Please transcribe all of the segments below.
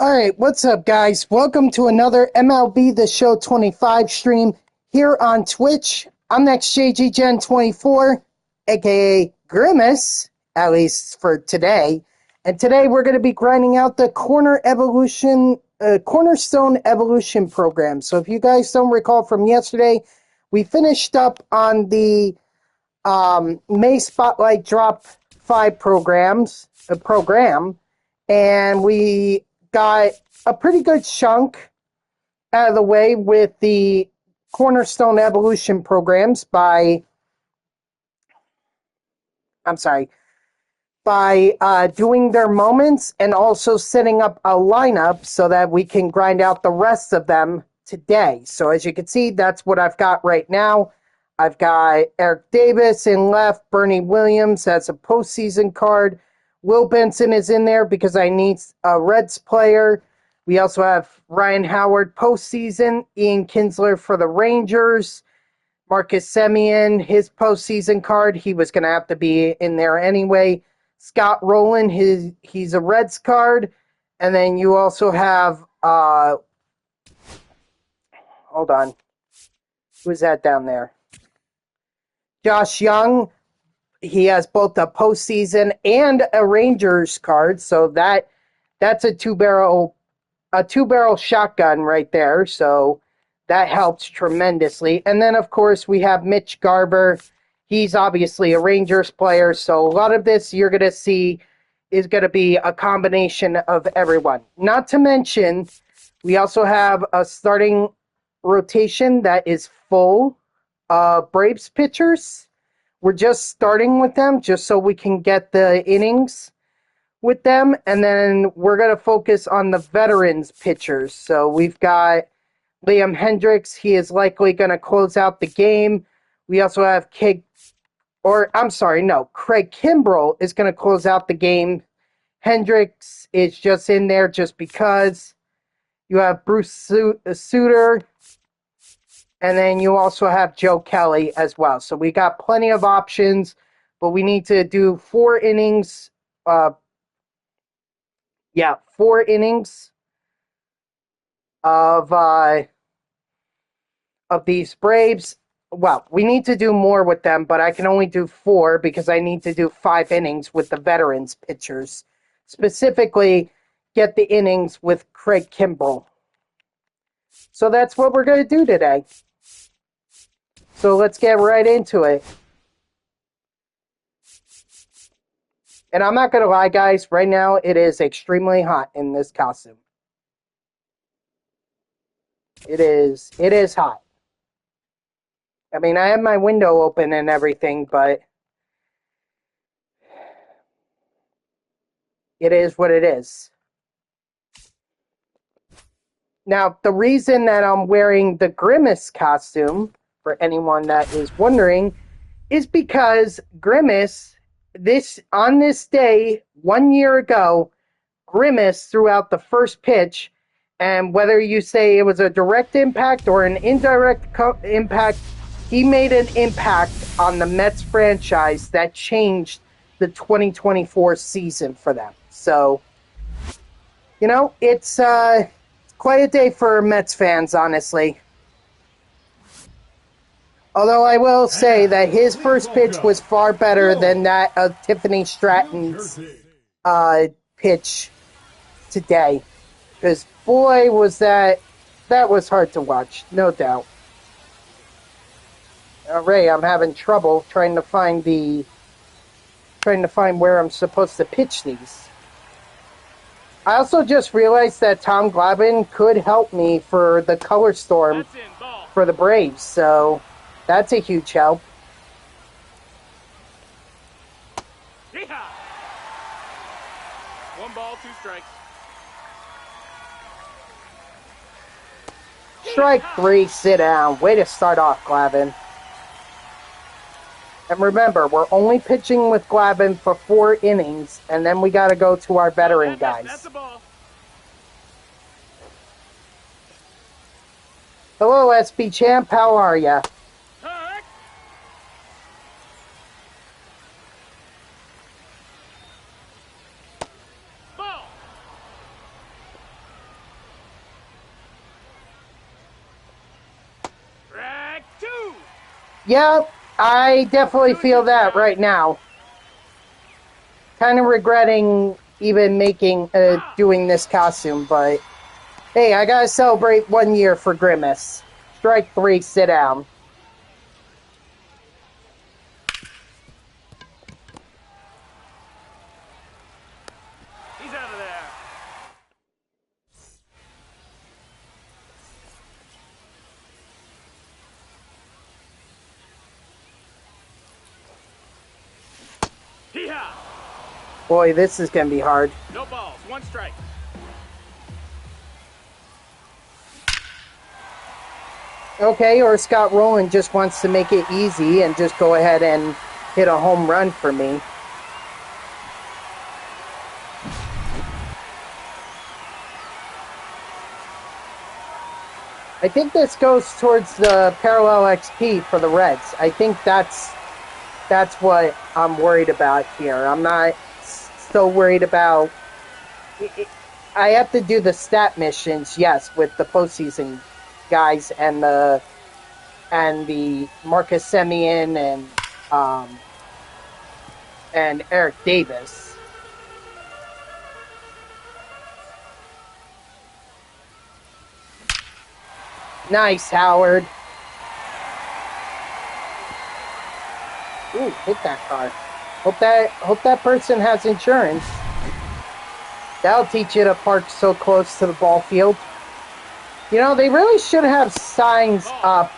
All right, what's up, guys? Welcome to another MLB The Show 25 stream here on Twitch. I'm next JGGen24, aka Grimace, at least for today. And today we're going to be grinding out the Cornerstone Evolution Program. So if you guys don't recall from yesterday, we finished up on the May Spotlight Drop 5 program, and we got a pretty good chunk out of the way with the Cornerstone Evolution Programs by doing their moments and also setting up a lineup so that we can grind out the rest of them today. So as you can see, that's what I've got right now. I've got Eric Davis in left, Bernie Williams as a postseason card. Will Benson is in there because I need a Reds player. We also have Ryan Howard postseason, Ian Kinsler for the Rangers, Marcus Semien, his postseason card. He was going to have to be in there anyway. Scott Rowland, he's a Reds card. And then you also have, hold on, who's that down there? Josh Young. He has both a postseason and a Rangers card, so that's a two-barrel shotgun right there. So that helps tremendously. And then of course we have Mitch Garver. He's obviously a Rangers player, so a lot of this you're going to see is going to be a combination of everyone. Not to mention, we also have a starting rotation that is full of Braves pitchers. We're just starting with them just so we can get the innings with them. And then we're going to focus on the veterans pitchers. So we've got Liam Hendricks. He is likely going to close out the game. We also have Craig Kimbrell is going to close out the game. Hendricks is just in there just because. You have Bruce Sutter. And then you also have Joe Kelly as well. So we got plenty of options, but we need to do 4 innings. 4 innings of these Braves. Well, we need to do more with them, but I can only do 4 because I need to do 5 innings with the veterans pitchers. Specifically, get the innings with Craig Kimbrell. So that's what we're going to do today. So let's get right into it. And I'm not going to lie, guys. Right now, it is extremely hot in this costume. It is hot. I mean, I have my window open and everything, but it is what it is. Now, the reason that I'm wearing the Grimace costume, for anyone that is wondering, is because Grimace, on this day, 1 year ago, Grimace threw out the first pitch, and whether you say it was a direct impact or an indirect impact, he made an impact on the Mets franchise that changed the 2024 season for them. So, it's quite a day for Mets fans, honestly. Although I will say that his first pitch was far better than that of Tiffany Stratton's pitch today. Because boy, was that was hard to watch, no doubt. Ray, I'm having trouble trying to find where I'm supposed to pitch these. I also just realized that Tom Glavine could help me for the color storm for the Braves, so that's a huge help. Yeehaw! 1 ball, 2 strikes. Strike 3, sit down. Way to start off, Glavine. And remember, we're only pitching with Glavine for 4 innings, and then we got to go to our veteran guys. That's the ball. Hello, SB Champ. How are ya? Yeah, I definitely feel that right now. Kind of regretting even doing this costume, but hey, I gotta celebrate 1 year for Grimace. Strike 3, sit down. He's out of there. Hee-haw! Boy, this is gonna be hard. No balls. 1 strike. Okay, or Scott Rowland just wants to make it easy and just go ahead and hit a home run for me. I think this goes towards the parallel XP for the Reds. I think that's what I'm worried about here. I'm not so worried about... I have to do the stat missions, yes, with the postseason guys and the Marcus Semien and Eric Davis. Nice, Howard. Ooh, hit that car. Hope that person has insurance. That'll teach you to park so close to the ball field. You know, they really should have signs up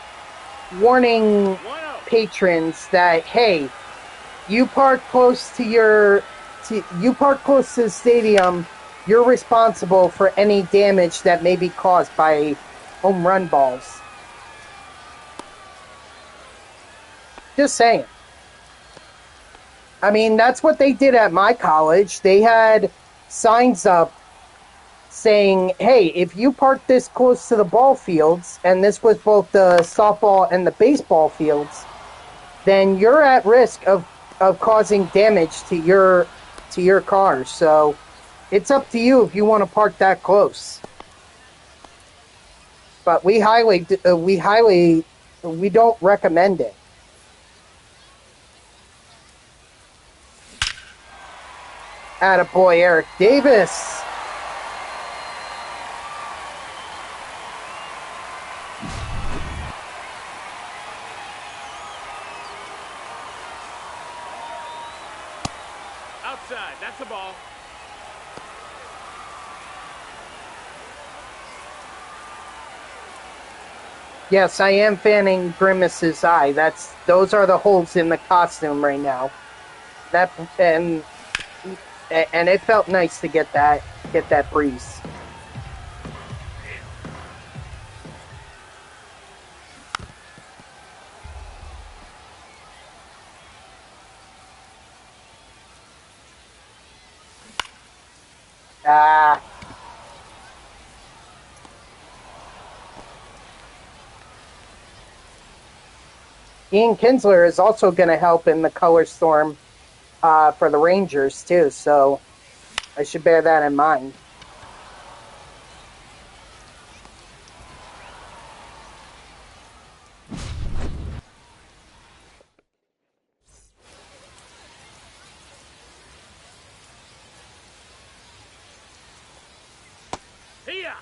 warning patrons that, hey, you park close to the stadium, you're responsible for any damage that may be caused by home run balls. Just saying. I mean, that's what they did at my college. They had signs up saying, hey, if you park this close to the ball fields, and this was both the softball and the baseball fields, then you're at risk of causing damage to your car. So it's up to you if you want to park that close. But we don't recommend it. Attaboy, Eric Davis. Outside. That's the ball. Yes, I am fanning Grimace's eye. Those are the holes in the costume right now. And it felt nice to get that breeze. Ian Kinsler is also going to help in the color storm for the Rangers too, so I should bear that in mind. Hee-haw!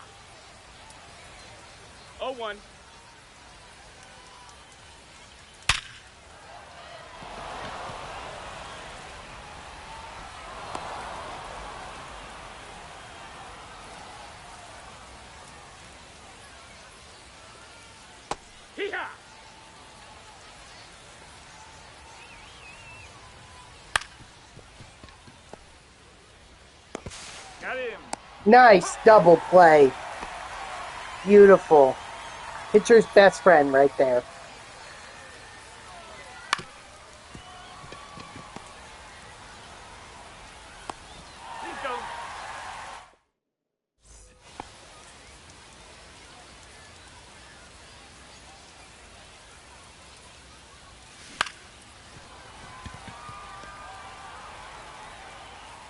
0-1. Hee-haw! Got him. Nice double play. Beautiful. Pitcher's best friend right there. Let's go.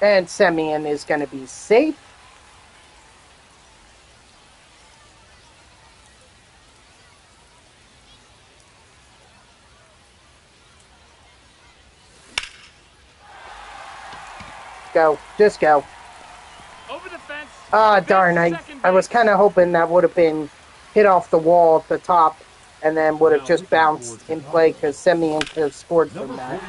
And Semien is going to be safe. go. Just go. Over the fence. Ah, darn. I was kind of hoping that would have been hit off the wall at the top and then would have just bounced in play because Semien could have scored from that.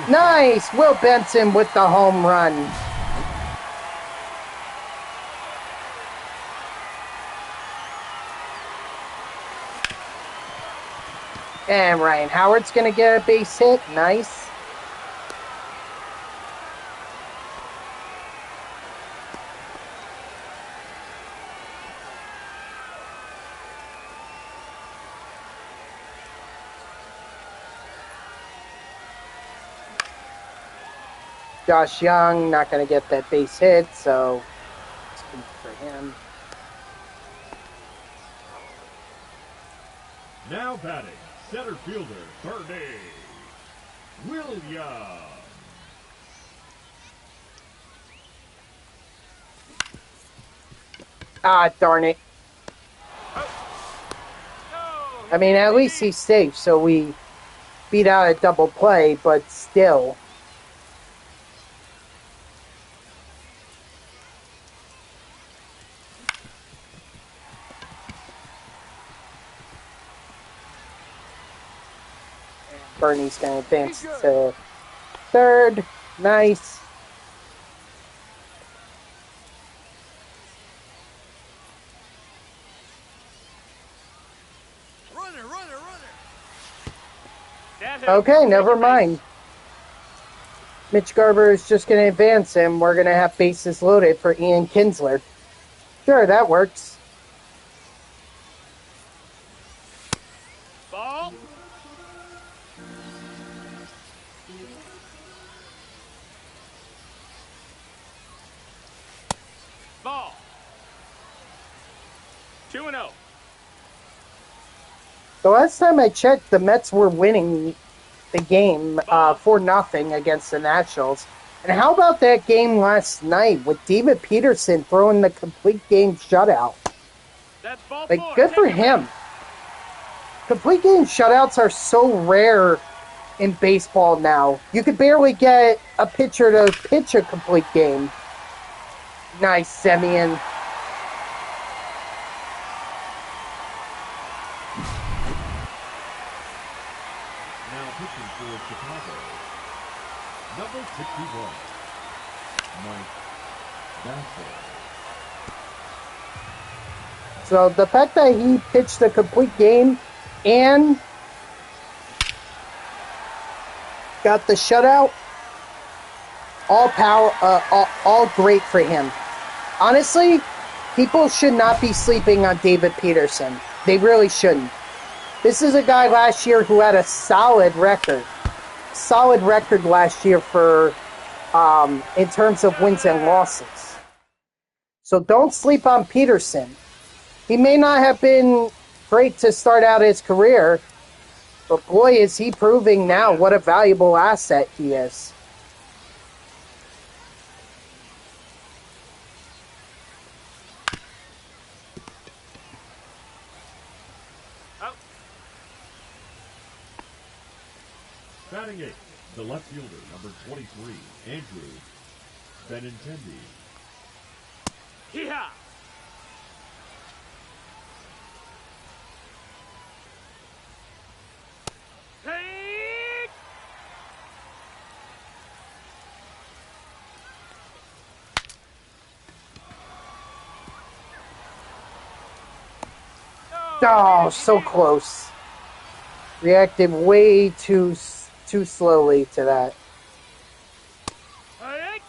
Nice! Will Benson with the home run. And Ryan Howard's going to get a base hit. Nice. Josh Young not going to get that base hit, so it's good for him. Now batting, center fielder, Bernie Williams. Ah, darn it. I mean, at least he's safe, so we beat out a double play, but still. Bernie's going to advance to third. Nice. Runner. Okay, never mind. Mitch Garber is just going to advance him. We're going to have bases loaded for Ian Kinsler. Sure, that works. Ball. Ball. 2-0. The last time I checked, the Mets were winning the game 4-0 against the Nationals. And how about that game last night with David Peterson throwing the complete game shutout? That's ball Like, four. good for him. Complete game shutouts are so rare in baseball now. You could barely get a pitcher to pitch a complete game. Nice, Semien. Now pitching for Chicago, number 61, Mike Bassett. So the fact that he pitched the complete game and got the shutout, all power, all great for him. Honestly, people should not be sleeping on David Peterson. They really shouldn't. This is a guy last year who had a solid record last year for in terms of wins and losses. So don't sleep on Peterson. He may not have been great to start out his career, but boy, is he proving now what a valuable asset he is. Batting eighth, the left fielder, number 23, Andrew Benintendi. Hee-haw. Hey! Oh, so close. Reacted way too slowly to that. Hey!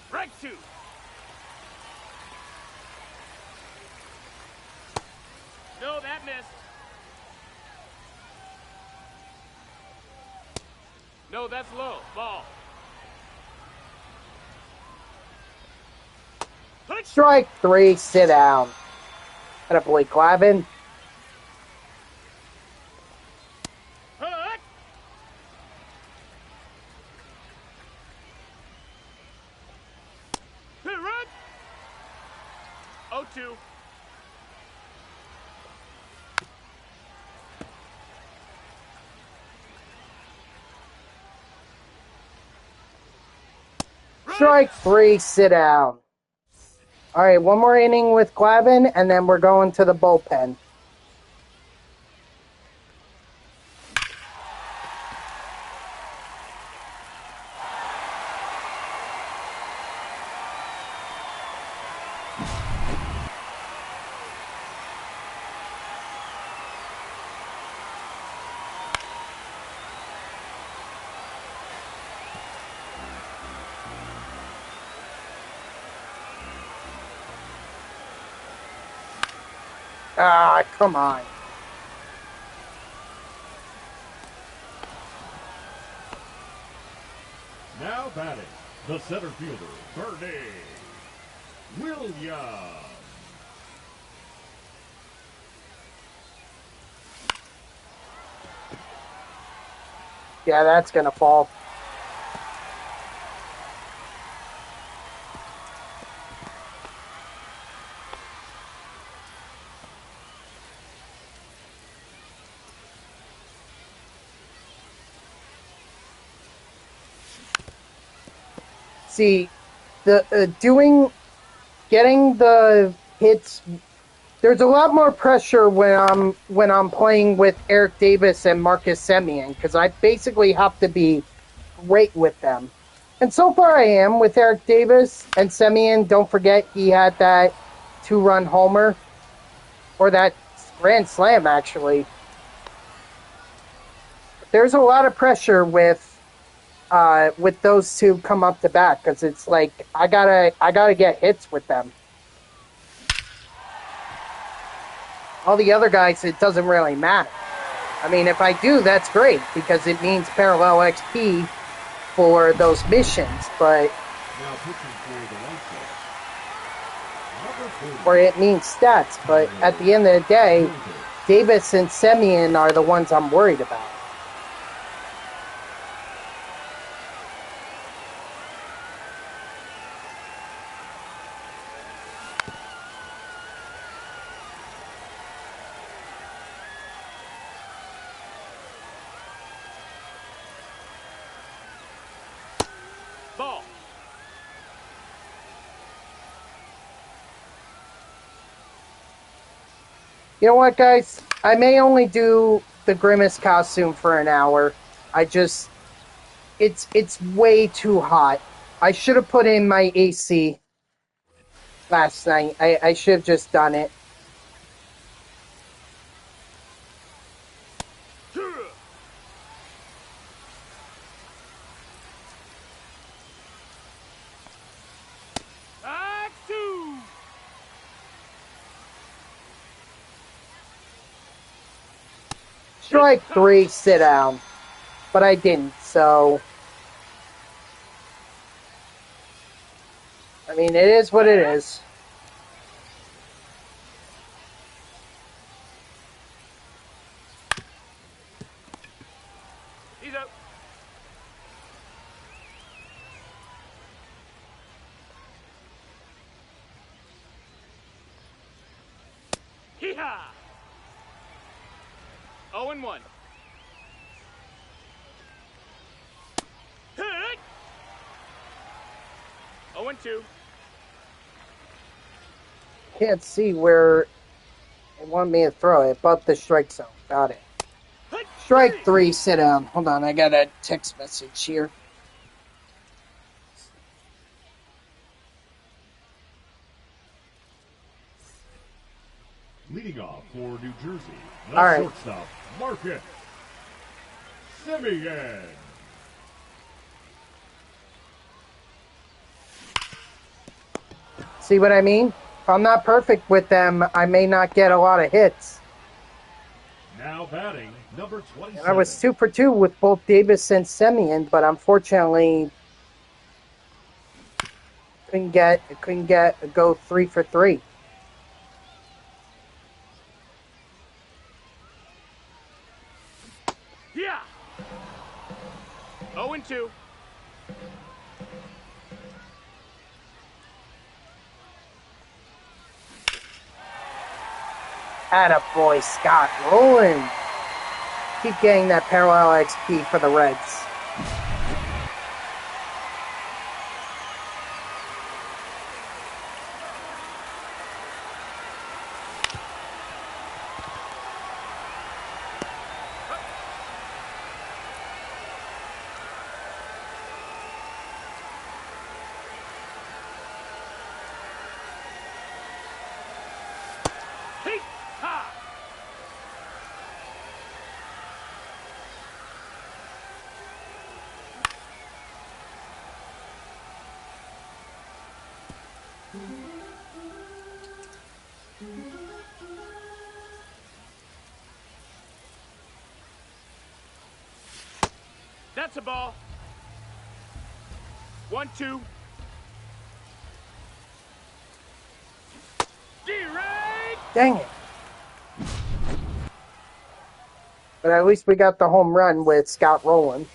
Strike two. No, that missed. No, that's low. Ball. Strike three, sit down. Atta boy, Glavin. Hut. Run. 0-2. Strike 3, sit down. All right, one more inning with Glavin, and then we're going to the bullpen. Ah, come on. Now batting, the center fielder, Bernie Williams. Yeah, that's going to fall. See, getting the hits. There's a lot more pressure when I'm playing with Eric Davis and Marcus Semien because I basically have to be great with them. And so far I am with Eric Davis and Semien. Don't forget he had that 2-run homer or that grand slam actually. There's a lot of pressure with those two come up to bat because it's like I gotta get hits with them. All the other guys, it doesn't really matter. I mean, if I do, that's great because it means parallel XP for those missions, but or it means stats. But at the end of the day, Davis and Semien are the ones I'm worried about. Ball. You know what, guys? I may only do the Grimace costume for an hour. It's way too hot. I should have put in my AC last night. I should have just done it. Strike 3, sit down. But I didn't, so... I mean, it is what it is. He's up. Hee-haw! 0-1. Hit! 0-2. Can't see where they want me to throw it, above the strike zone. Got it. Strike 3, sit down. Hold on, I got a text message here. Leading off for New Jersey, the All right. shortstop, Marcus Semien. See what I mean? If I'm not perfect with them, I may not get a lot of hits. Now batting, number 27. And I was 2 for 2 with both Davis and Semien, but unfortunately couldn't go 3 for 3. Yeah! 0-2. Attaboy, Scott. Rolling. Keep getting that parallel XP for the Reds. That's a ball. 1-2. D-right. Dang it. But at least we got the home run with Scott Rowland.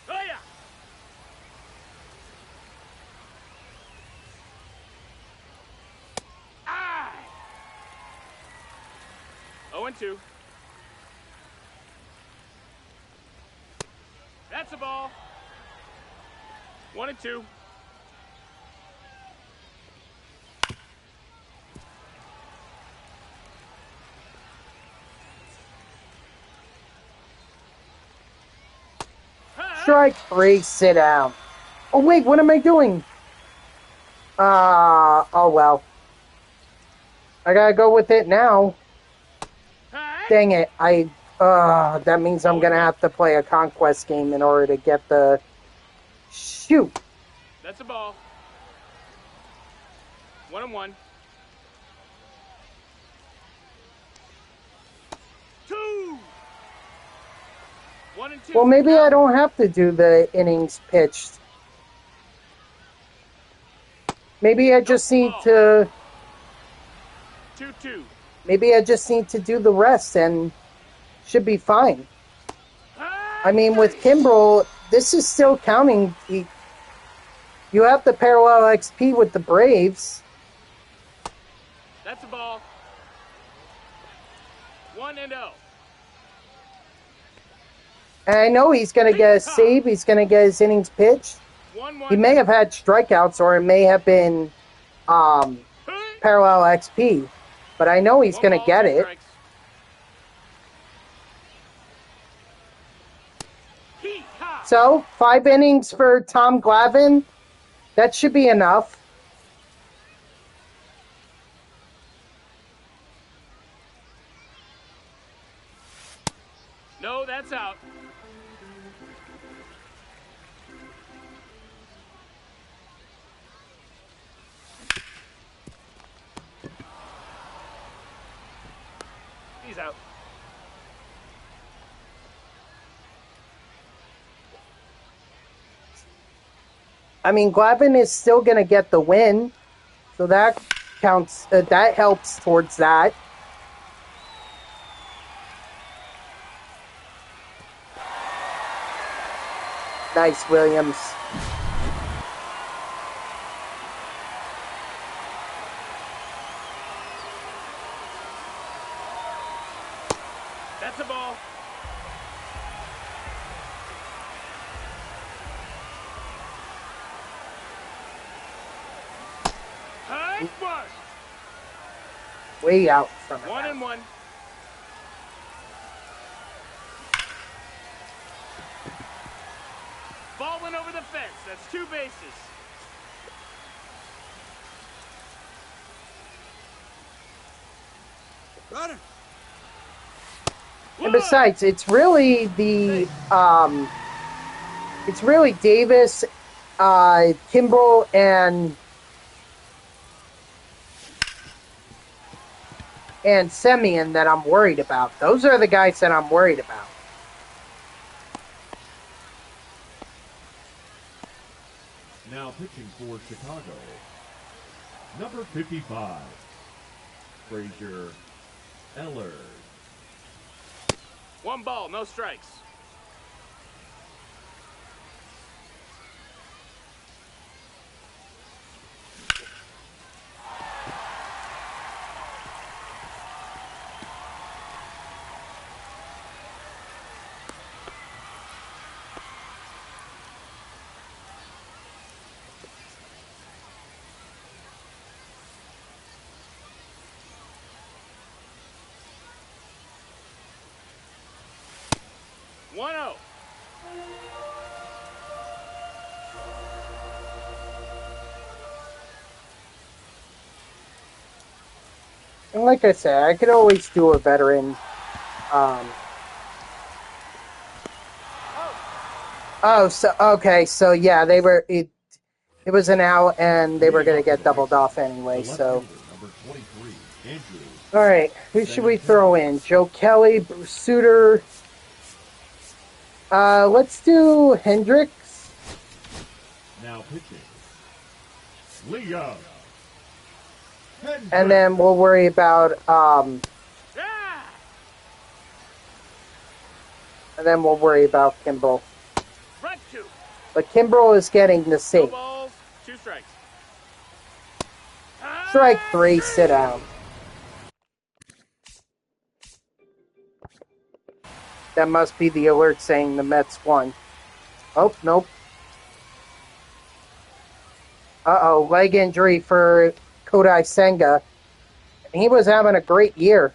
Oh, yeah. Ah. 0-2. That's a ball. 1-2. Strike 3, sit down. Oh, wait, what am I doing? Oh well. I gotta go with it now. Dang it, that means I'm gonna have to play a conquest game in order to get the... Shoot! That's a ball. 1-1. 2. 1-2. Well, maybe I don't have to do the innings pitched. Maybe I just need to... 2-2. Maybe I just need to do the rest and should be fine. I mean, with Kimbrel, this is still counting. You have the parallel XP with the Braves. That's a ball. 1-0. And I know he's going to get a save. He's going to get his innings pitched. 1-1. He may have had strikeouts or it may have been parallel XP. But I know he's going to get it. So, 5 innings for Tom Glavine. That should be enough. No, that's out. He's out. I mean, Glavine is still going to get the win. So that counts. That helps towards that. Nice, Williams. That's a ball. High bust. Way out from it. 1-1. Ball went over the fence. That's 2 bases. Runner. And besides, it's really the it's really Davis, Kimbrel, and Semien that I'm worried about. Those are the guys that I'm worried about. Now pitching for Chicago, number 55, Frazier Eller. 1 ball, no strikes. One 0. And like I said, I could always do a veteran. Oh, so okay, so yeah, they were it was an out, and they were Leading gonna off for get the doubled White off Sox, anyway. the left So, fielder, number 23, Andrew all right, who should we throw Benintendi. in? Joe Kelly, Bruce Sutter. Let's do Hendricks. Now pitching, Leo And then Hendricks. we'll worry about Ah! Kimbrel. Strike two. But Kimbrel is getting the No save. balls, two strikes. Strike 3, sit down. That must be the alert saying the Mets won. Oh, nope. Uh-oh, leg injury for Kodai Senga. He was having a great year.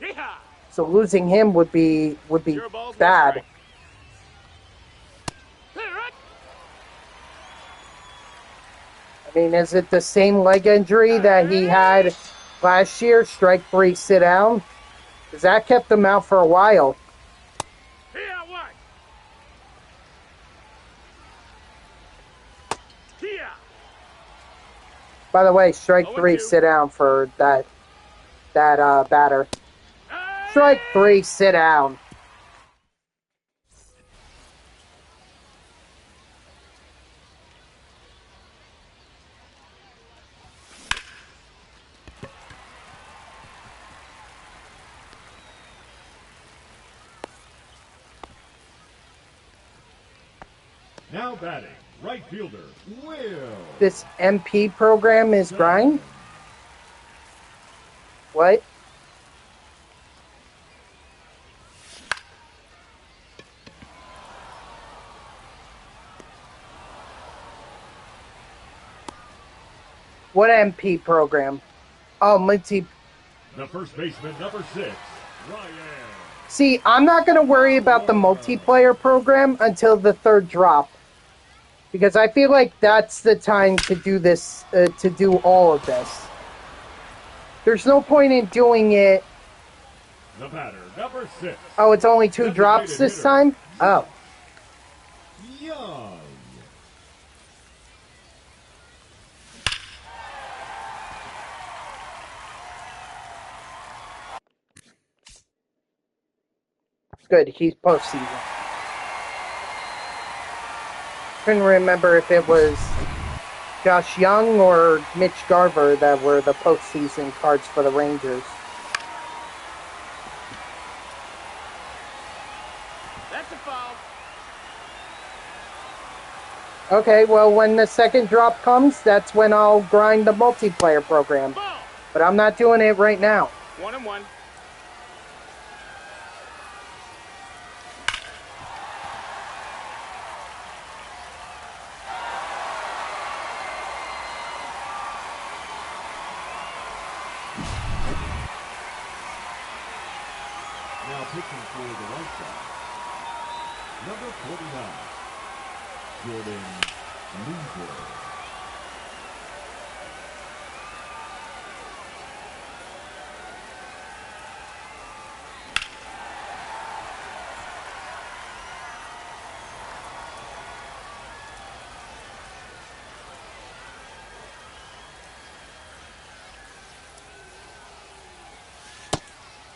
Yeehaw! So losing him would be Zero balls, no bad. strikes. Right. I mean, is it the same leg injury that he had last year? Strike 3, sit down? Because that kept him out for a while. Here, what? Here. By the way, strike 3, 0-2. sit down for that batter. Strike 3, sit down. Now batting, right fielder, Will. This MP program is grind? What? What MP program? Oh, multi. The first baseman, number 6, Ryan. See, I'm not going to worry about the multiplayer program until the third drop. Because I feel like that's the time to do this, to do all of this. There's no point in doing it. The batter, number 6, Oh, it's only 2 drops this time? Oh. Young. Good, he's postseason. Couldn't remember if it was Josh Young or Mitch Garver that were the postseason cards for the Rangers. That's a foul. Okay, well, when the second drop comes, that's when I'll grind the multiplayer program. Ball. But I'm not doing it right now. 1-1. Now pitching for the White Sox, number 49, Jordan Lindor.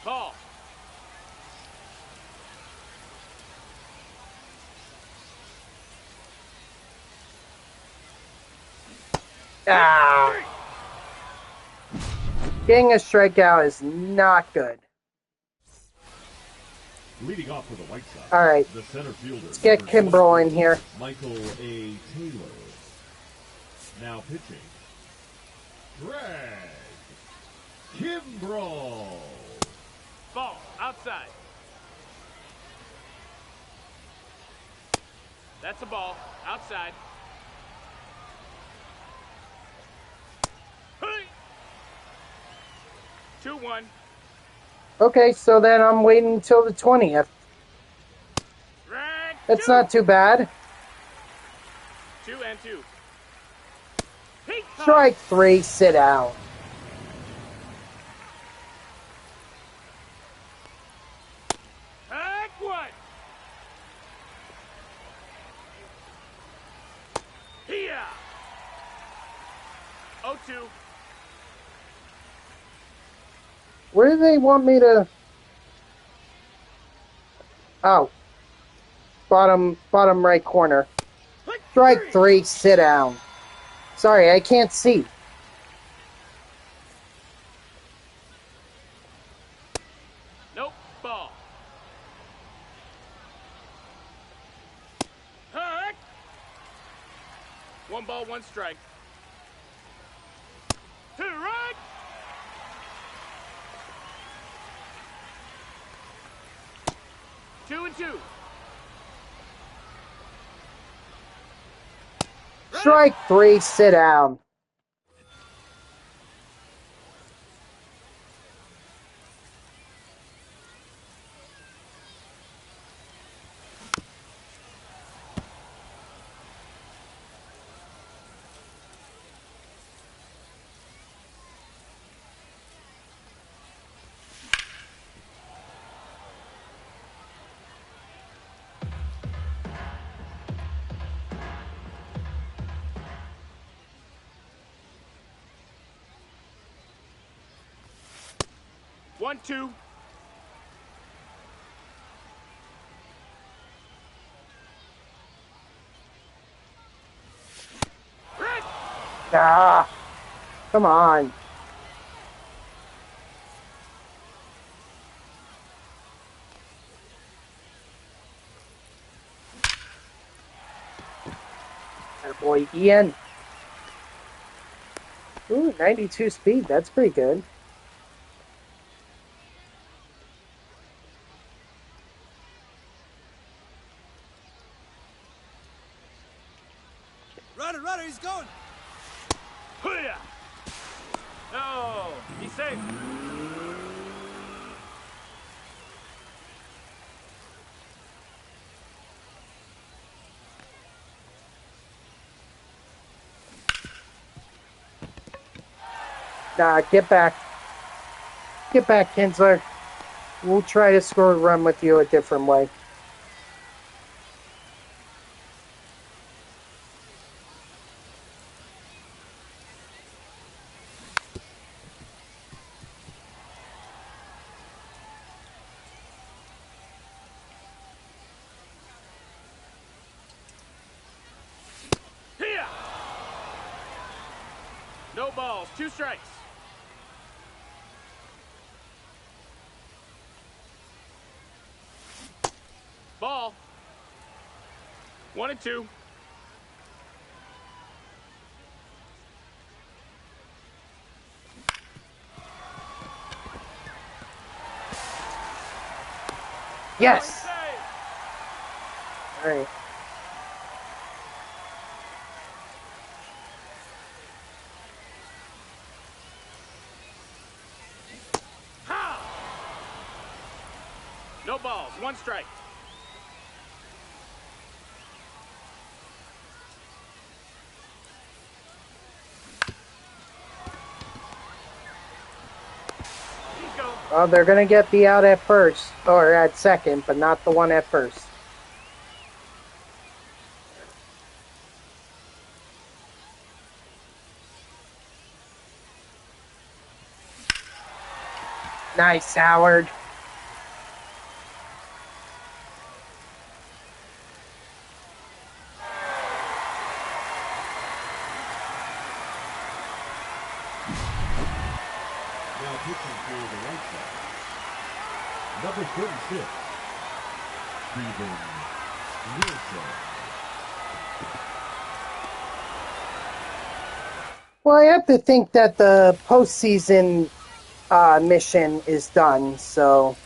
Ball. Ah. Getting a strikeout is not good. Leading off for the White Sox, All right. the center fielder. Let's get number Kimbrel 24, in here. Michael A. Taylor. Now pitching, Greg Kimbrel. Ball. Outside. That's a ball. Outside. Hey. 2-1. Okay, so then I'm waiting until the 20th. Strike That's two. not too bad. 2-2. Heat call. Strike 3, sit down. Strike one. Where do they want me to? Oh, bottom right corner. Strike three, sit down. Sorry, I can't see. Nope, ball. Heck! 1 ball, 1 strike. 2 right. Two and two. Strike three, sit down. One, two. Right. Ah, come on. Boy, Ian. Ooh, 92 speed. That's pretty good. Runner, he's going. Hoo-yah. No, he's safe. Nah, get back. Get back, Kinsler. We'll try to score a run with you a different way. Here. No balls, 2 strikes. Ball. 1 and 2. Yes! Save. All right. Ha! No balls, 1 strike. He's going. Well, they're going to get the out at first, or at second, but not the one at first. Nice, Howard. Now pitching for the White Sox, number 36, Steven Nielsen. Well, I have to think that the postseason mission is done, so...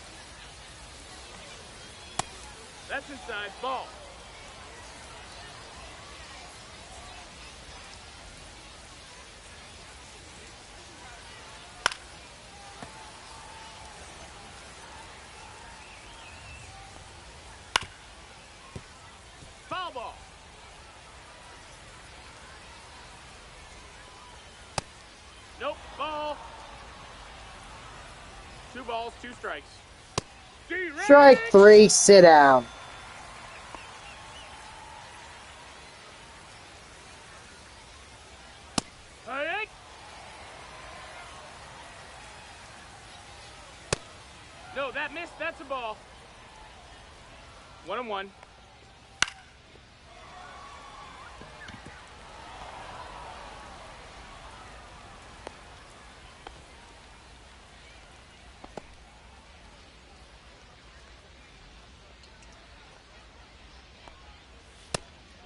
That's inside. Ball. Foul ball. Nope, ball. 2 balls, 2 strikes. Strike three, sit down. Hey. No, that missed. That's a ball. 1-1.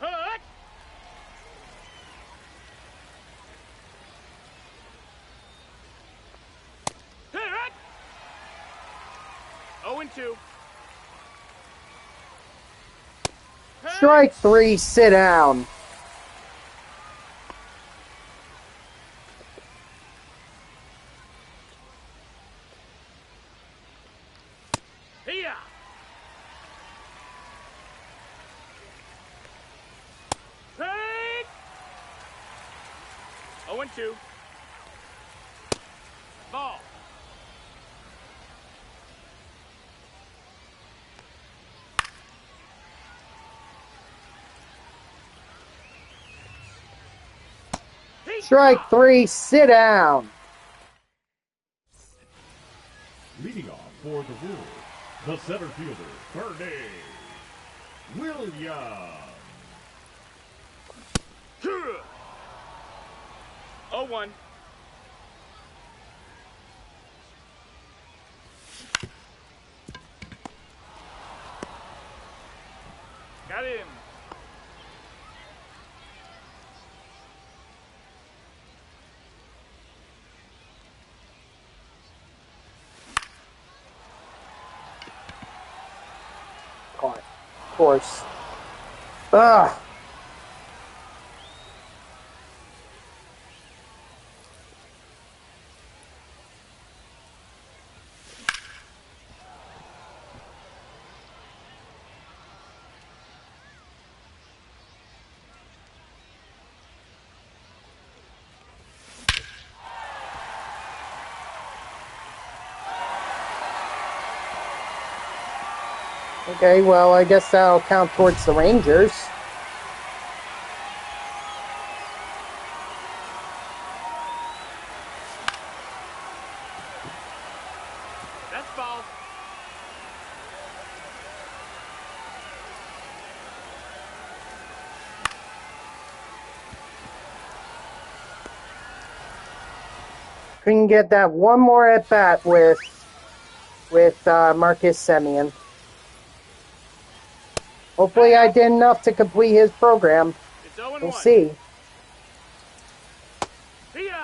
Hook! Hook! 0-2. Strike 3, sit down. Here. Hey! 0-2. Ball. Strike 3, sit down. Leading off for the Wolves, the center fielder, Bernie Williams. 0-1. Got him. Caught. Of course. Ugh. Okay, well, I guess that'll count towards the Rangers. That's ball. Couldn't get that one more at bat with Marcus Semien. Hopefully, I did enough to complete his program. It's 0-1. We'll see. Here.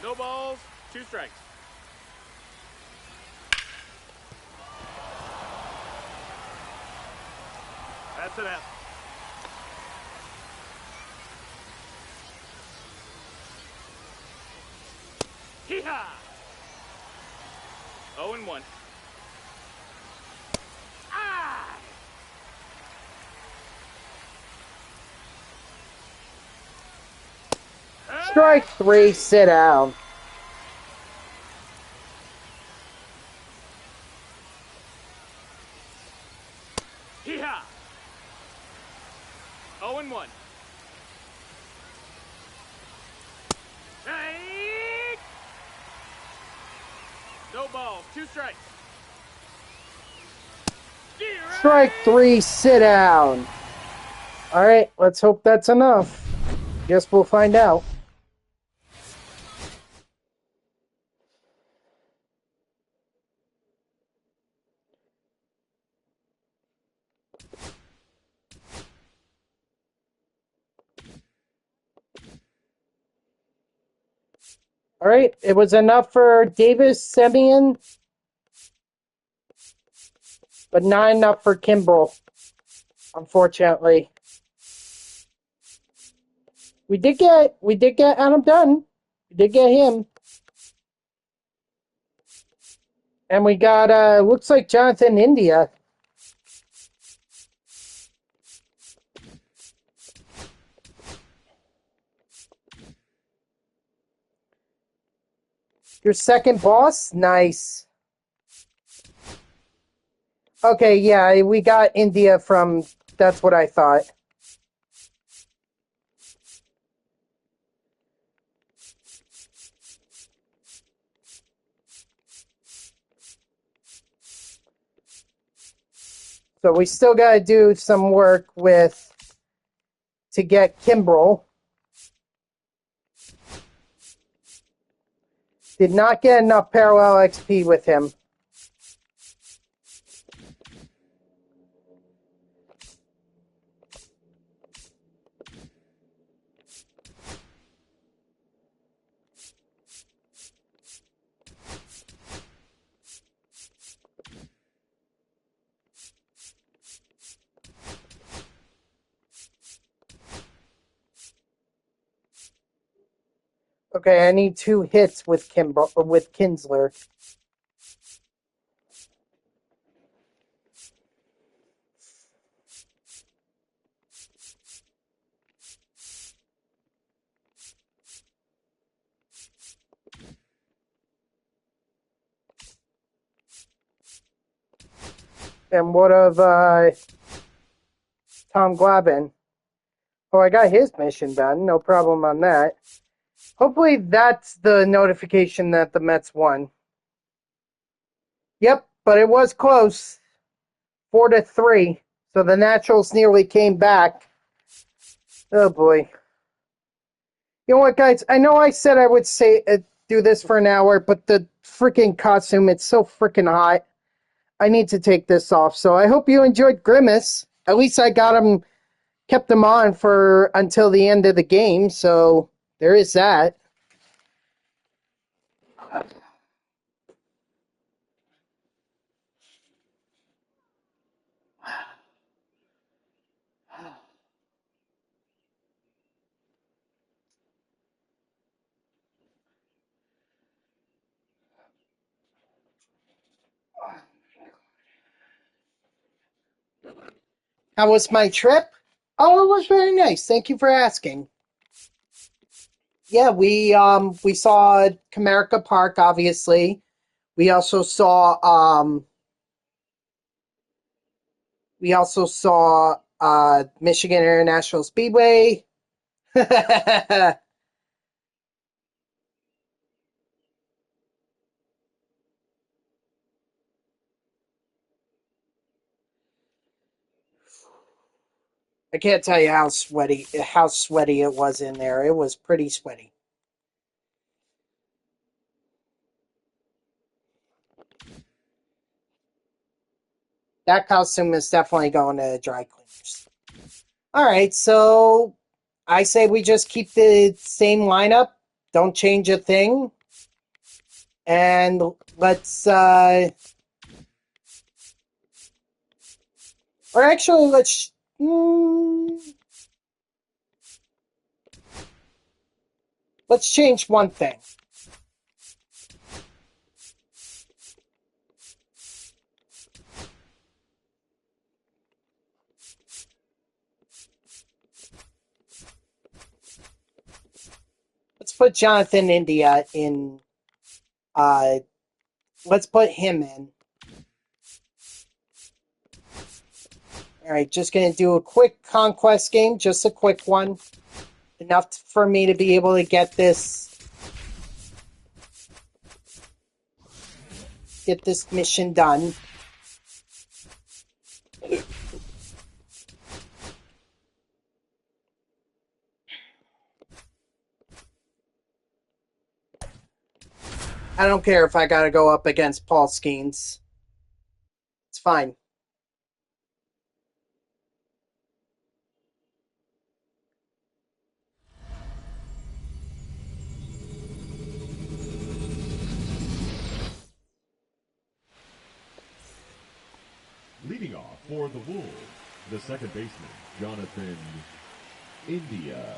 No balls, 2 strikes. That's an F. Hee-haw! 0-1. Ah! Strike 3, sit down. Hee-haw! 0-1. Hey! No balls, 2 strikes. Strike 3, sit down. All right, let's hope that's enough. Guess we'll find out. All right, it was enough for Davis, Semien, but not enough for Kimbrel, unfortunately. We did get Adam Dunn. We did get him. And we got looks like Jonathan India. Your second boss? Nice. Okay, yeah, we got India from... That's what I thought. So we still got to do some work to get Kimbrel. Did not get enough parallel XP with him. Okay, I need 2 hits with Kinsler. And what of Tom Glavine? Oh, I got his mission done. No problem on that. Hopefully that's the notification that the Mets won. Yep, but it was close. 4-3. So the Naturals nearly came back. Oh boy. You know what, guys? I know I said I would do this for an hour, but the freaking costume, it's so freaking hot. I need to take this off. So I hope you enjoyed Grimace. At least I kept him on for until the end of the game. So there is that. How was my trip? Oh, it was very nice. Thank you for asking. Yeah, we saw Comerica Park, obviously. We also saw Michigan International Speedway. I can't tell you how sweaty it was in there. It was pretty sweaty. That costume is definitely going to dry cleaners. All right, so I say we just keep the same lineup. Don't change a thing. And let's or actually let's change one thing. Let's put Jonathan India in. Let's put him in. All right, just going to do a quick conquest game, just a quick one. Enough for me to be able to get this mission done. I don't care if I got to go up against Paul Skeens. It's fine. Leading off for the Wolves, the second baseman, Jonathan India.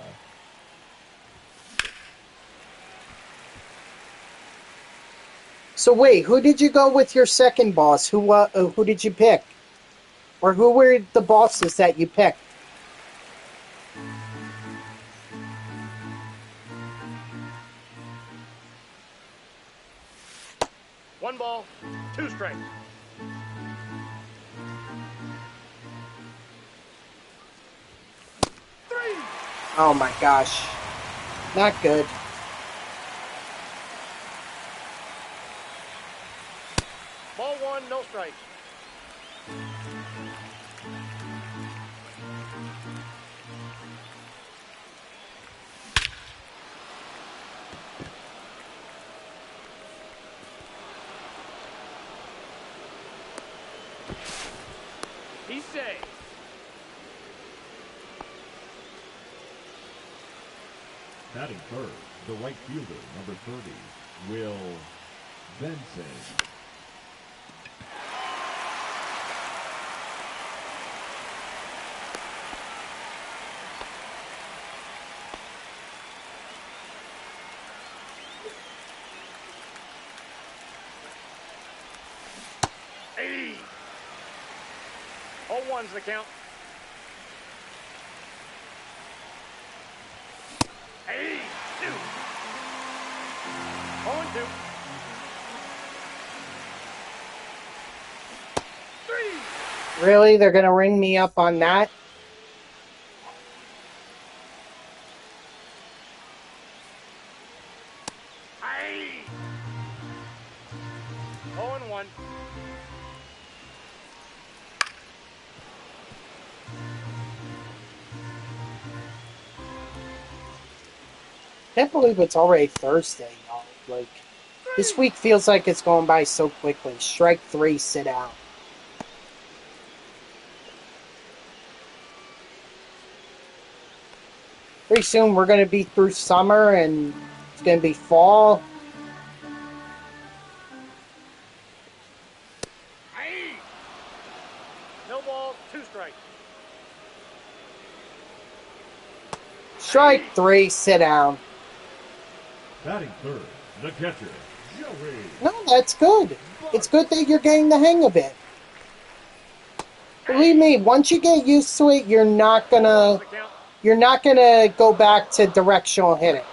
So wait, who did you go with your second boss? Who did you pick? Or who were the bosses that you picked? One ball, 2 strikes. Oh my gosh. Not good. Ball 1, no strikes. say. Batting third, the right fielder, number 30, Will Benson. Hey. 0-1's the count. Hey, 2. 0-2. 3. Really? They're going to ring me up on that? Hey. 0-1. Can't believe it's already Thursday, y'all. Like, this week feels like it's going by so quickly. Strike 3, sit out. Pretty soon we're going to be through summer and it's going to be fall. Hey. No ball, 2 strikes. Strike 3, sit down. Batting third, the catcher, Joey. No, that's good. It's good that you're getting the hang of it. Believe me, once you get used to it, you're not gonna go back to directional hitting.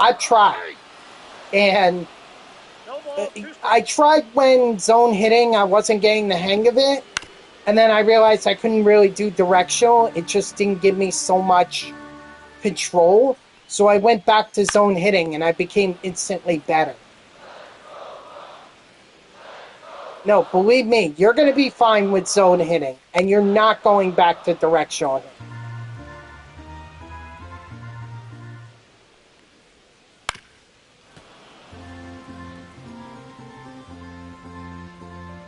I've tried. And No ball, 2 strikes. I tried when zone hitting, I wasn't getting the hang of it. And then I realized I couldn't really do directional. It just didn't give me so much control. So I went back to zone hitting and I became instantly better. No, believe me, you're going to be fine with zone hitting. And you're not going back to directional hitting.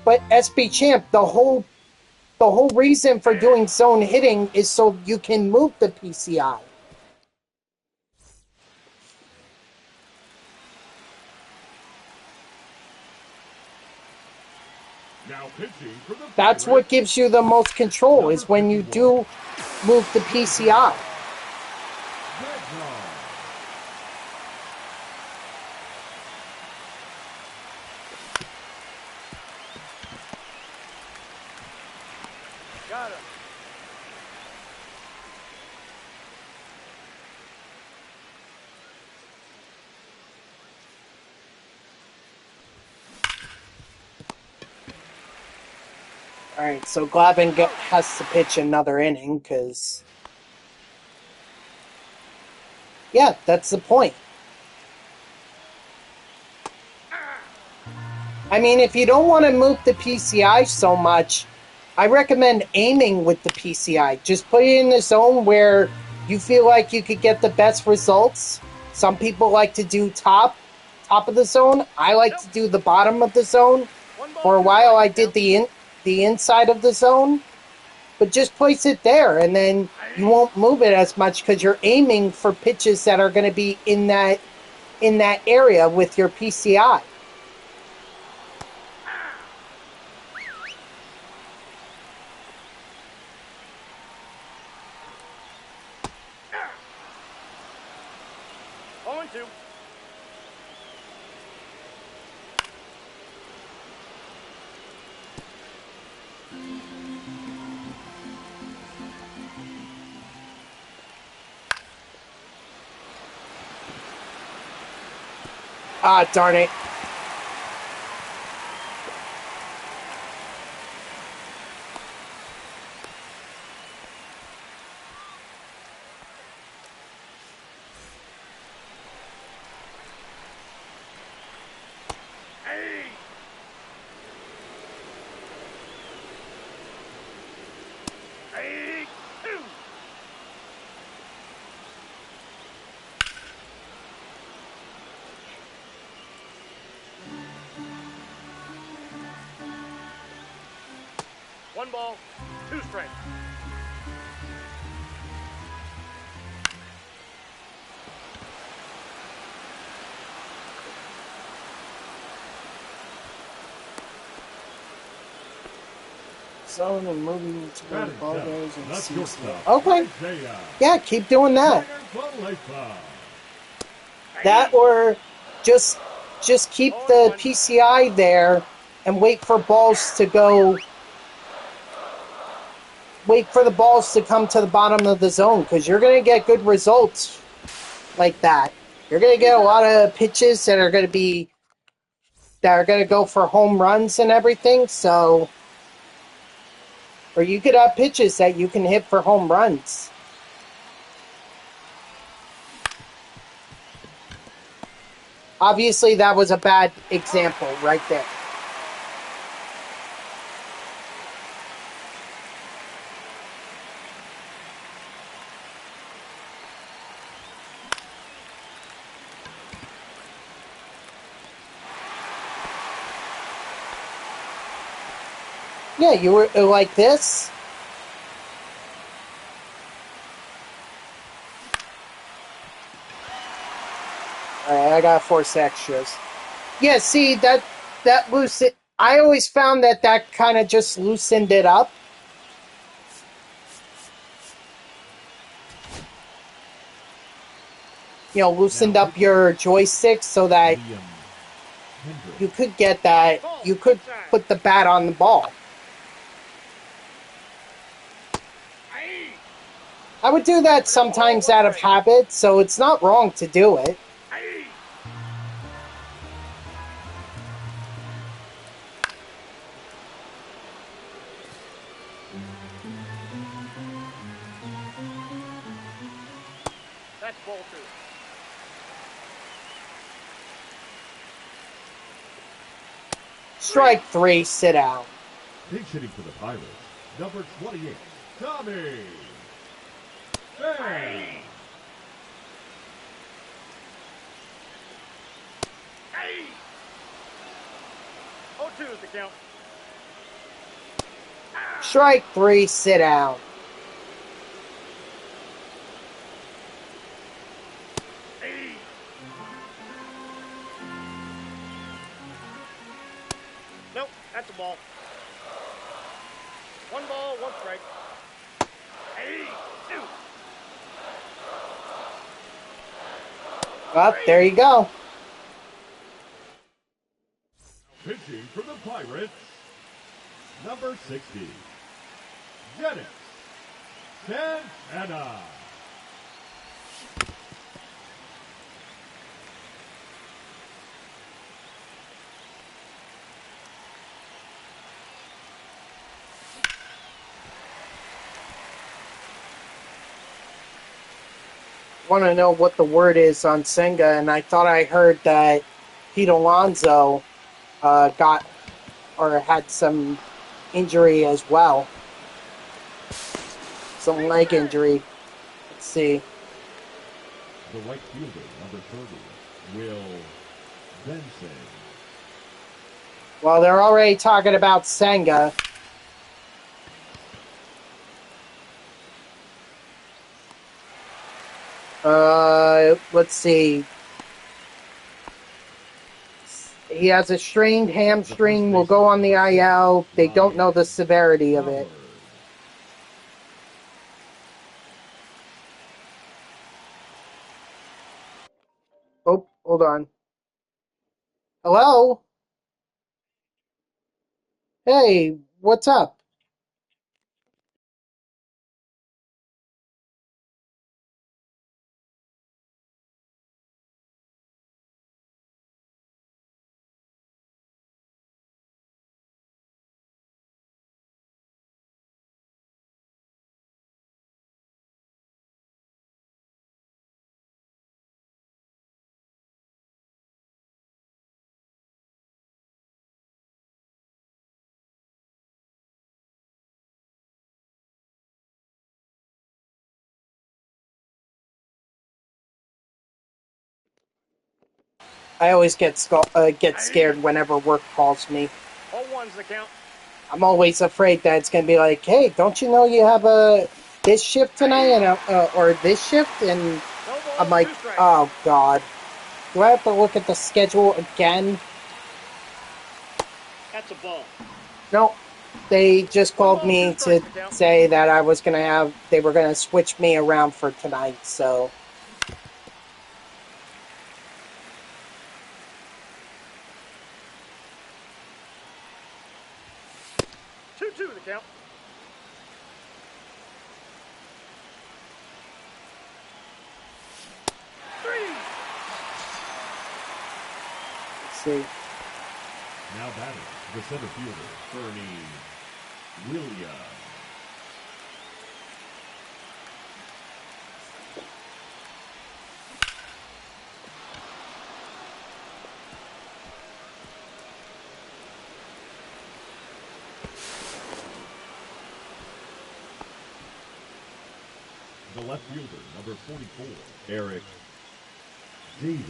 But SB Champ, the whole reason for doing zone hitting is so you can move the PCI. Now pitching for the That's what gives you the most control, is when you do move the PCI. Got it. Alright, so Glavin has to pitch another inning, because... yeah, that's the point. I mean, if you don't want to move the PCI so much, I recommend aiming with the PCI. Just put it in the zone where you feel like you could get the best results. Some people like to do top of the zone. I like to do the bottom of the zone. For a while, I did the inside of the zone. But just place it there, and then you won't move it as much because you're aiming for pitches that are going to be in that area with your PCI. Ah, darn it. One ball, two strikes. Zone and moving to where the Batting ball seven, goes and the sees shortstop, Okay. Isaiah Yeah, keep doing that. Grimace. That or just keep the PCI there and wait for balls to go. Wait for the balls to come to the bottom of the zone because you're going to get good results like that. You're going to get a lot of pitches that are going to go for home runs and everything. So, or you could have pitches that you can hit for home runs. Obviously, that was a bad example right there. Yeah, you were like this. Alright, I gotta force extras. Yeah, see, that loosened... I always found that kind of just loosened it up. You know, loosened up your joystick so that you could get that... You could put the bat on the ball. I would do that sometimes out of habit, so it's not wrong to do it. That's ball two. Strike three, sit down. Pinch hitting for the Pirates, number 28, Tommy Sosa. Oh, two is the count. Strike three, sit down. Nope, that's a ball. One ball, one strike. Two. Well, there you go. Pitching for the Pirates, number 60, Dennis Santana. Want to know what the word is on Senga, and I thought I heard that Pete Alonso got or had some injury as well. Some leg injury. Let's see. The right fielder, number 30, Will Benson. Well, they're already talking about Senga. Let's see. He has a strained hamstring, will go on the IL. They don't know the severity of it. Oh, hold on. Hello? Hey, what's up? I always get scared whenever work calls me. Oh, one's the count. I'm always afraid that it's going to be like, hey, don't you know you have this shift tonight or this shift? And No ball, I'm like, 2 strikes. oh, God. Do I have to look at the schedule again? That's a ball. Nope. They just called me to say that they were going to switch me around for tonight, so. 2-2 the count. Let's see. Now batting, the center fielder, Bernie Williams. The left fielder, number 44, Eric Davis.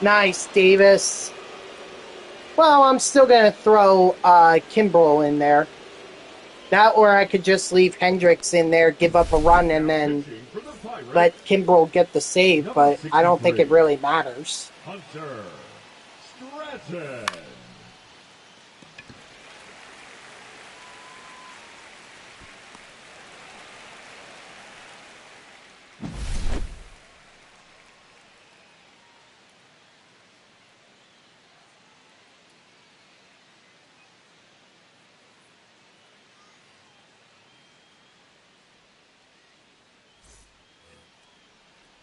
Nice, Davis. Well, I'm still going to throw Kimbrel in there. That or I could just leave Hendricks in there, give up a run, and then let Kimbrel get the save, but I don't think it really matters. Hunter Stratton.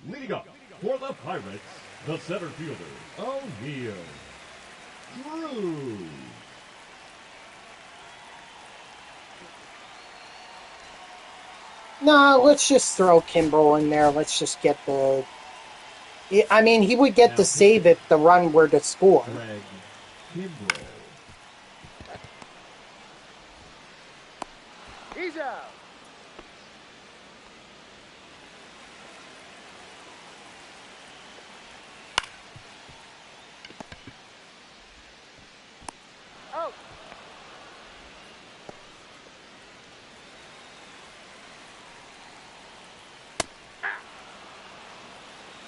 Leading up for the Pirates, the center fielder, O'Neal Drew. No, let's just throw Kimbrel in there. Let's just get the... I mean, he would get the save if the run were to score. Greg Kimbrel. He's out. Out.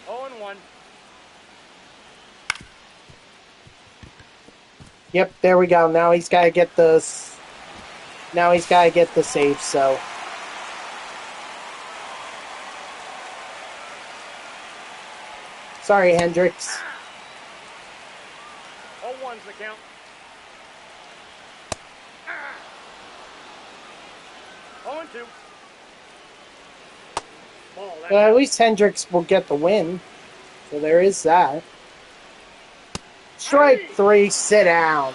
Oh, and 1. Yep, there we go. Now he's got to get the... Now he's got to get the save, so... Sorry, Hendricks. 0-1's the count. Oh, and 2. Ball. But at least Hendricks will get the win. So there is that. Strike 3, sit down.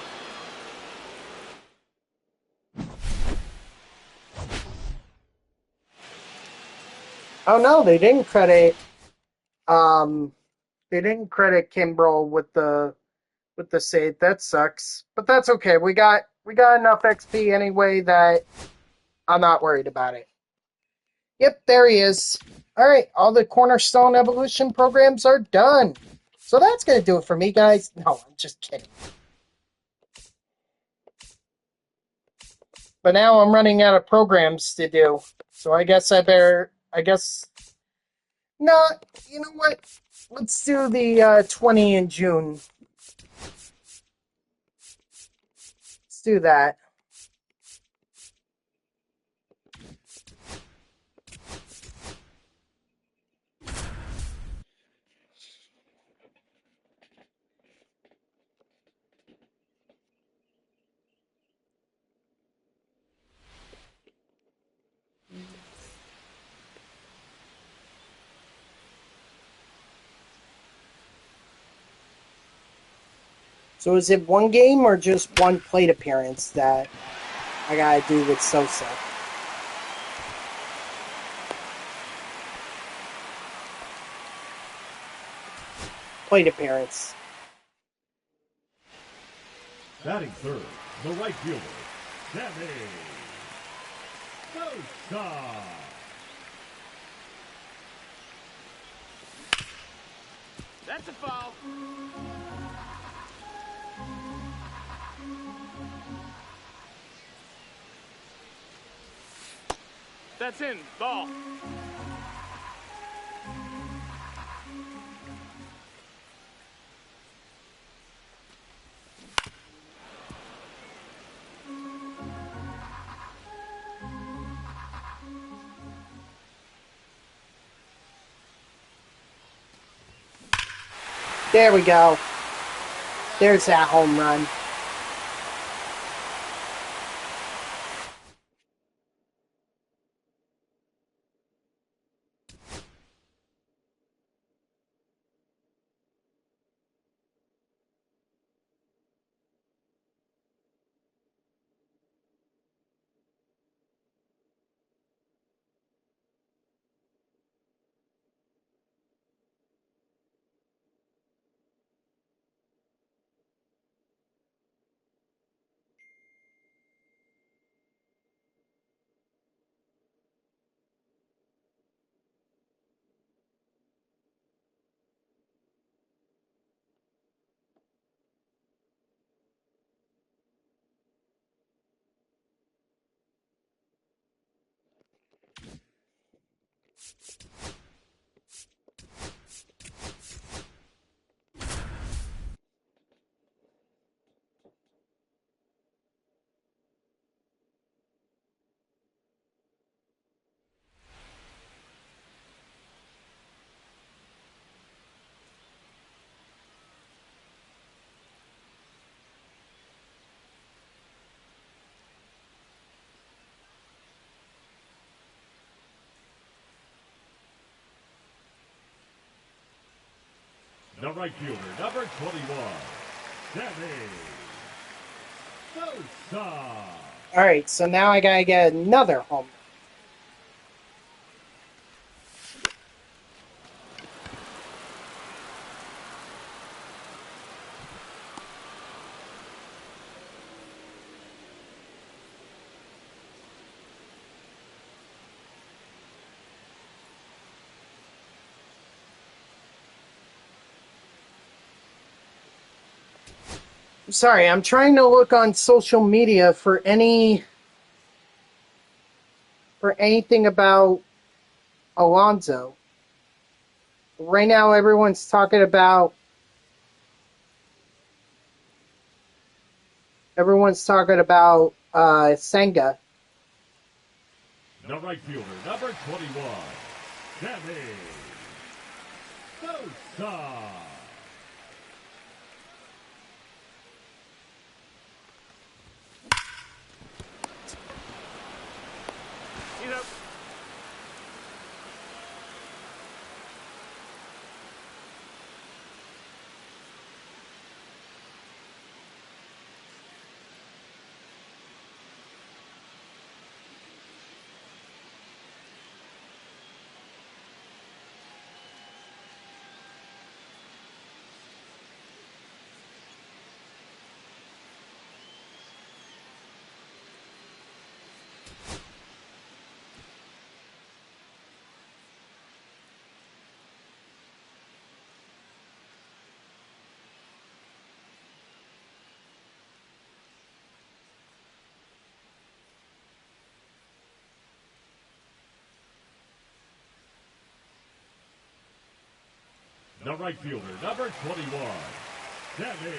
Oh no, they didn't credit Kimbrel with the save. That sucks. But that's okay. We got enough XP anyway that I'm not worried about it. Yep, there he is. Alright, all the Cornerstone Evolution programs are done. So that's gonna do it for me, guys. No, I'm just kidding. But now I'm running out of programs to do. So I guess no, you know what? Let's do the 20 in June. Let's do that. So is it one game or just one plate appearance that I gotta do with Sosa? Plate appearance. Batting third, the right fielder, Sammy Sosa. That's a foul. That's in. Ball. There we go. There's that home run. The right fielder, number 21, Sammy Sosa. All right, so now I gotta get another home run. Sorry, I'm trying to look on social media for anything about Alonso. Right now, everyone's talking about Senga. The right fielder, number 21, Sammy Sosa. He's up. The right fielder, number 21, Sammy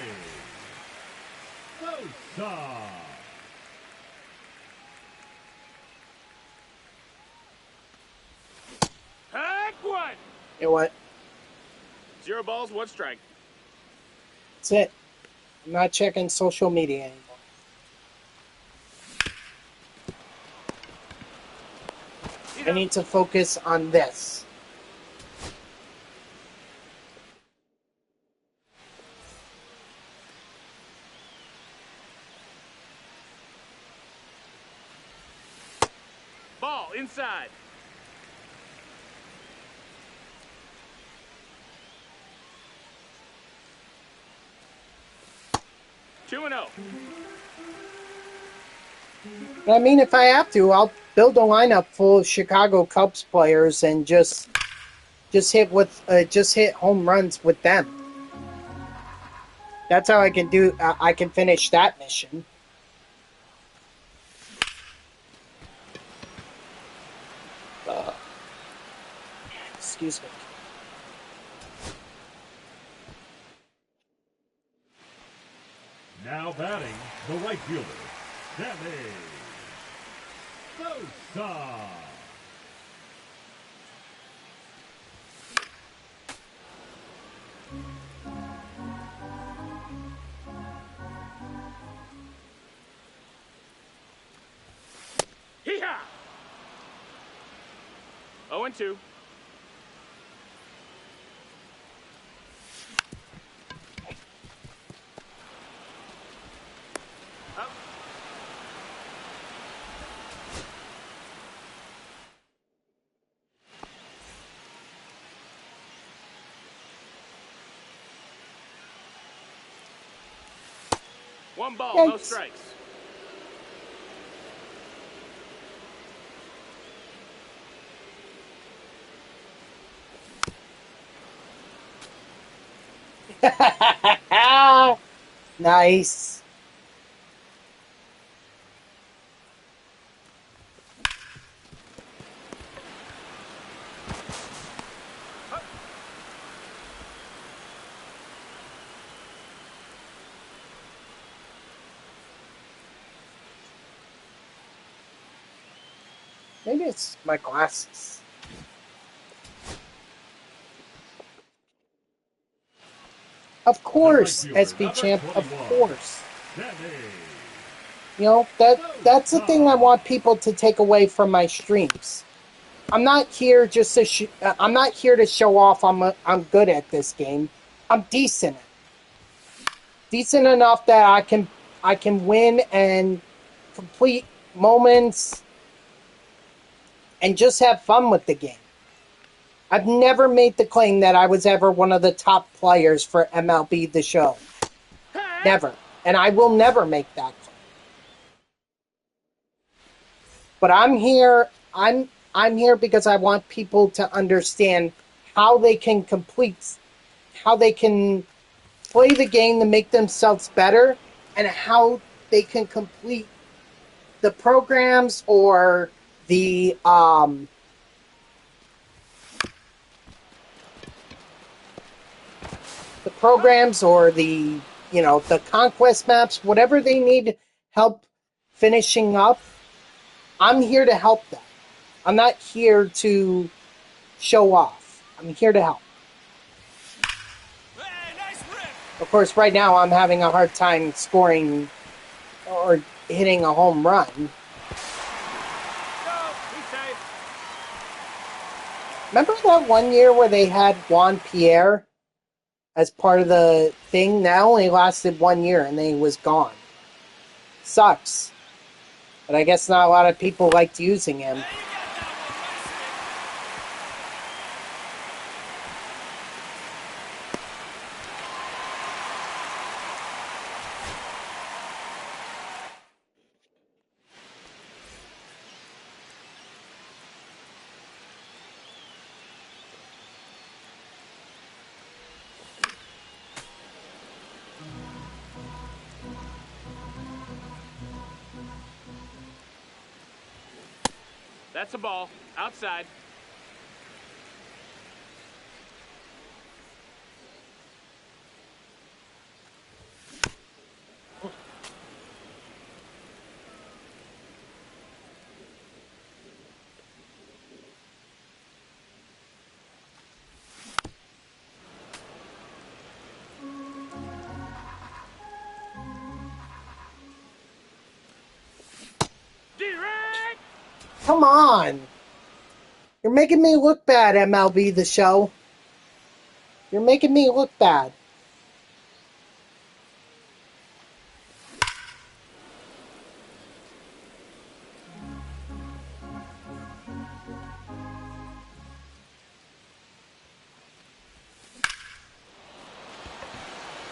Sosa. Heck one. You know what? 0 balls, 1 strike. That's it. I'm not checking social media anymore. He's I up. need to focus on this. Ball inside. Two and 0. I mean, if I have to, I'll build a lineup full of Chicago Cubs players and just Just hit home runs with them. That's how I can do. I can finish that mission. Excuse me. Now batting, the right fielder, Sammy Sosa. Hee-haw! 0-2. Up. One ball, no Yikes. strikes. Nice. Maybe it's my glasses. Of course, SB Champ, of course. You know, that's the thing I want people to take away from my streams. I'm not here just to I'm not here to show off I'm good at this game. I'm decent at it. Decent enough that I can win and complete moments and just have fun with the game. I've never made the claim that I was ever one of the top players for MLB The Show. Never. And I will never make that claim. But I'm here because I want people to understand how they can play the game to make themselves better, and how they can complete the programs or the the conquest maps, whatever they need help finishing up. I'm here to help them. I'm not here to show off. I'm here to help. Hey, nice rip. Of course, right now I'm having a hard time scoring or hitting a home run. Go, be safe. Remember that one year where they had Juan Pierre as part of the thing? That only lasted 1 year and then he was gone. Sucks. But I guess not a lot of people liked using him. That's a ball. Outside. Direct! Come on! You're making me look bad, MLB The Show. You're making me look bad.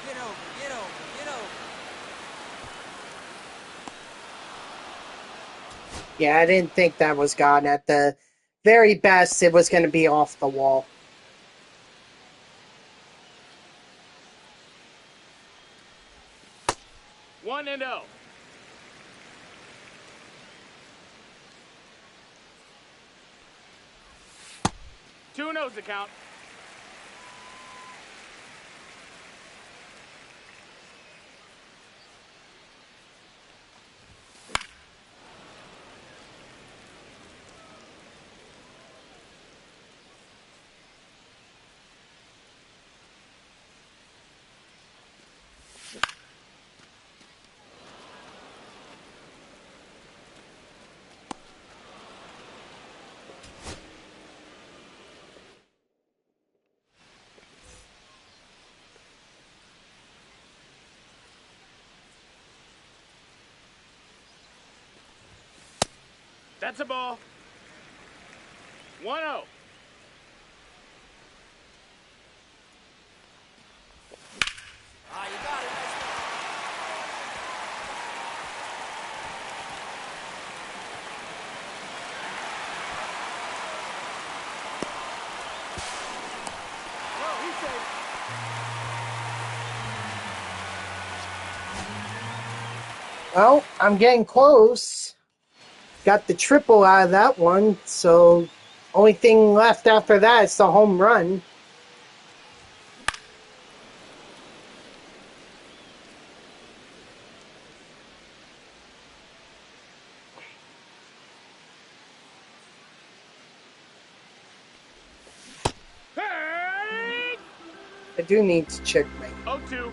Get over, get over, get over. Yeah, I didn't think that was gone. At the very best, it was going to be off the wall. 1-0. Two no's the count. That's a ball. 1-0. Ah, you got it. Nice Whoa, he's safe. Well, I'm getting close. Got the triple out of that one, so only thing left after that is the home run. Hey! I do need to check my 0-2.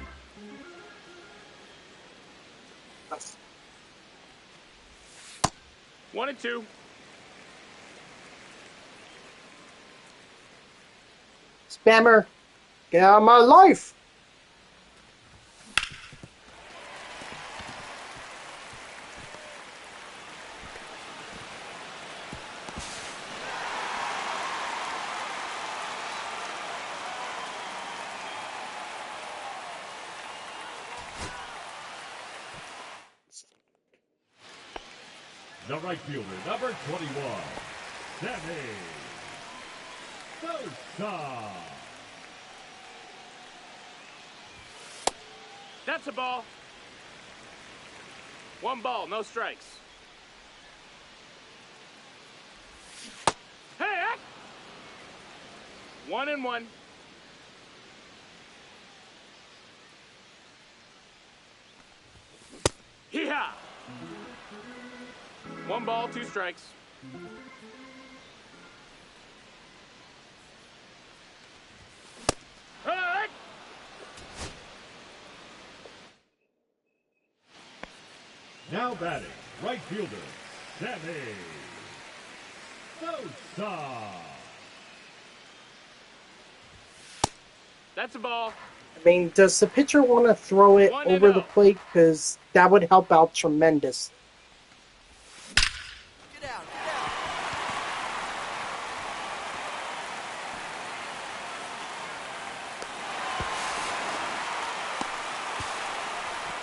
stuff. 1-2. Spammer, get out of my life! The right fielder, number 21, Sammy Sosa. That's a ball. 1 ball, no strikes. Hey, 1-1. Hee-haw! 1 ball, 2 strikes. Hey! Now batting, right fielder, Sammy Sosa. That's a ball. I mean, does the pitcher want to throw it 1-0. over the plate? Because that would help out tremendous. Get down, get down.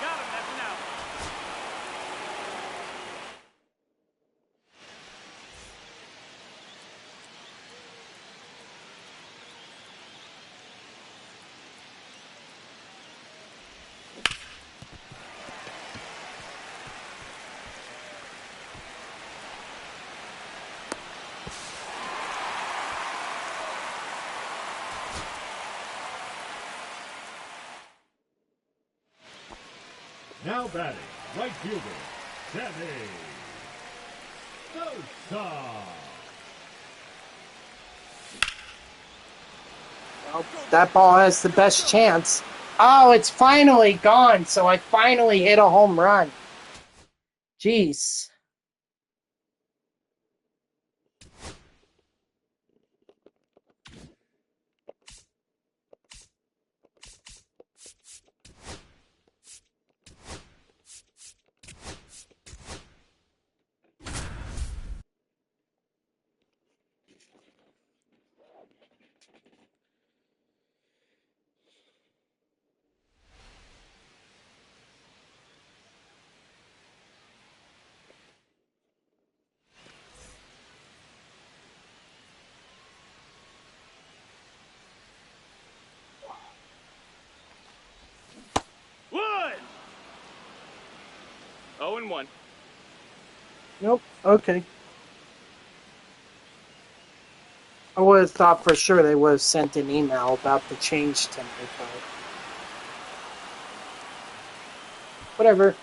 Got him, that's an out. Now batting, right fielder, Sammy Sosa. Well, that ball has the best chance. Oh, it's finally gone, so I finally hit a home run. Jeez. 0-1. Nope. Okay. I would have thought for sure they would have sent an email about the change to me, but whatever.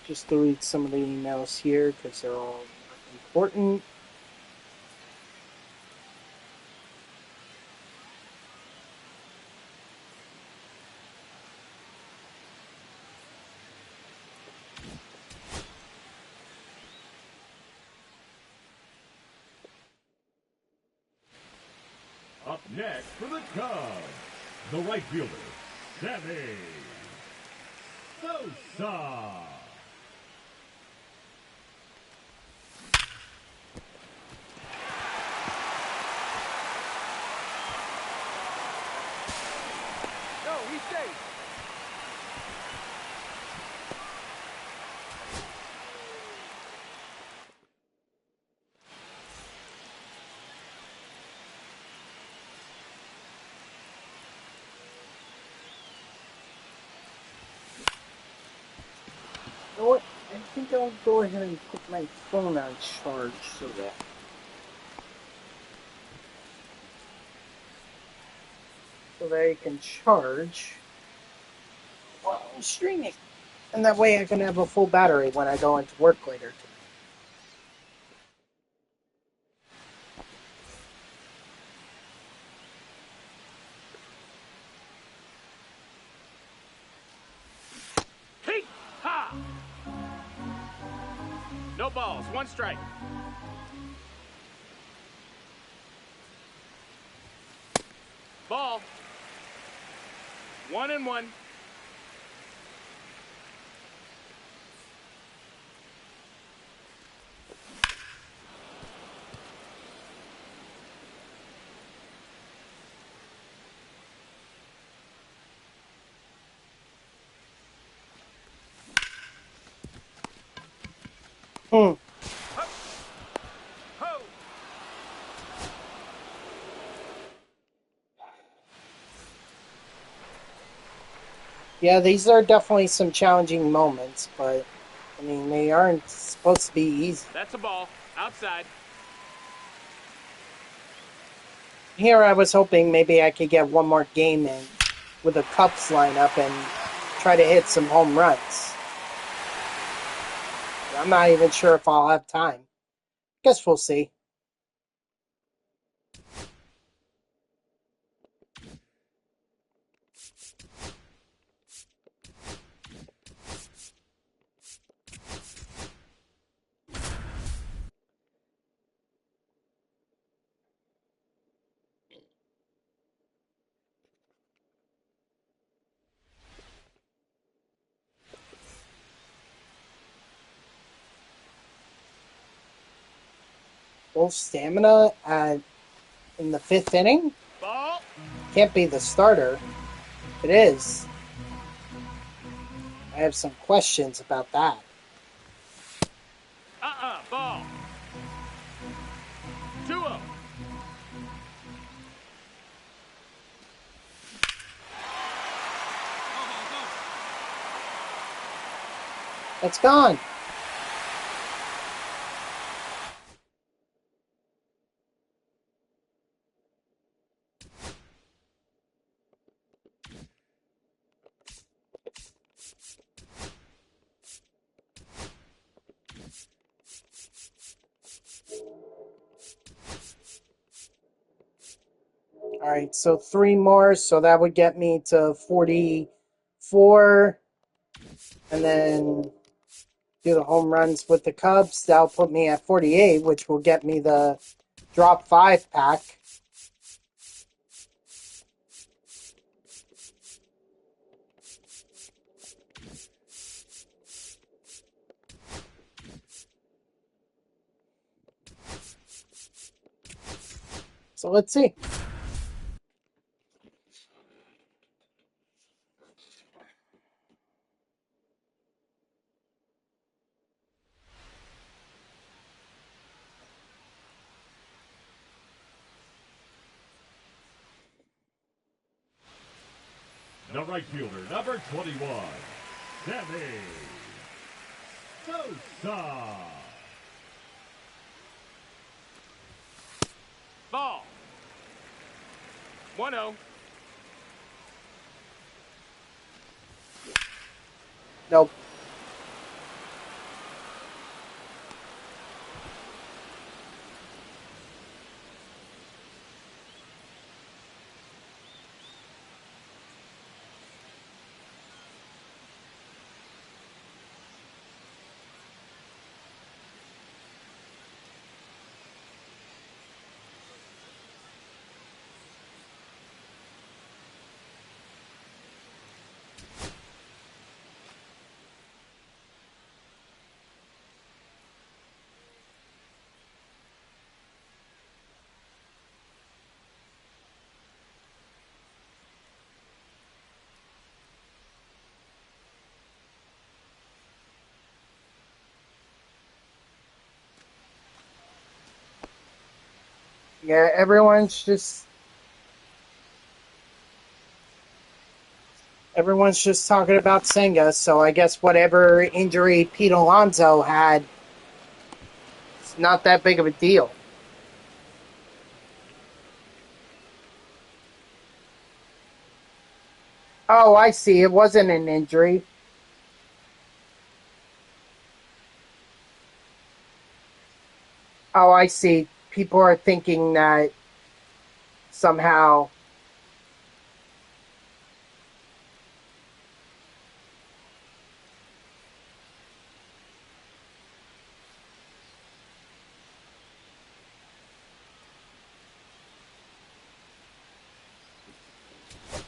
Just to read some of the emails here because they're all important. Up next for the Cubs, the right fielder, Sammy Sosa. No, he's safe. You know what? I think I'll go ahead and put my phone on charge so that I can charge while I'm streaming. And that way I can have a full battery when I go into work later today. Ha! No balls, 1 strike. Ball. 1-1. Hmm. Ho! Yeah, these are definitely some challenging moments, but I mean, they aren't supposed to be easy. That's a ball. Outside. Here I was hoping maybe I could get one more game in with a Cubs lineup and try to hit some home runs. I'm not even sure if I'll have time. Guess we'll see. Full stamina in the 5th inning? Ball. Can't be the starter. It is. I have some questions about that. Ball. 2-0. It's gone. All right, so 3 more, so that would get me to 44, and then do the home runs with the Cubs. That'll put me at 48, which will get me the drop 5 pack. So let's see. The right fielder, number 21, Sammy Sosa. Ball. 1-0. Nope. Yeah, everyone's just talking about Senga, so I guess whatever injury Pete Alonso had, it's not that big of a deal. Oh, I see. It wasn't an injury. Oh, I see. People are thinking that somehow.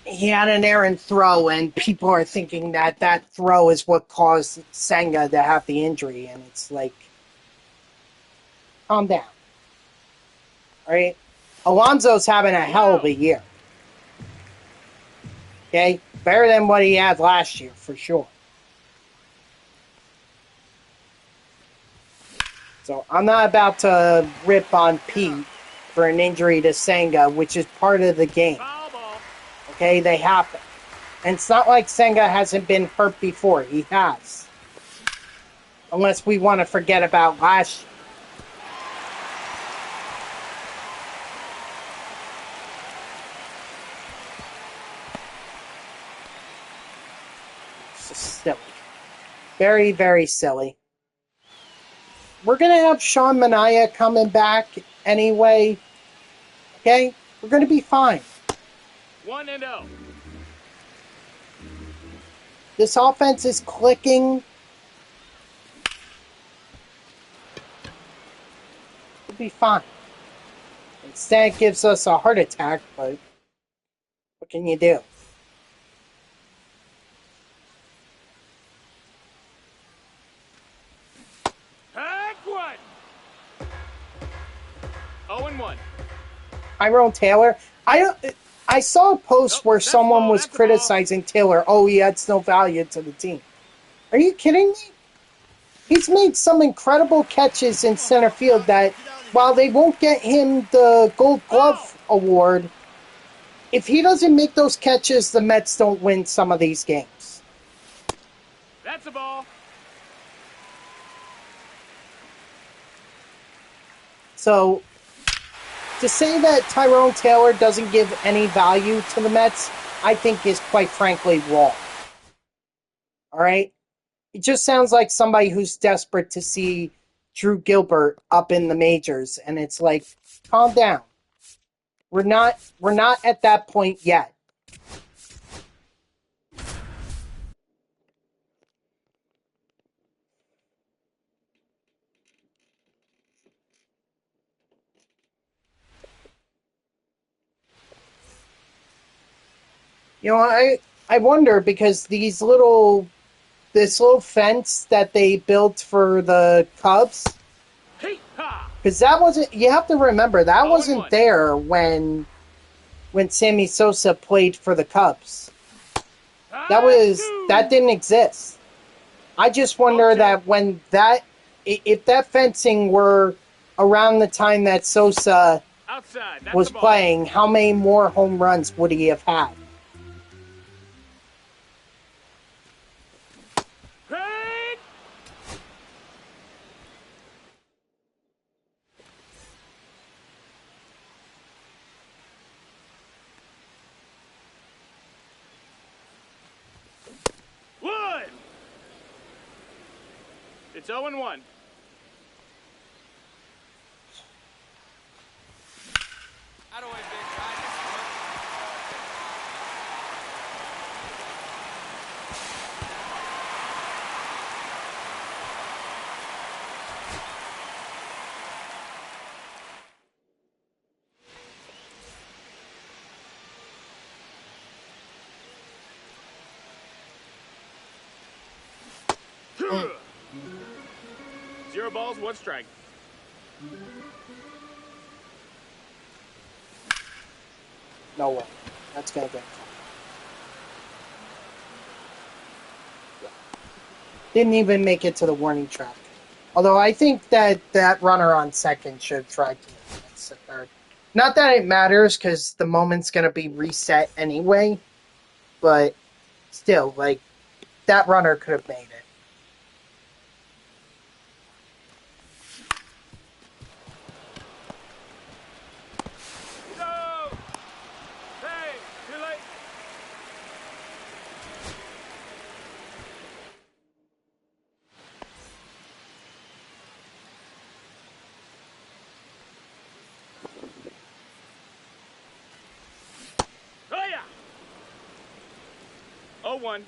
He had an errant throw, and people are thinking that that throw is what caused Senga to have the injury, and it's like, calm down. All right? Alonso's having a hell of a year. Okay? Better than what he had last year, for sure. So I'm not about to rip on Pete for an injury to Senga, which is part of the game. Foul ball. Okay? They happen. And it's not like Senga hasn't been hurt before. He has. Unless we want to forget about last year. It's just silly. Very, very silly. We're going to have Sean Manaea coming back anyway. Okay? We're going to be fine. 1-0. This offense is clicking. We'll be fine. Instead, it gives us a heart attack, but what can you do? Hack one. 0-1. Tyrone Taylor. I saw a post where someone was criticizing Taylor. Oh, he adds no value to the team. Are you kidding me? He's made some incredible catches in center field that, while they won't get him the Gold Glove award, if he doesn't make those catches, the Mets don't win some of these games. That's a ball. So, to say that Tyrone Taylor doesn't give any value to the Mets, I think is quite frankly wrong. All right? It just sounds like somebody who's desperate to see Drew Gilbert up in the majors, and it's like, calm down. We're not at that point yet. You know, I wonder, because this little fence that they built for the Cubs, because that wasn't, you have to remember, that wasn't there when Sammy Sosa played for the Cubs. That didn't exist. I just wonder that if that fencing were around the time that Sosa was playing, how many more home runs would he have had? It's 0-1. Out of the way, big guy. Zero balls, 1 strike. No way. That's going to get caught. Didn't even make it to the warning track. Although I think that that runner on second should try to advance to third. Not that it matters, because the moment's going to be reset anyway. But still, like, that runner could have made it. No! Hey, too late. Oh, yeah! 0-1.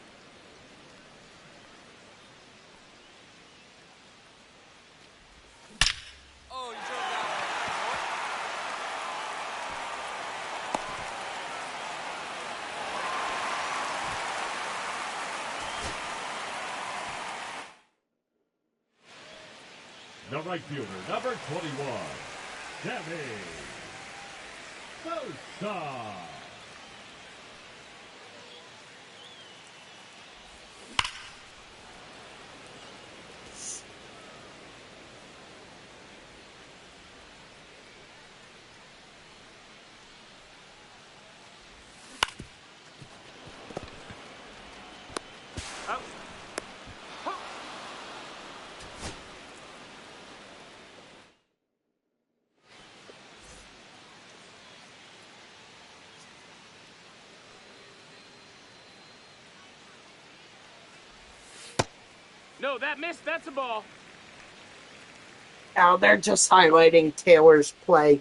Oh, you drove that The right fielder, number 21, Sammy Sosa. Out. No, that missed. That's a ball. Now they're just highlighting Taylor's play.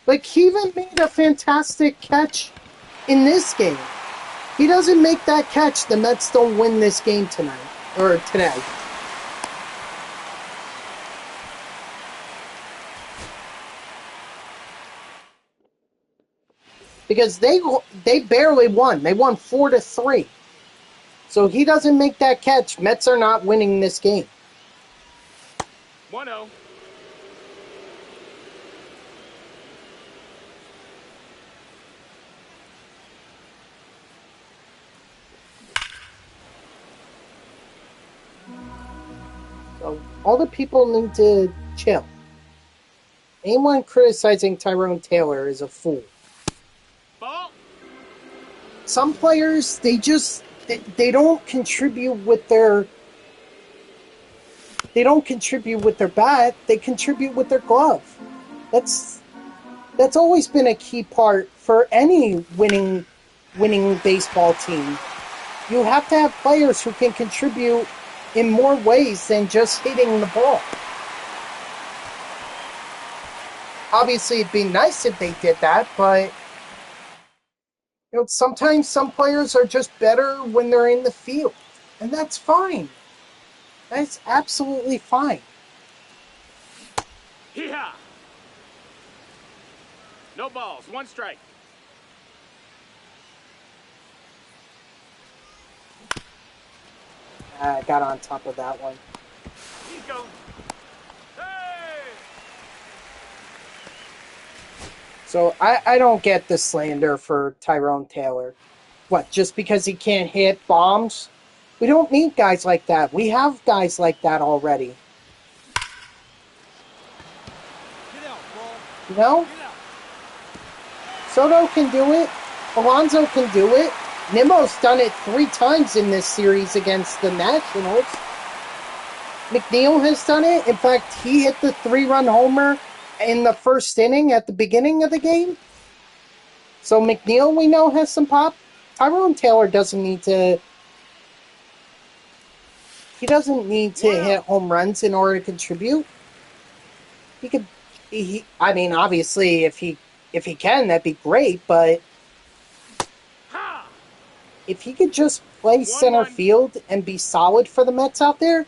Like, he even made a fantastic catch in this game. He doesn't make that catch, the Mets don't win this game tonight. Or today. Because they barely won. They won 4-3. So he doesn't make that catch, Mets are not winning this game. 1-0. So all the people need to chill. Anyone criticizing Tyrone Taylor is a fool. Ball. Some players, they don't contribute with their bat, they contribute with their glove. That's always been a key part for any winning baseball team. You have to have players who can contribute in more ways than just hitting the ball. Obviously, it'd be nice if they did that, but sometimes some players are just better when they're in the field, and that's fine. That's absolutely fine. Hee-haw. No balls, 1 strike. I got on top of that one. He's going. Hey! So I don't get the slander for Tyrone Taylor. What, just because he can't hit bombs? We don't need guys like that. We have guys like that already. Get out, ball. You know? Get out. Soto can do it. Alonso can do it. Nimmo's done it 3 times in this series against the Nationals. McNeil has done it. In fact, he hit the 3-run homer in the first inning at the beginning of the game. So McNeil, we know, has some pop. Tyrone Taylor doesn't need to He doesn't need to hit home runs in order to contribute. He could. I mean, obviously, if he can, that'd be great. But if he could just play center field and be solid for the Mets out there,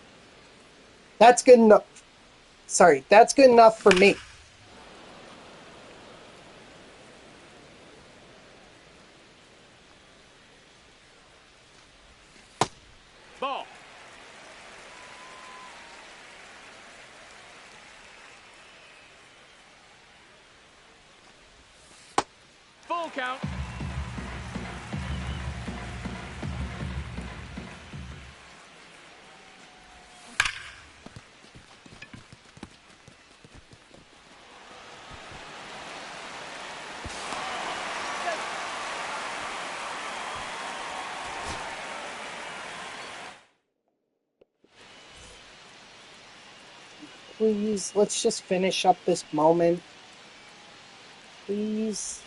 that's good enough. Sorry, that's good enough for me. Ball. Full count. Please, let's just finish up this moment. Please.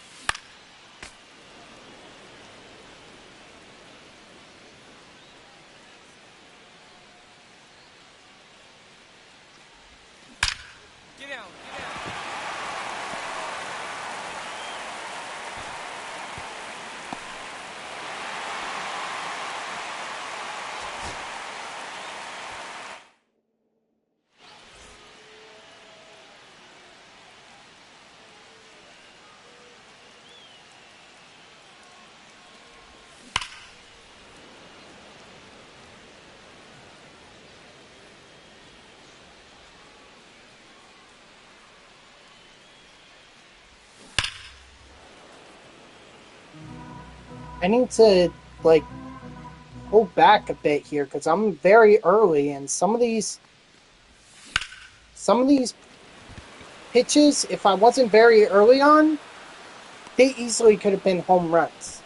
Get down. I need to, like, hold back a bit here because I'm very early, and some of these pitches, if I wasn't very early on, they easily could have been home runs.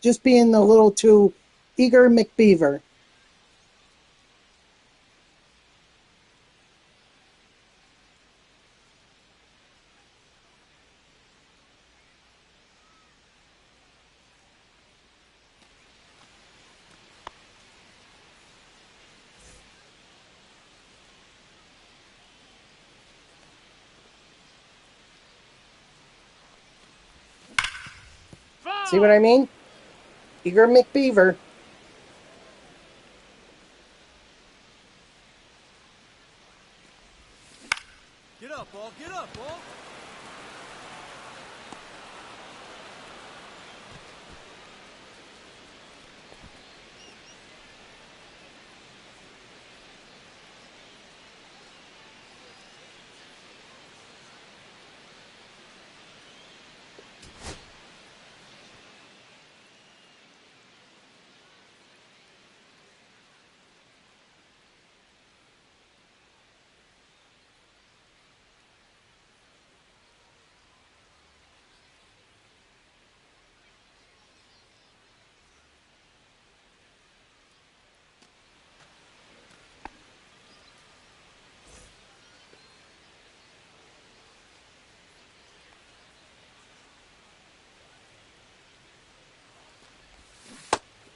Just being a little too eager McBeaver. See what I mean? Eager McBeaver. Get up, ball. Get up, ball.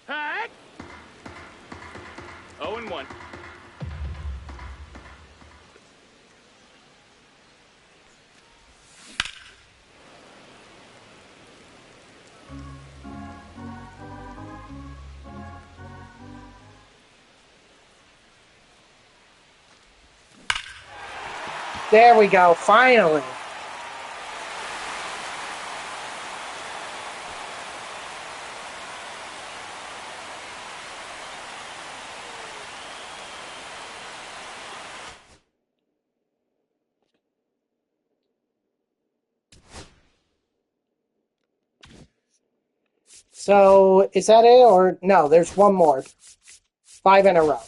Hack. 0-1. There we go, finally. So, is that it? Or no, there's one more. 5 in a row.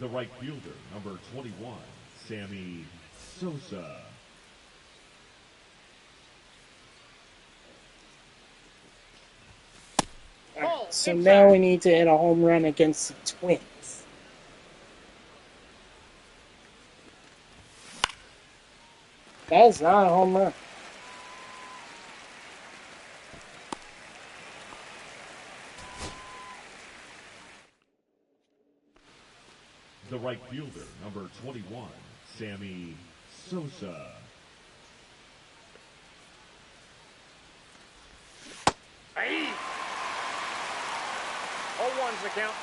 The right fielder, number 21, Sammy Sosa. Ball So inside. now we need to hit a home run against the Twins. That is not a home run. The right fielder, number 21, Sammy Sosa. Aye. 0-1's the count.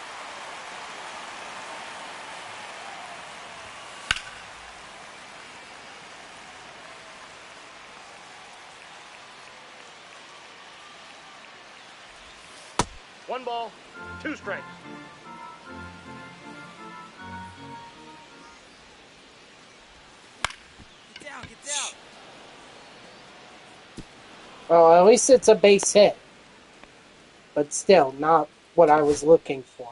One ball, 2 strikes. Get down, get down. Well, at least it's a base hit. But still, not what I was looking for.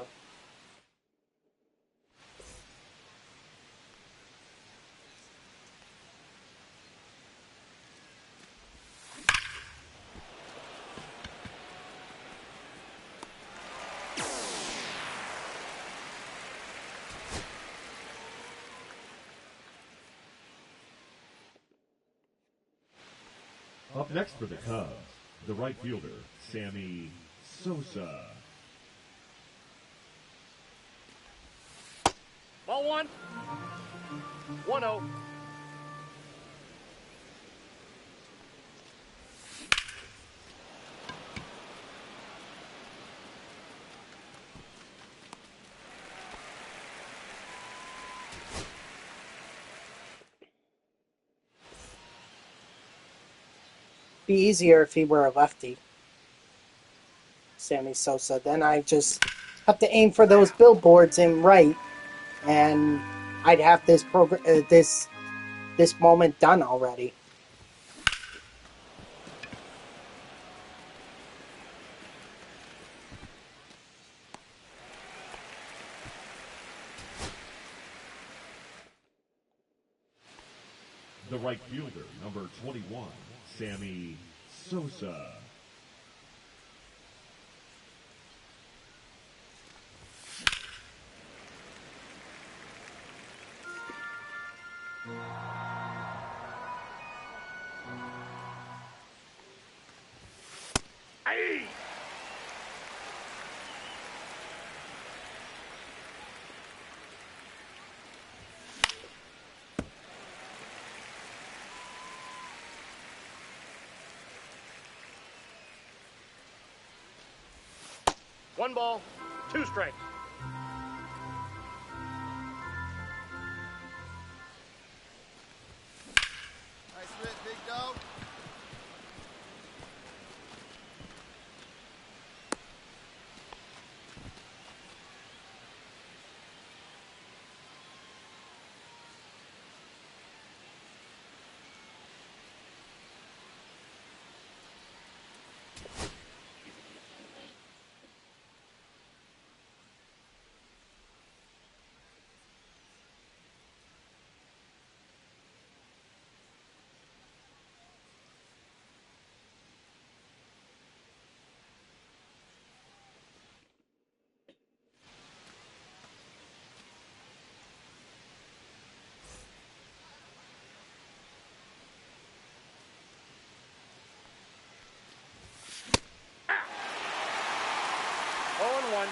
Up next for the Cubs, the right fielder, Sammy Sosa. Ball 1. 1-0. Be easier if he were a lefty. Sammy Sosa. Then I just have to aim for those billboards in right, and I'd have this this moment done already. The right fielder, number 21, Sammy Sosa. Aye. One ball, 2 strikes. Nice hit, big dog. Oh, 1.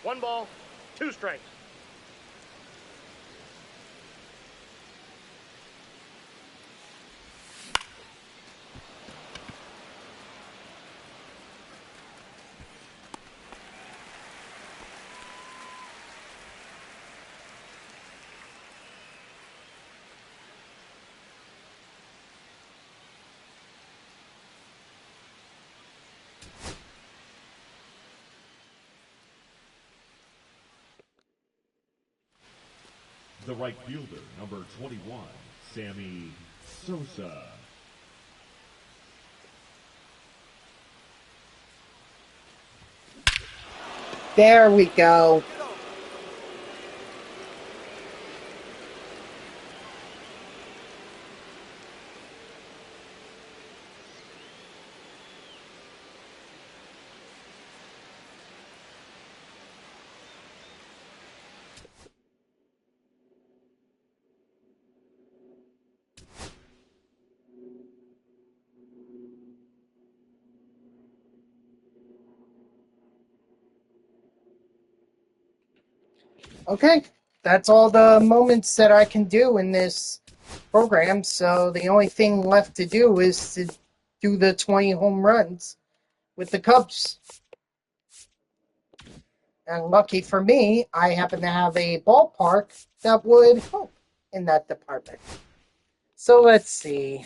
One ball, 2 strikes. the right fielder, number 21, Sammy Sosa. There we go. Okay, that's all the moments that I can do in this program, so the only thing left to do is to do the 20 home runs with the Cubs. And lucky for me, I happen to have a ballpark that would help in that department. So let's see.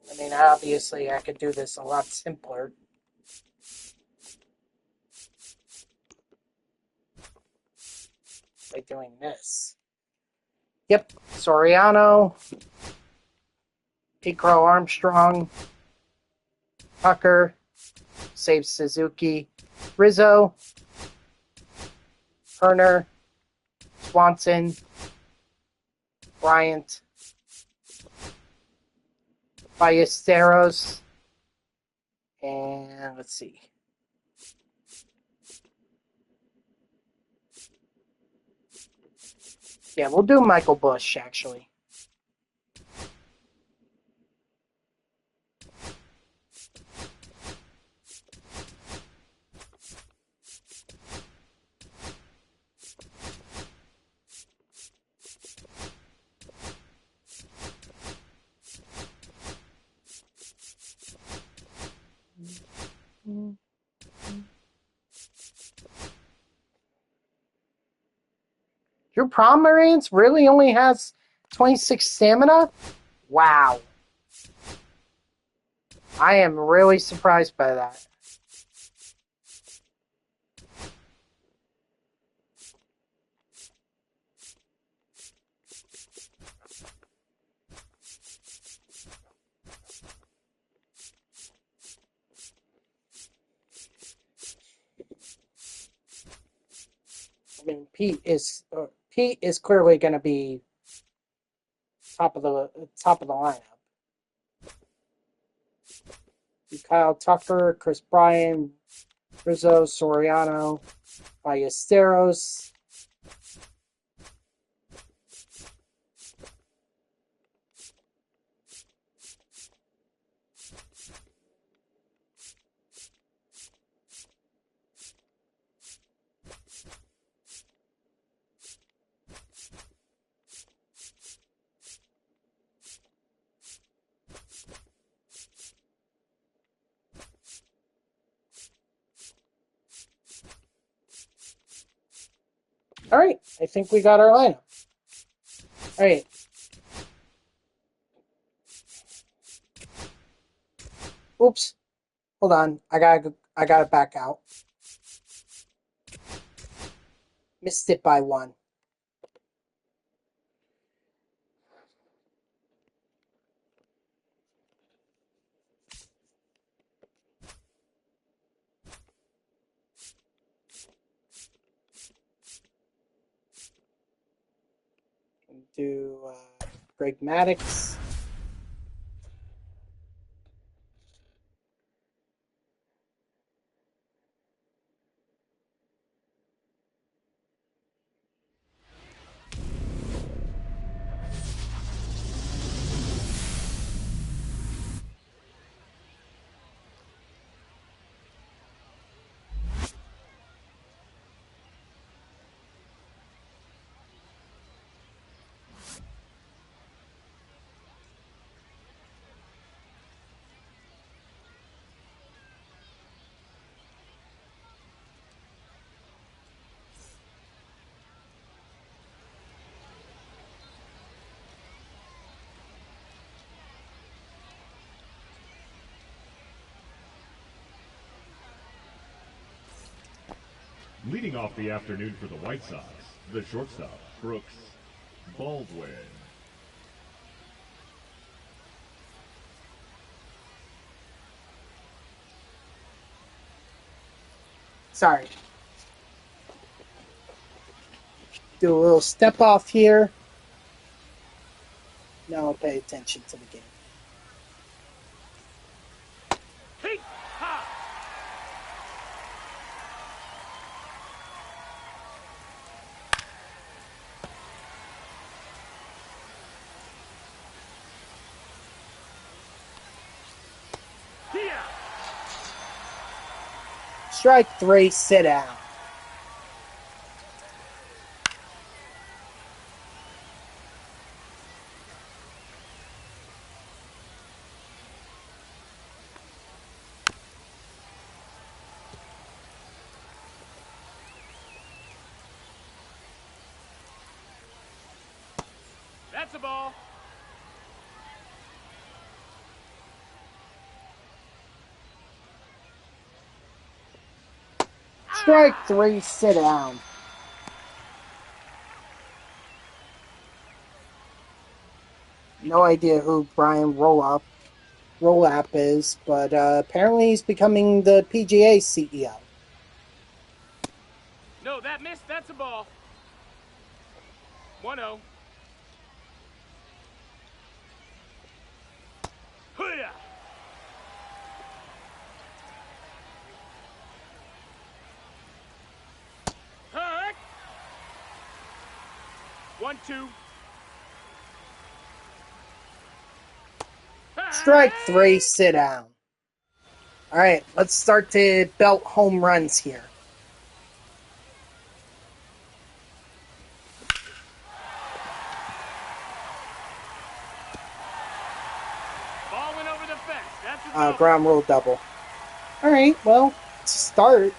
I mean, obviously, I could do this a lot simpler. By doing this. Yep, Soriano, Picro Armstrong, Tucker, saves Suzuki, Rizzo, Turner, Swanson, Bryant, Ballesteros, and let's see. Yeah, we'll do Michael Busch, actually. Drew Pomeranz really only has 26 stamina? Wow. I am really surprised by that. I mean, Pete is clearly going to be top of the lineup. Kyle Tucker, Chris Bryan, Rizzo, Soriano, Ballesteros. All right, I think we got our lineup. All right. Oops. Hold on. I gotta back out. Missed it by one. Do Greg Maddux. Leading off the afternoon for the White Sox, the shortstop, Brooks Baldwin. Sorry. Do a little step off here. Now I'll pay attention to the game. Hey, ha! Here! Strike 3, sit down. That's a ball. Strike 3, sit down. No idea who Brian Rolap is, but apparently he's becoming the PGA CEO. No, that missed. That's a ball. 1-0. Hoo-yah! Heck! 1-2. Strike 3, sit down. All right, let's start to belt home runs here. Ball went over the fence. That's a double. Ground rule double. All right, well, start.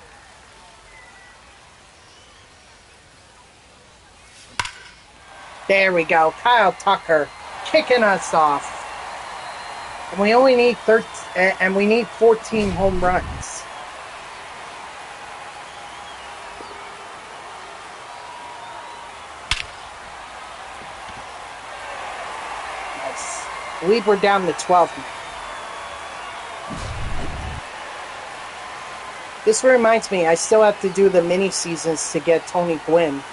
There we go. Kyle Tucker kicking us off. And we only need 13, and we need 14 home runs. Nice. I believe we're down to 12 now. This reminds me, I still have to do the mini seasons to get Tony Gwynn.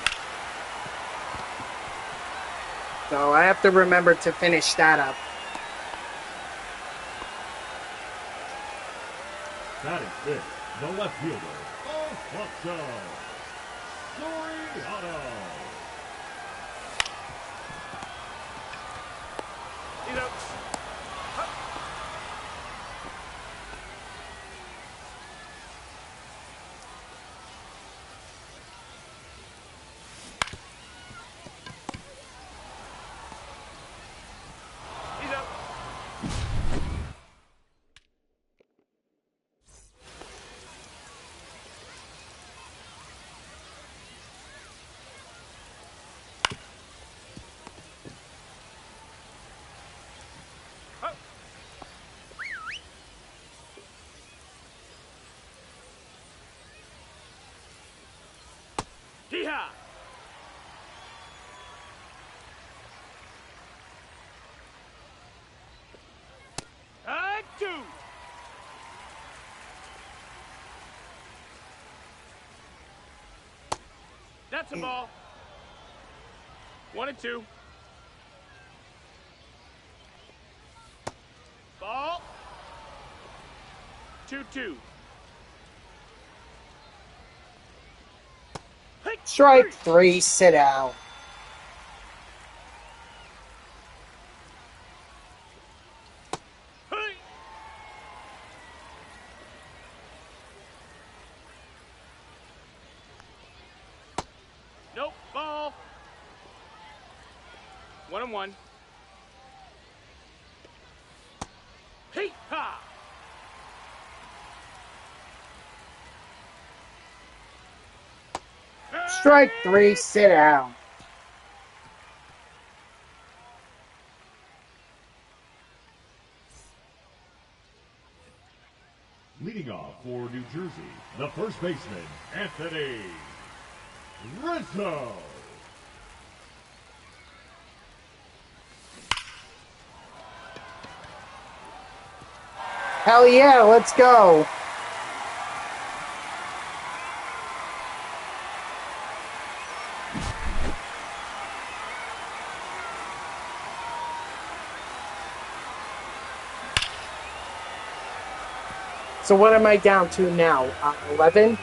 So I have to remember to finish that up. Batting fifth, the left fielder, Alfonso Soriano. You know. He's up. Up. Hee-haw! Two. That's a ball. 1-2. Ball. 2-2. Strike 3, sit down. Hey. Nope. Ball. 1-1. Hey, ha! Strike 3, sit down. Leading off for New Jersey, the first baseman, Anthony Rizzo. Hell yeah, let's go. So what am I down to now? 11?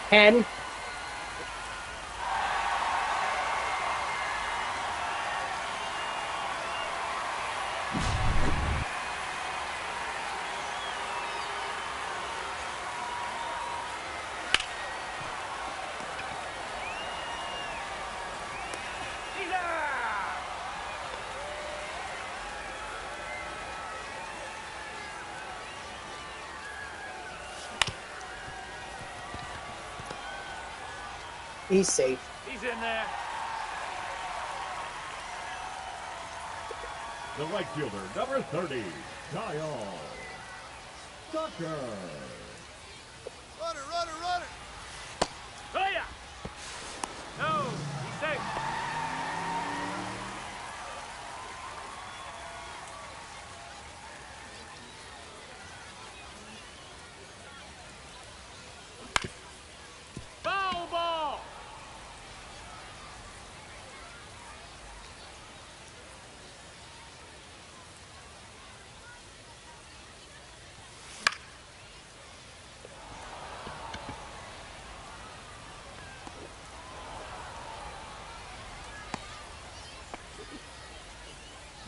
Ten? He's safe. He's in there. The right fielder, number 30, Kyle Tucker. Runner. Oh, yeah. No, he's safe. Foul ball.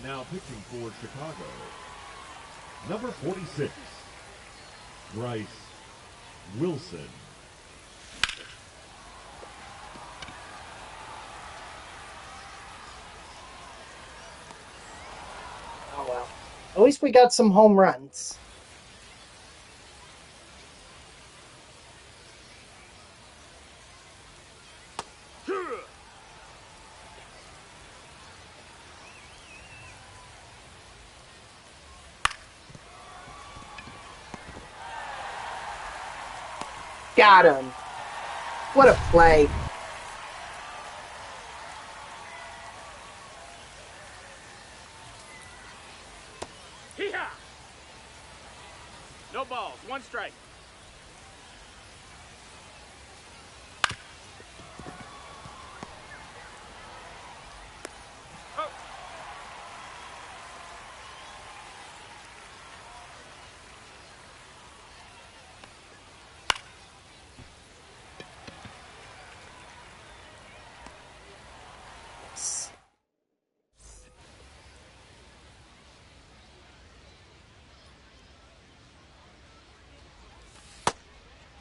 Now pitching for Chicago, number 46, Bryce Wilson. Oh well. At least we got some home runs. Got him. What a play. Hee-haw. No balls, one strike. Oh.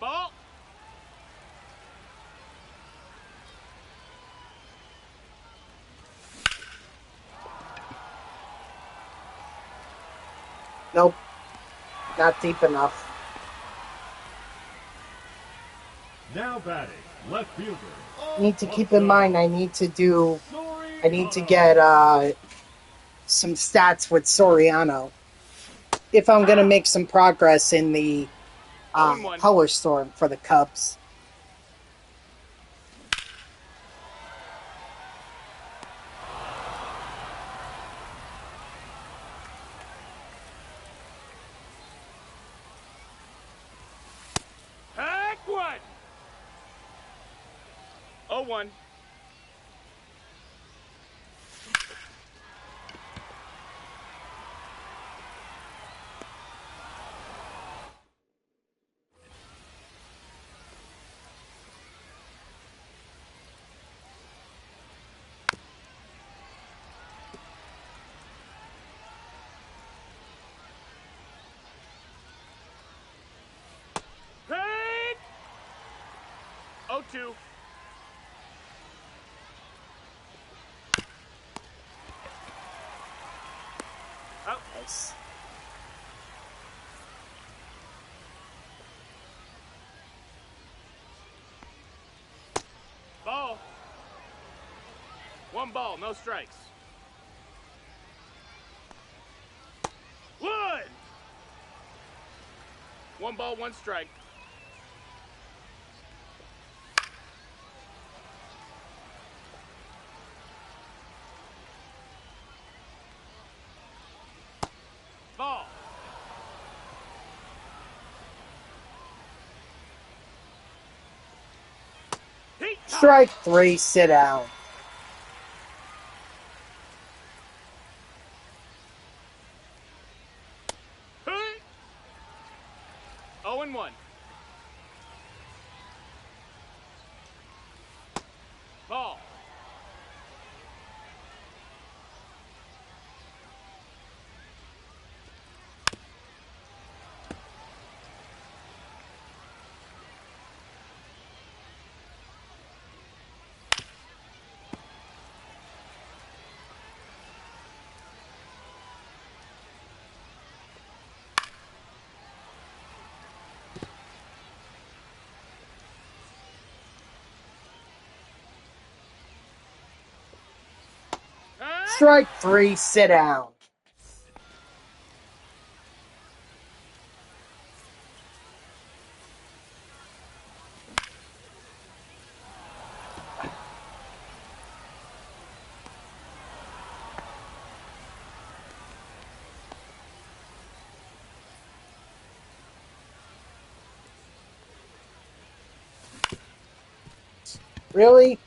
Ball. Nope. Not deep enough. Now batting, left fielder. Need to keep in mind I need to get some stats with Soriano if I'm gonna make some progress in the color storm for the Cubs. Heck one. 0-1. Paid. 0-2. Out. Nice. Ball. One ball, no strikes. 1 ball, 1 strike. Ball. Strike 3, sit down. Hey. 0-1. Ball. Strike 3, sit down. Really?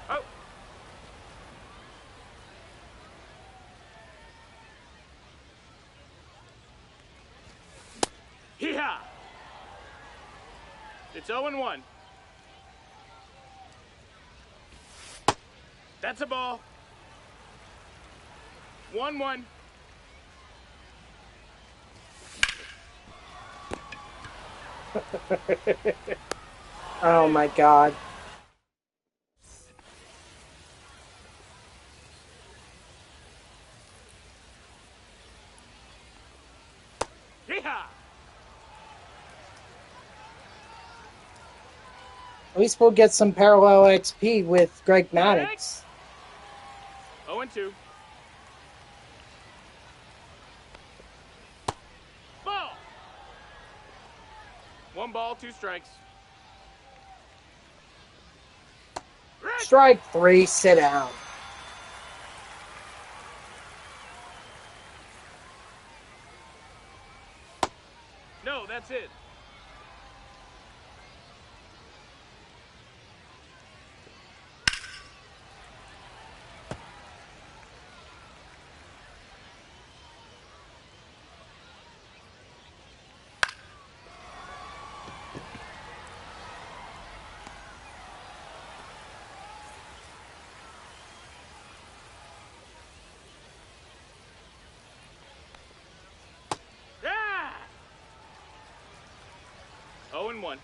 Oh. Hee-haw. It's 0-1. That's a ball. 1-1. Oh my God. Hee-haw. At least we'll get some parallel XP with Greg Maddux. 0-2. Ball. 1 ball, 2 strikes. Strike 3, sit down. No, that's it. Yeah. 0-1.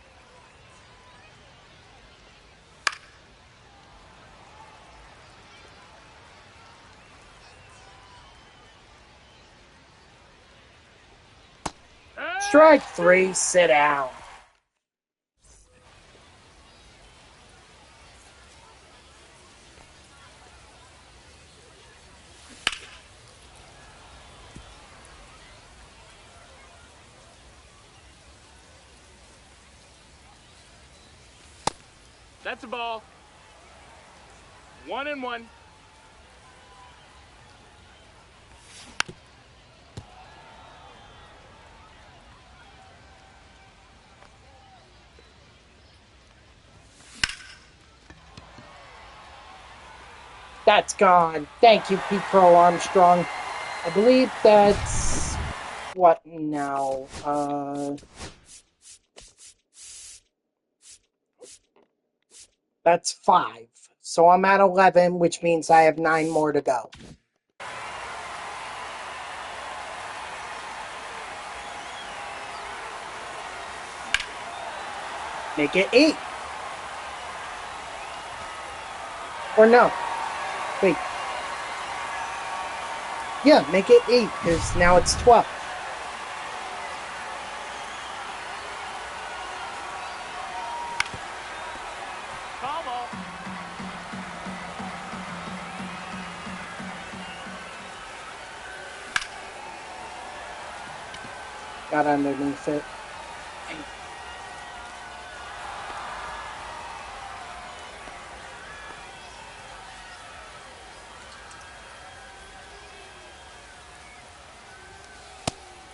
Strike 3, sit down. That's a ball. 1-1. That's gone. Thank you, Pete Pearl Armstrong. I believe that's... what now? That's 5. So I'm at 11, which means I have 9 more to go. Make it 8. Or no. Wait. Yeah, make it 8, because now it's 12. Foul ball. got underneath it.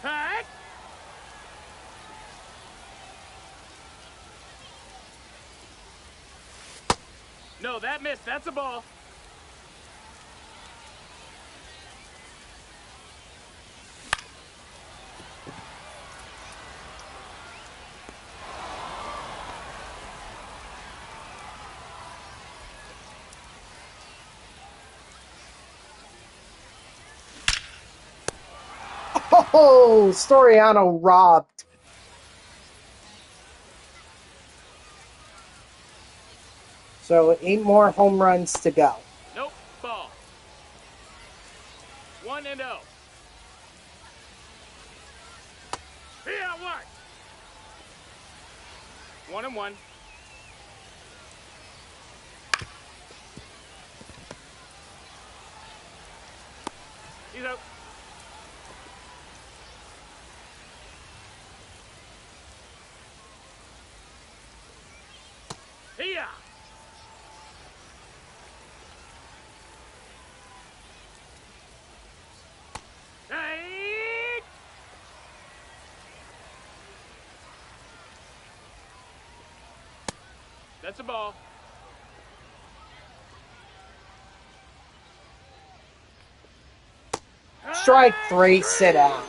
Tag. No, that missed. That's a ball. Oh, Storiano robbed. So 8 more home runs to go. Nope. Ball. 1-0. Here, what? 1-1. He's out. Here. Hey. That's a ball. Strike 3, sit down.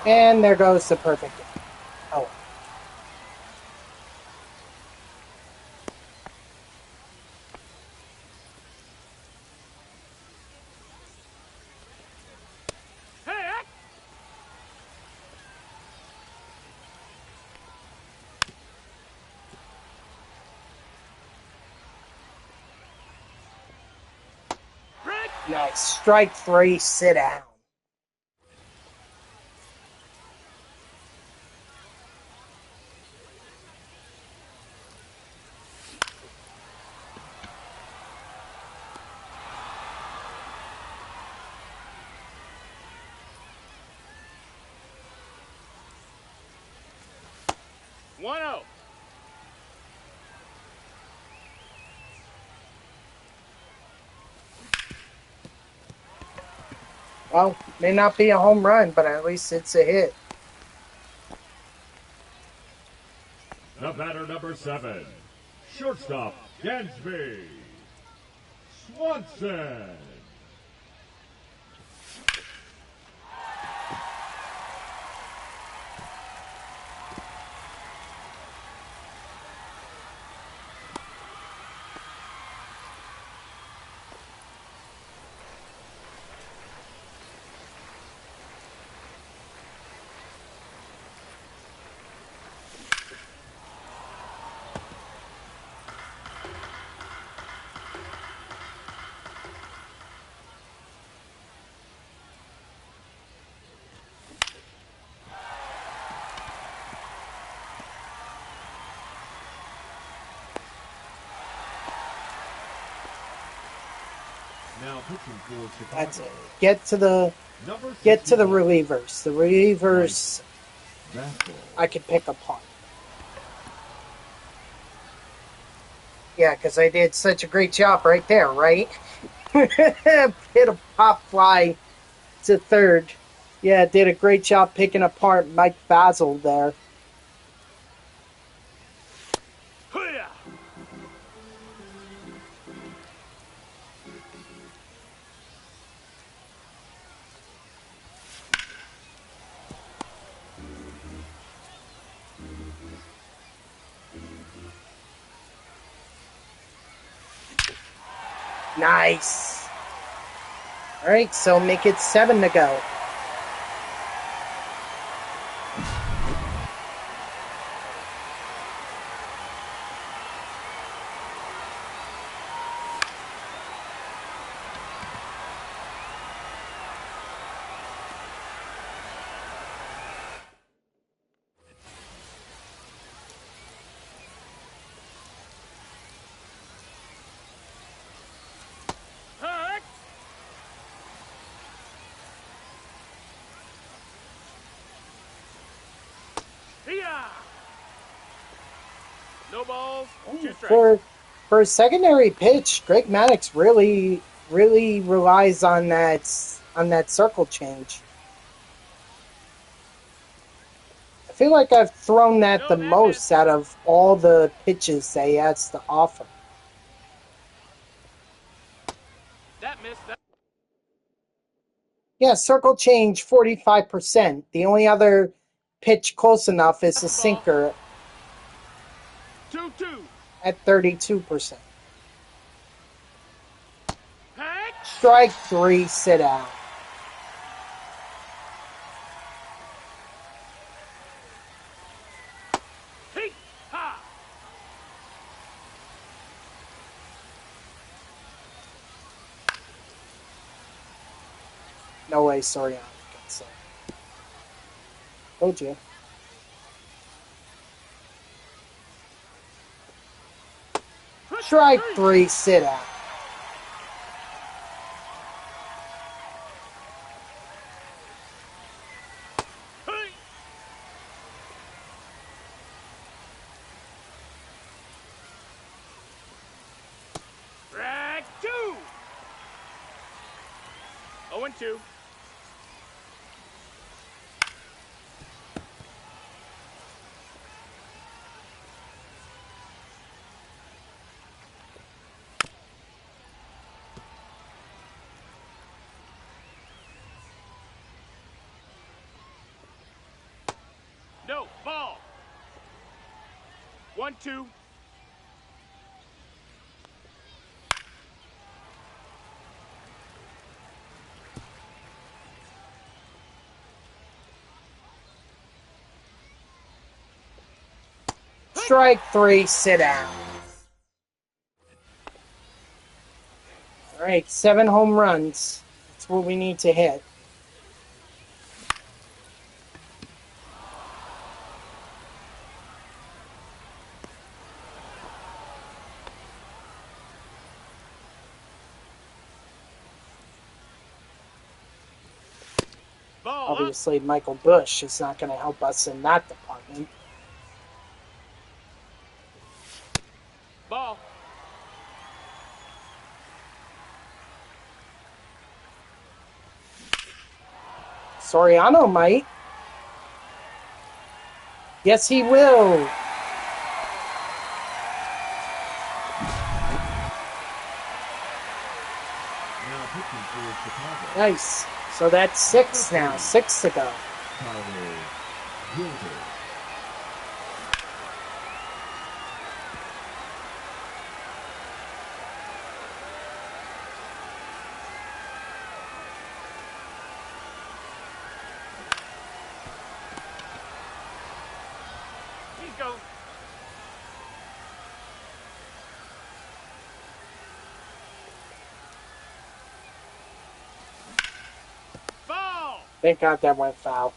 And there goes the perfect game. Oh. Hey. Break. Nice. Strike 3, sit down. One zero. Well, may not be a home run, but at least it's a hit. The batter number 7, shortstop Dansby Swanson. Now pitching for Chicago. That's it. Get to the relievers. The relievers I could pick apart. Yeah, because I did such a great job right there, right? Hit a pop fly to third. Yeah, did a great job picking apart Mike Basil there. Hooyah. Nice. All right, so make it 7 to go. No balls, 2 strikes. For a secondary pitch, Greg Maddox really relies on that circle change. I feel like I've thrown that the most out of all the pitches that he has to offer. That missed. That. Yeah, circle change 45%. The only other pitch close enough is a sinker 2-2. at 32%. Hey. Strike 3, sit down. Hey. Ha. No way Soriano gets that. Told you. Strike 3, sit out. Hey. Drag 2. 0-2. No, ball. 1-2. Strike 3, sit down. All right, 7 home runs. That's what we need to hit. Ball up. Obviously, Michael Bush is not going to help us in that department. Ball. Soriano might. Yes, he will. Now pitching for Chicago, Nice. So that's 6 now. 6 to go. Tyler Gilder. Please go. Ball. Thank God that went foul.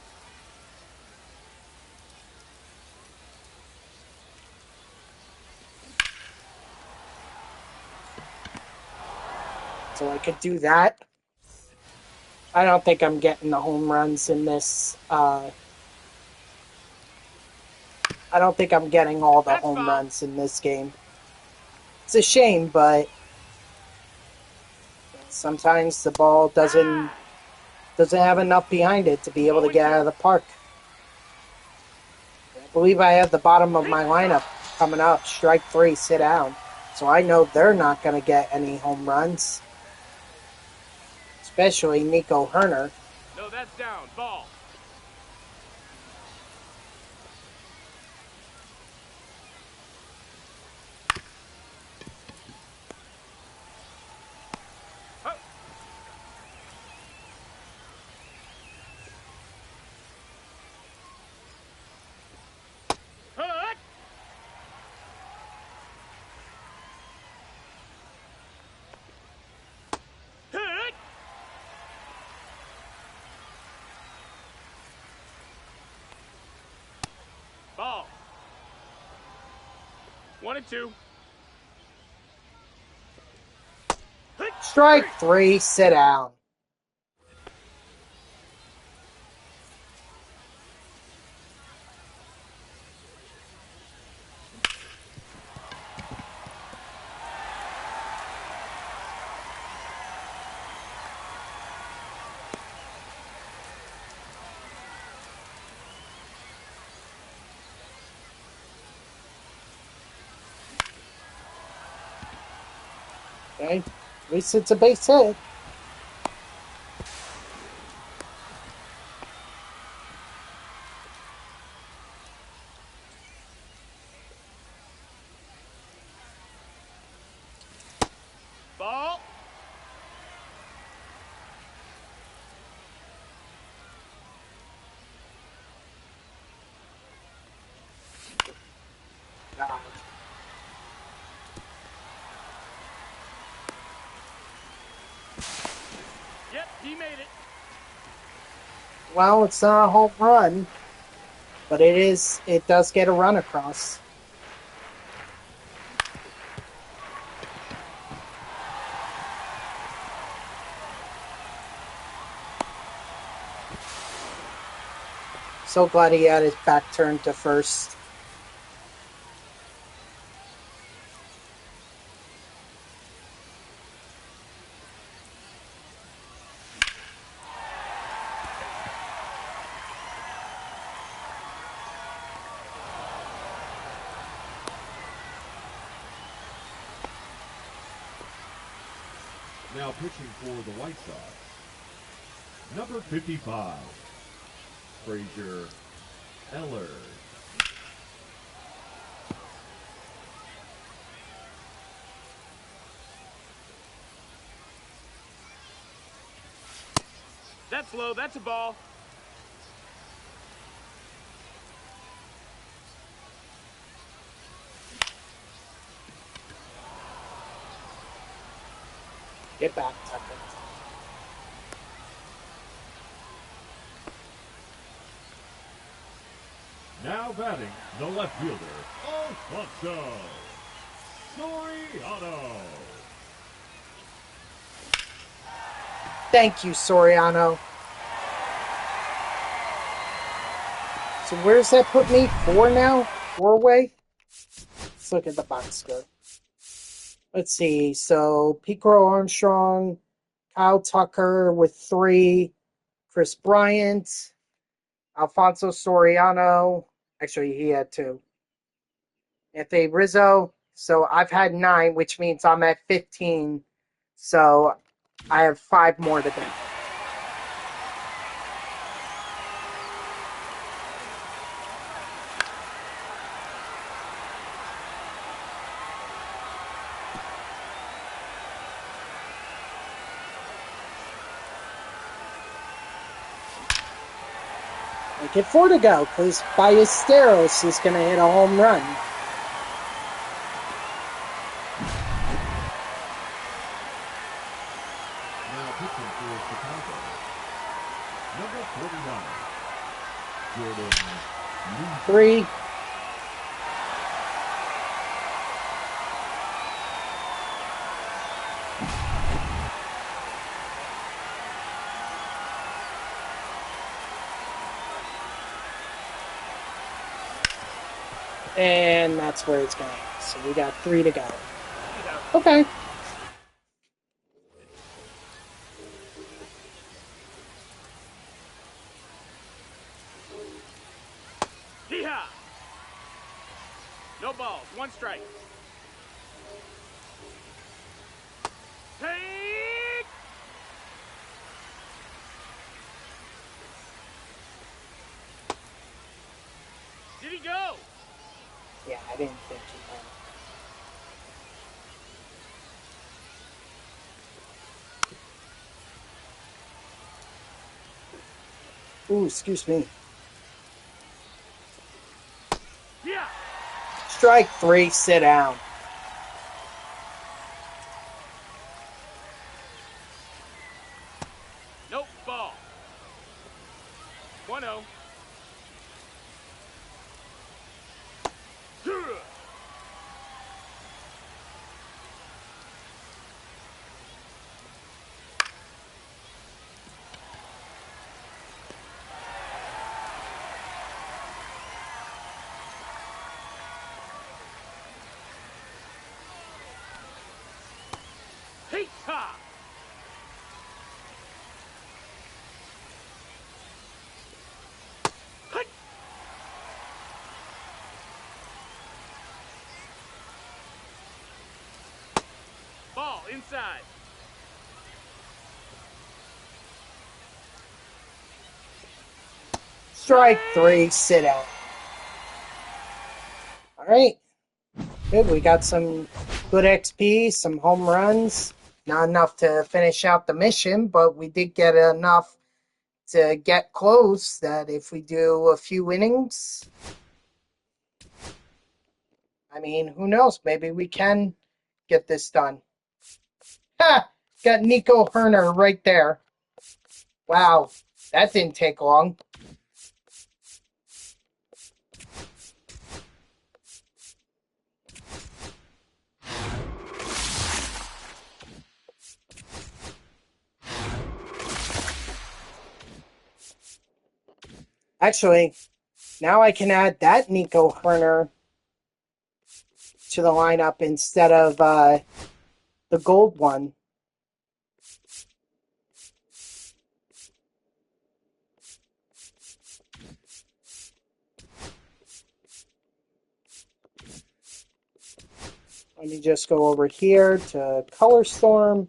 So I could do that. I don't think I'm getting the home runs in this. I don't think I'm getting all the That's home foul. runs in this game. It's a shame, but sometimes the ball doesn't have enough behind it to be able to get out of the park. I believe I have the bottom of my lineup coming up. Strike 3, sit down. So I know they're not going to get any home runs. Especially Nico Herner. No, that's down. Ball. Huh. Hut. Hut. Ball. 1-2. Strike 3, sit down. Okay. At least it's a base hit. Ball. God. Yep, he made it. Well, it's not a home run, but it does get a run across. So glad he had his back turned to first. Now pitching for the White Sox, number 55, Frazier Eller. That's low. That's a ball. Get back, Tucker. Now batting the left fielder, Alfonso Soriano. Thank you, Soriano. So where's that put me? 4 now? 4 away? Let's look at the box score. Let's see. So Pico Armstrong, Kyle Tucker with 3, Chris Bryant, Alfonso Soriano. Actually, he had 2. Anthony Rizzo. So I've had 9, which means I'm at 15. So I have 5 more to go. Make it 4 to go, because Ballesteros is going to hit a home run. Now pitching for Chicago, number 49, Jordan Lee. 3. And that's where it's going. So we got 3 to go. Okay. Hee-haw. No balls. 1 strike. Take. Did he go? Yeah, I didn't think he would. Ooh, excuse me. Yeah. Strike 3, sit down. Nope. Ball. 1-0. Hee-haw. Hut. Ball inside. Strike 3, sit out. All right. Good. We got some good XP, some home runs. Not enough to finish out the mission, but we did get enough to get close that if we do a few innings, I mean, who knows? Maybe we can get this done. Ha! Got Nico Herner right there. Wow. That didn't take long. Actually, now I can add that Nico Herner to the lineup instead of the gold one. Let me just go over here to Color Storm.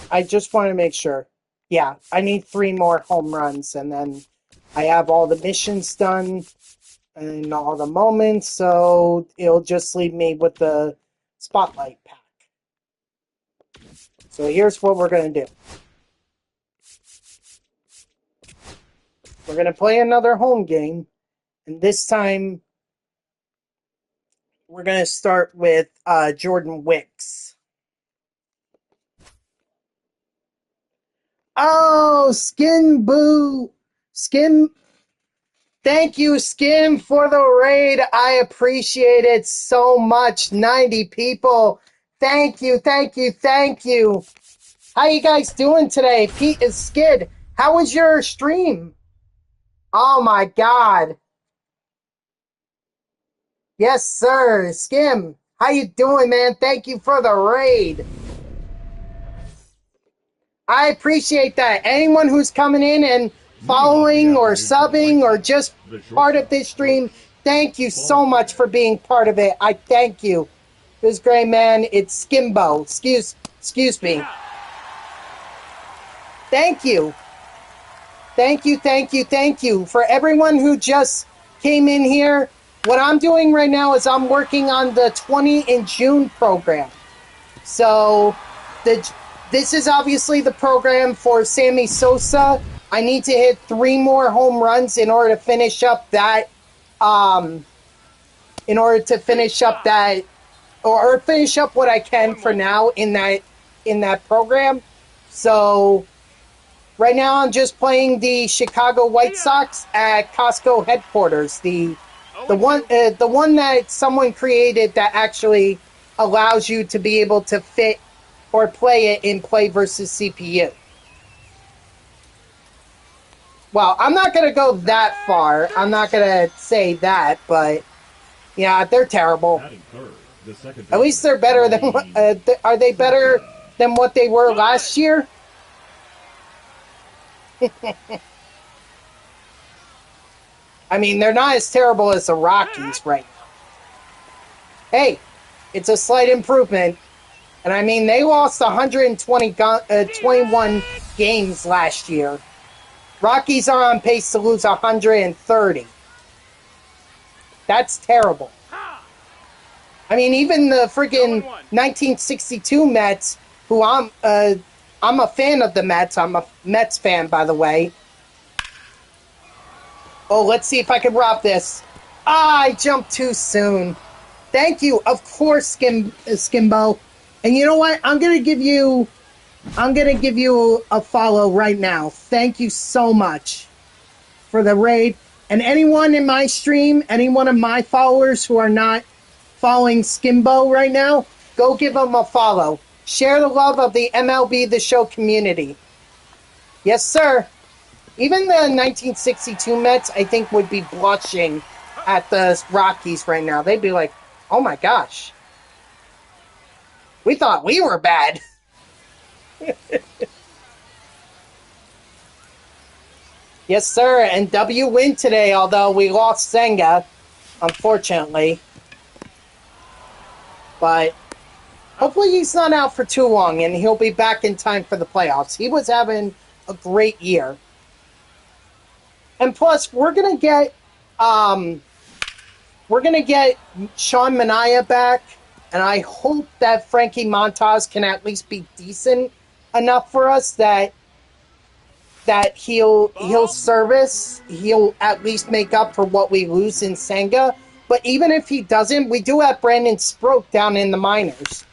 I just want to make sure. Yeah, I need 3 more home runs, and then I have all the missions done and all the moments, so it'll just leave me with the Spotlight pack. So here's what we're going to do. We're going to play another home game, and this time we're going to start with Jordan Wicks. Oh, Skin Boo! Skin... Thank you, Skim, for the raid. I appreciate it so much. 90 people. Thank you, thank you, thank you. How you guys doing today? Pete is Skid. How was your stream? Oh, my God. Yes, sir. Skim, how you doing, man? Thank you for the raid. I appreciate that. Anyone who's coming in and following or subbing or just part of this stream, thank you so much for being part of it. I thank you. This great man, it's Skimbo. Excuse me. Thank you. Thank you, thank you, thank you. For everyone who just came in here, what I'm doing right now is I'm working on the 20 in June program. So this is obviously the program for Sammy Sosa. I need to hit 3 more home runs in order to finish up that, or finish up what I can for now in that program. So right now I'm just playing the Chicago White Sox at Costco headquarters. The one that someone created that actually allows you to be able to fit or play it in Play versus CPU. Well, I'm not going to go that far. I'm not going to say that, but yeah, they're terrible. At least they're better than... are they better than what they were last year? I mean, they're not as terrible as the Rockies right now. Hey, it's a slight improvement. And I mean, they lost 121 games last year. Rockies are on pace to lose 130. That's terrible. I mean, even the friggin' 1962 Mets, who I'm a fan of the Mets. I'm a Mets fan, by the way. Oh, let's see if I can rob this. Ah, I jumped too soon. Thank you, of course, Skimbo. And you know what? I'm gonna give you a follow right now. Thank you so much for the raid. And anyone in my stream, any one of my followers who are not following Skimbo right now, go give them a follow. Share the love of the MLB The Show community. Yes, sir. Even the 1962 Mets, I think, would be blushing at the Rockies right now. They'd be like, oh my gosh. We thought we were bad. Yes, sir. And W win today, although we lost Senga, unfortunately. But hopefully he's not out for too long and he'll be back in time for the playoffs. He was having a great year. And plus, we're gonna get Sean Manaea back, and I hope that Frankie Montas can at least be decent enough for us that he'll at least make up for what we lose in Senga. But even if he doesn't, we do have Brandon Sproat down in the minors.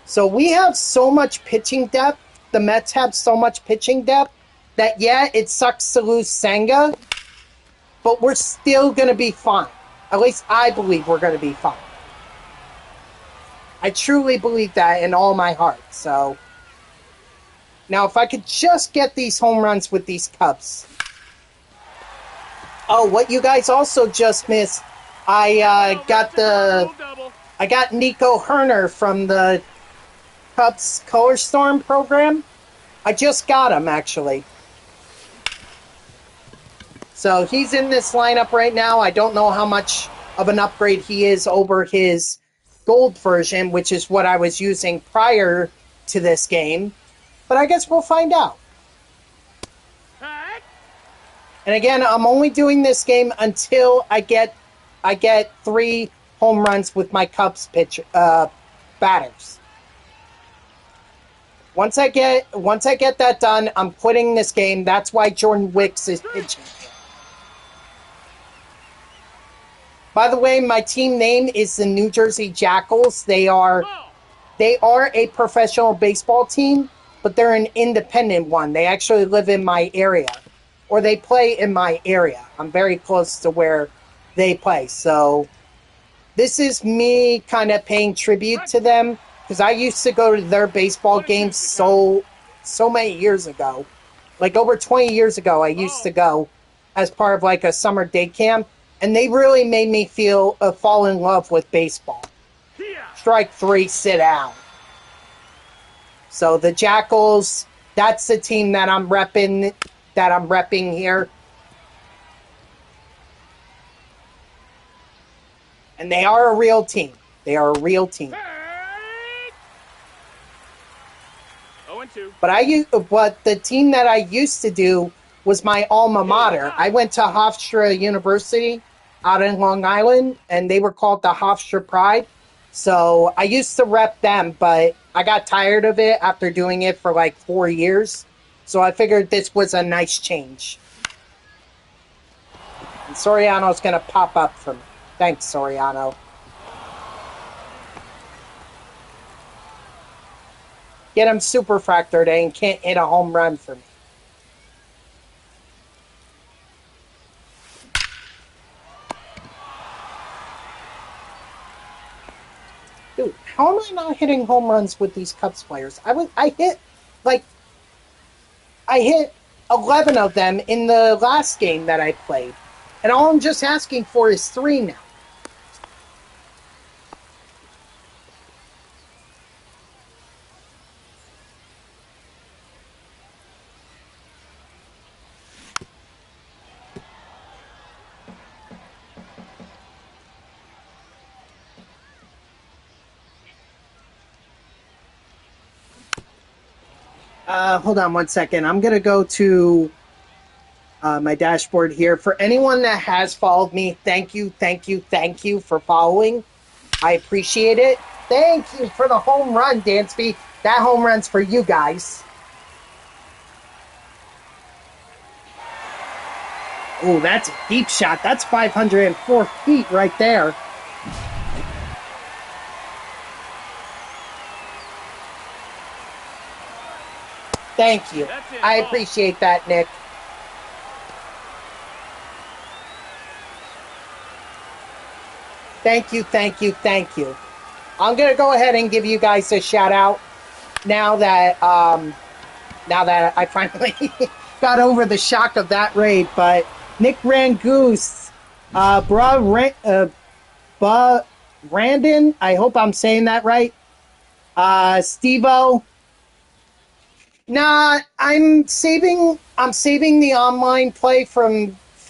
So we have so much pitching depth. The Mets have so much pitching depth that, yeah, it sucks to lose Senga, but we're still going to be fine. At least I believe we're going to be fine. I truly believe that in all my heart. So now if I could just get these home runs with these Cubs. Oh, what you guys also just missed, I got Nico Herner from the Cubs Color Storm program. I just got him, actually. So he's in this lineup right now. I don't know how much of an upgrade he is over his gold version, which is what I was using prior to this game. But I guess we'll find out. And again, I'm only doing this game until I get 3 home runs with my Cubs batters. Once I get that done, I'm quitting this game. That's why Jordan Wicks is pitching. By the way, my team name is the New Jersey Jackals. They are a professional baseball team, but they're an independent one. They actually live in my area, or they play in my area. I'm very close to where they play. So this is me kind of paying tribute to them, because I used to go to their baseball games so many years ago. Like over 20 years ago, I used to go as part of like a summer day camp. And they really made me fall in love with baseball. Strike 3, sit down. So the Jackals, that's the team that I'm repping here. And they are a real team. They are a real team. 0-2. But the team that I used to do was my alma mater. I went to Hofstra University out in Long Island, and they were called the Hofstra Pride. So I used to rep them, but I got tired of it after doing it for like 4 years. So I figured this was a nice change. And Soriano's going to pop up for me. Thanks, Soriano. Get him super fractured and can't hit a home run for me. Dude, how am I not hitting home runs with these Cubs players? I hit 11 of them in the last game that I played. And all I'm just asking for is 3 now. Hold on one second. I'm going to go to my dashboard here. For anyone that has followed me, thank you for following. I appreciate it. Thank you for the home run, Dansby. That home run's for you guys. Oh, that's a deep shot. That's 504 feet right there. Thank you. I appreciate that, Nick. Thank you. I'm going to go ahead and give you guys a shout out now that I finally got over the shock of that raid, but Nick Rangoose, Brandon, I hope I'm saying that right. Steve-O. Nah, I'm saving the online play for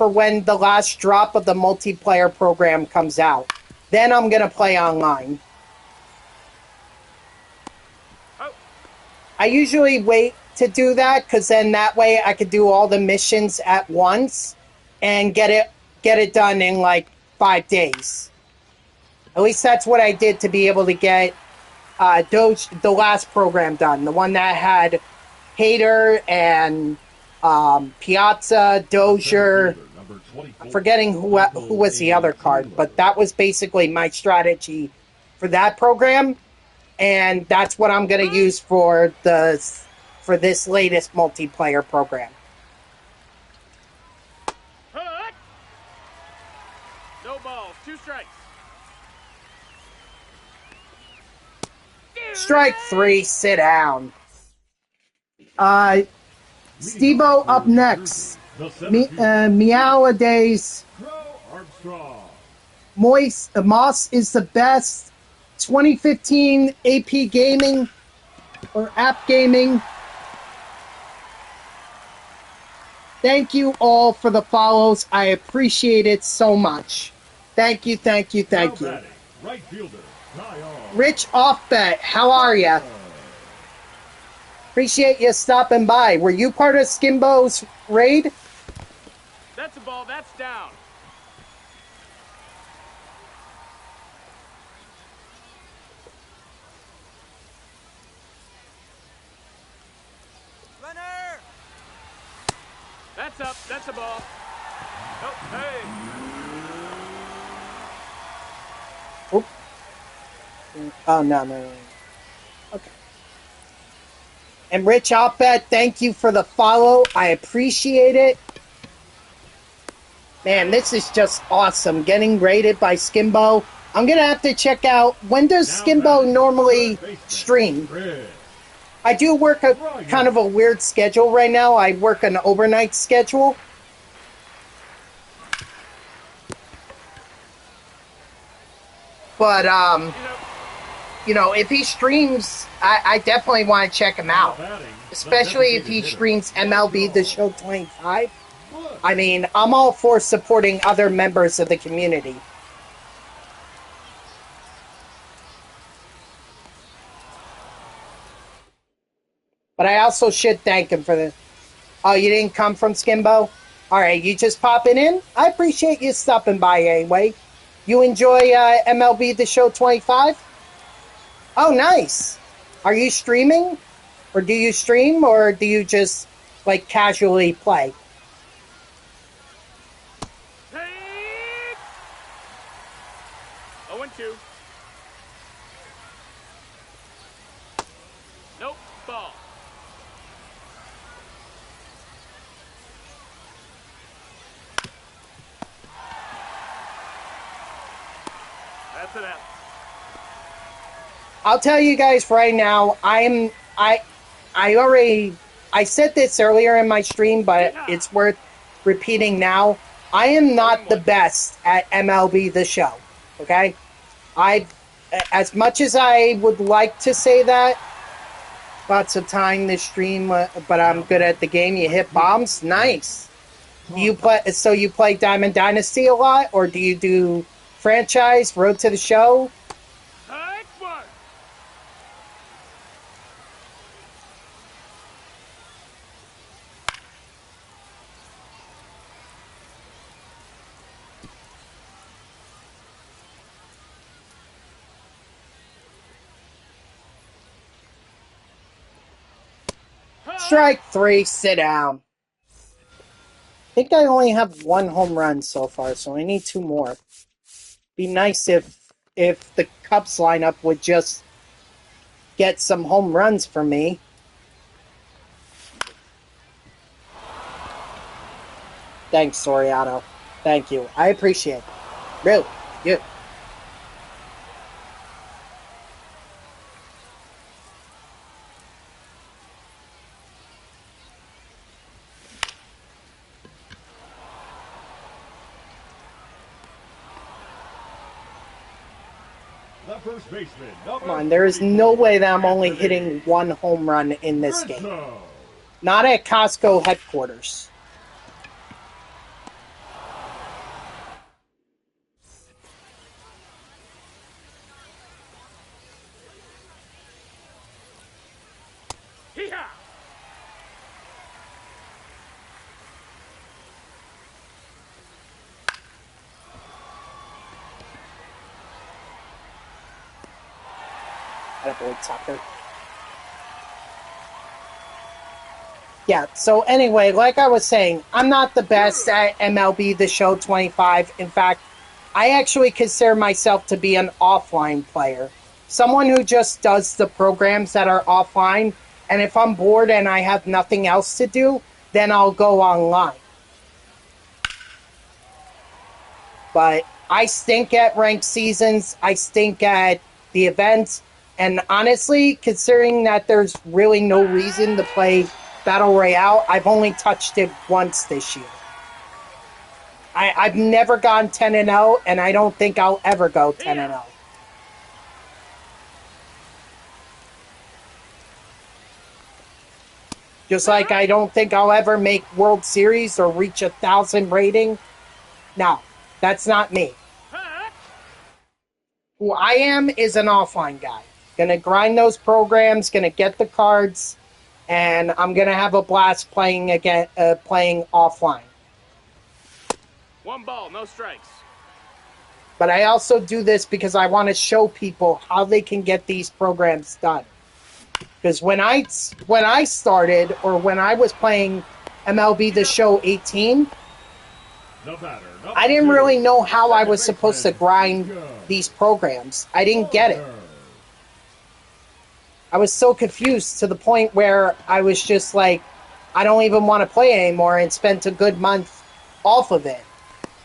when the last drop of the multiplayer program comes out. Then I'm gonna play online. Oh. I usually wait to do that because then that way I could do all the missions at once and get it done in like 5 days. At least that's what I did to be able to get the last program done, the one that had Hader and Piazza, Dozier. I'm forgetting who was the other card, but that was basically my strategy for that program, and that's what I'm going to use for this latest multiplayer program. Hut. No balls. 2 strikes. Strike 3, sit down. Steve-O up next. Meow-a-days. Moss is the best. 2015 AP Gaming or App Gaming. Thank you all for the follows. I appreciate it so much. Thank you, thank you, thank you. Right fielder, Rich Offbet, how are ya? Appreciate you stopping by. Were you part of Skimbo's raid? That's a ball. That's down. Runner! That's up. That's a ball. Oh, hey. Oop. Oh, no. Okay. And Rich Offbet, thank you for the follow. I appreciate it. Man, this is just awesome. Getting rated by Skimbo. I'm going to have to check out, when does Skimbo normally stream? I do work a kind of a weird schedule right now. I work an overnight schedule. But, you know, if he streams, I definitely want to check him out. Especially if he streams MLB The Show 25. I mean, I'm all for supporting other members of the community. But I also should thank him for the... Oh, you didn't come from Skimbo? Alright, you just popping in? I appreciate you stopping by anyway. You enjoy MLB The Show 25? Oh, nice. Are you streaming? Or do you stream? Or do you just, like, casually play? Take. 0-2. Nope. Ball. That's it out. I'll tell you guys right now, I said this earlier in my stream, but it's worth repeating now. I am not the best at MLB The Show, okay? As much as I would like to say that, lots of time this stream, but I'm good at the game. You hit bombs? Nice. You play Diamond Dynasty a lot, or do you do franchise, Road to the Show? Strike 3, sit down. I think I only have 1 home run so far, so I need 2 more. Be nice if the Cubs lineup would just get some home runs for me. Thanks, Soriano. Thank you. I appreciate it. Really. Good. The first baseman, number Come on, there is no 34, way that I'm only Anthony hitting one home run in this game. Rizzo. Not at Costco headquarters. Hee-haw! Attaboy, Tucker. Yeah, so anyway, like I was saying, I'm not the best at MLB The Show 25. In fact, I actually consider myself to be an offline player. Someone who just does the programs that are offline, and if I'm bored and I have nothing else to do, then I'll go online. But I stink at ranked seasons, I stink at the events, and honestly, considering that there's really no reason to play Battle Royale, I've only touched it once this year. I've never gone 10-0, and I don't think I'll ever go 10-0. Just like I don't think I'll ever make World Series or reach 1,000 rating. No, that's not me. Who I am is an offline guy. Gonna grind those programs, gonna get the cards, and I'm gonna have a blast playing again, playing offline. 1 ball, no strikes. But I also do this because I want to show people how they can get these programs done. Because when I started, or when I was playing MLB The Show 18, I didn't really know how I was supposed to grind these programs. I didn't get it. I was so confused to the point where I was just like, I don't even want to play anymore, and spent a good month off of it.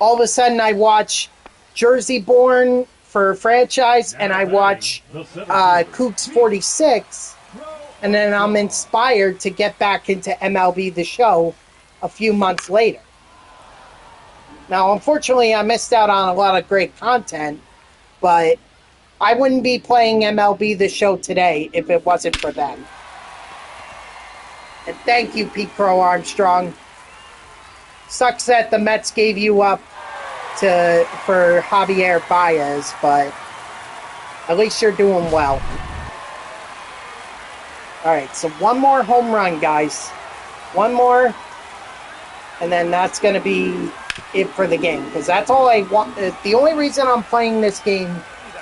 All of a sudden, I watch Jersey Born for franchise, and I watch Kooks 46, and then I'm inspired to get back into MLB The Show a few months later. Now, unfortunately, I missed out on a lot of great content, but I wouldn't be playing MLB The Show today if it wasn't for them. And thank you, Pete Crow Armstrong. Sucks that the Mets gave you up for Javier Baez, but at least you're doing well. Alright, so one more home run, guys. One more, and then that's going to be it for the game, because that's all I want. The only reason I'm playing this game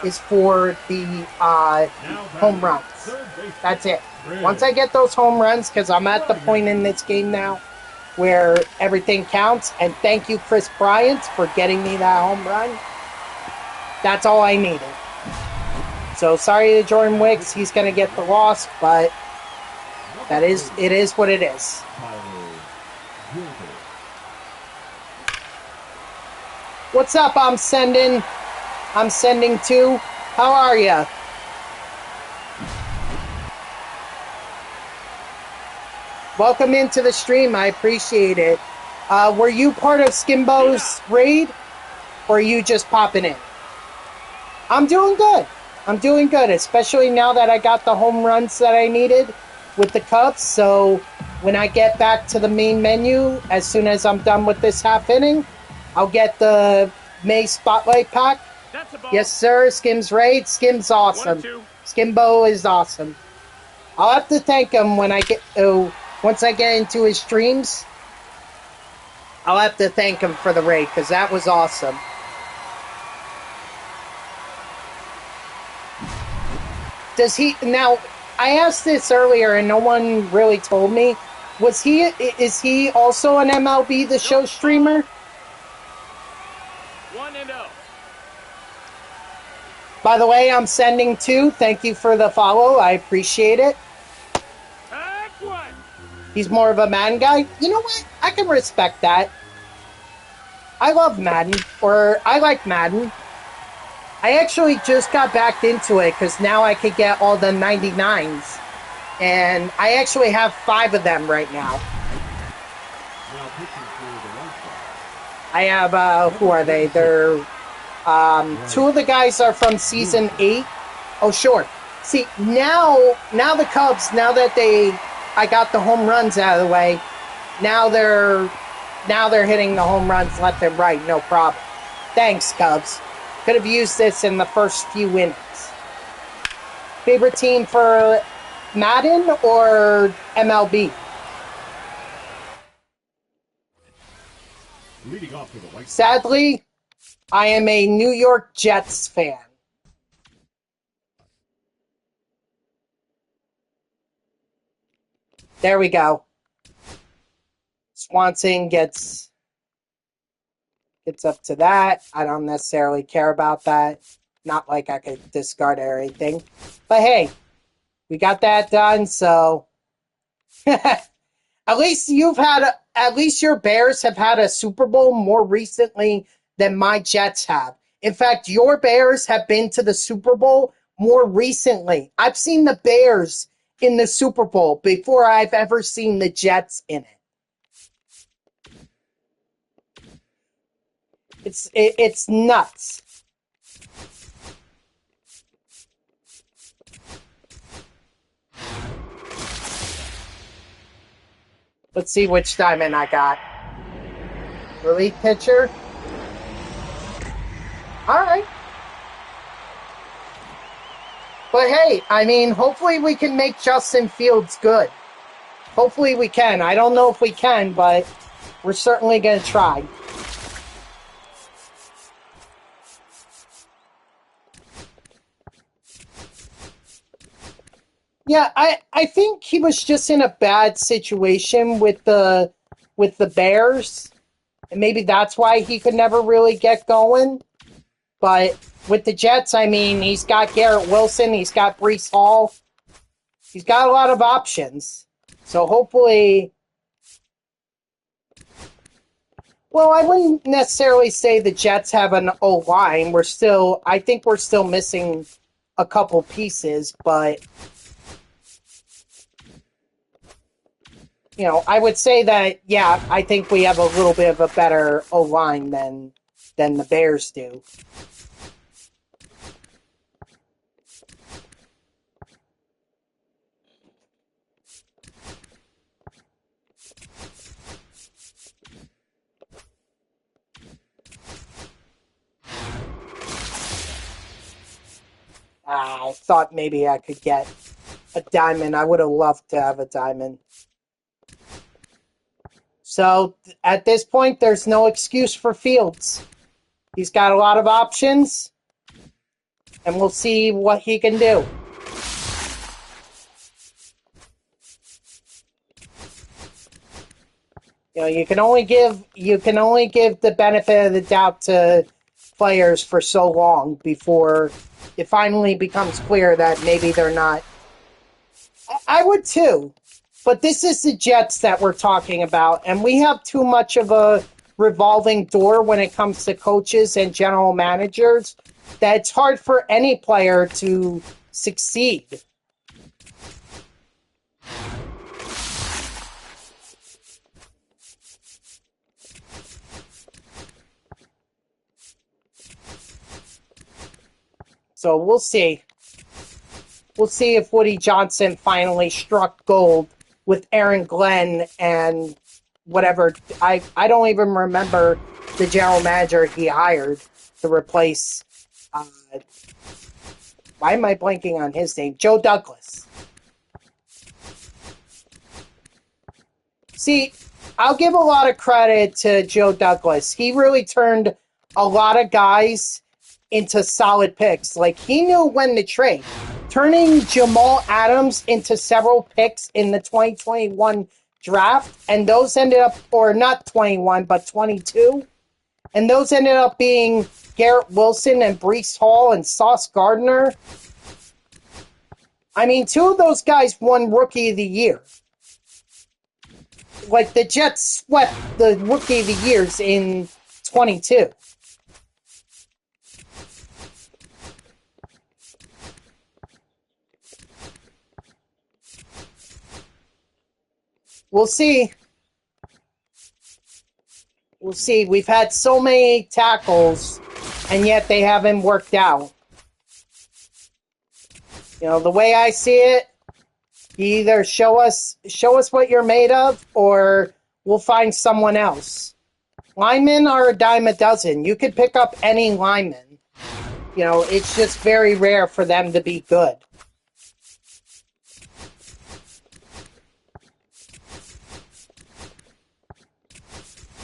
is for the home runs. That's it. Once I get those home runs, because I'm at the point in this game now where everything counts, and thank you, Chris Bryant, for getting me that home run. That's all I needed. So sorry to Jordan Wicks, he's going to get the loss, but it is what it is. What's up? I'm sending two. How are ya? Welcome into the stream. I appreciate it. Were you part of Skimbo's raid, or are you just popping in? I'm doing good. I'm doing good, especially now that I got the home runs that I needed with the Cubs. So when I get back to the main menu, as soon as I'm done with this half inning, I'll get the May Spotlight Pack. Yes, sir. Skim's raid. Skim's awesome. Skimbo is awesome. I'll have to thank him when I get once I get into his streams. I'll have to thank him for the raid, because that was awesome. Does he now? I asked this earlier and no one really told me. Is he also an MLB The Show streamer? 1-0. By the way, I'm sending two. Thank you for the follow. I appreciate it. He's more of a Madden guy. You know what? I can respect that. I love Madden, or I like Madden. I actually just got back into it because now I could get all the 99s. And I actually have 5 of them right now. I have, who are they? They're, 2 of the guys are from Season 8, Oh, sure. See, now the Cubs, now that I got the home runs out of the way, now they're hitting the home runs left and right, no problem. Thanks, Cubs. Could have used this in the first few innings. Favorite team for Madden or MLB? Leading off to the White Sox. Sadly, I am a New York Jets fan. There we go. Swanson gets up to that. I don't necessarily care about that. Not like I could discard it or anything. But hey, we got that done, so at least your Bears have had a Super Bowl more recently than my Jets have. In fact, your Bears have been to the Super Bowl more recently. I've seen the Bears in the Super Bowl before I've ever seen the Jets in it. It's nuts. Let's see which diamond I got. Relief pitcher. All right. But hey, I mean, hopefully we can make Justin Fields good. Hopefully we can. I don't know if we can, but we're certainly going to try. Yeah, I think he was just in a bad situation with the Bears. And maybe that's why he could never really get going. But with the Jets, I mean, he's got Garrett Wilson, he's got Breece Hall. He's got a lot of options. So hopefully... Well, I wouldn't necessarily say the Jets have an O-line. I think we're still missing a couple pieces, but... You know, I would say that, yeah, I think we have a little bit of a better O-line than the Bears do. I thought maybe I could get a diamond. I would have loved to have a diamond. So, at this point, there's no excuse for Fields. He's got a lot of options, and we'll see what he can do. You know, you can only give the benefit of the doubt to players for so long before it finally becomes clear that maybe they're not. I would too. But this is the Jets that we're talking about, and we have too much of a revolving door when it comes to coaches and general managers that it's hard for any player to succeed. So we'll see. We'll see if Woody Johnson finally struck gold with Aaron Glenn and whatever. I don't even remember the general manager he hired to replace. Why am I blanking on his name? Joe Douglas. See, I'll give a lot of credit to Joe Douglas. He really turned a lot of guys into solid picks. Like, he knew when to trade. Turning Jamal Adams into several picks in the 2021 draft, and those ended up, or not 21, but 22, and those ended up being Garrett Wilson and Breece Hall and Sauce Gardner. I mean, two of those guys won Rookie of the Year. Like, the Jets swept the Rookie of the Years in 22. We'll see. We'll see. We've had so many tackles, and yet they haven't worked out. You know, the way I see it, you either show us what you're made of, or we'll find someone else. Linemen are a dime a dozen. You could pick up any lineman. You know, it's just very rare for them to be good.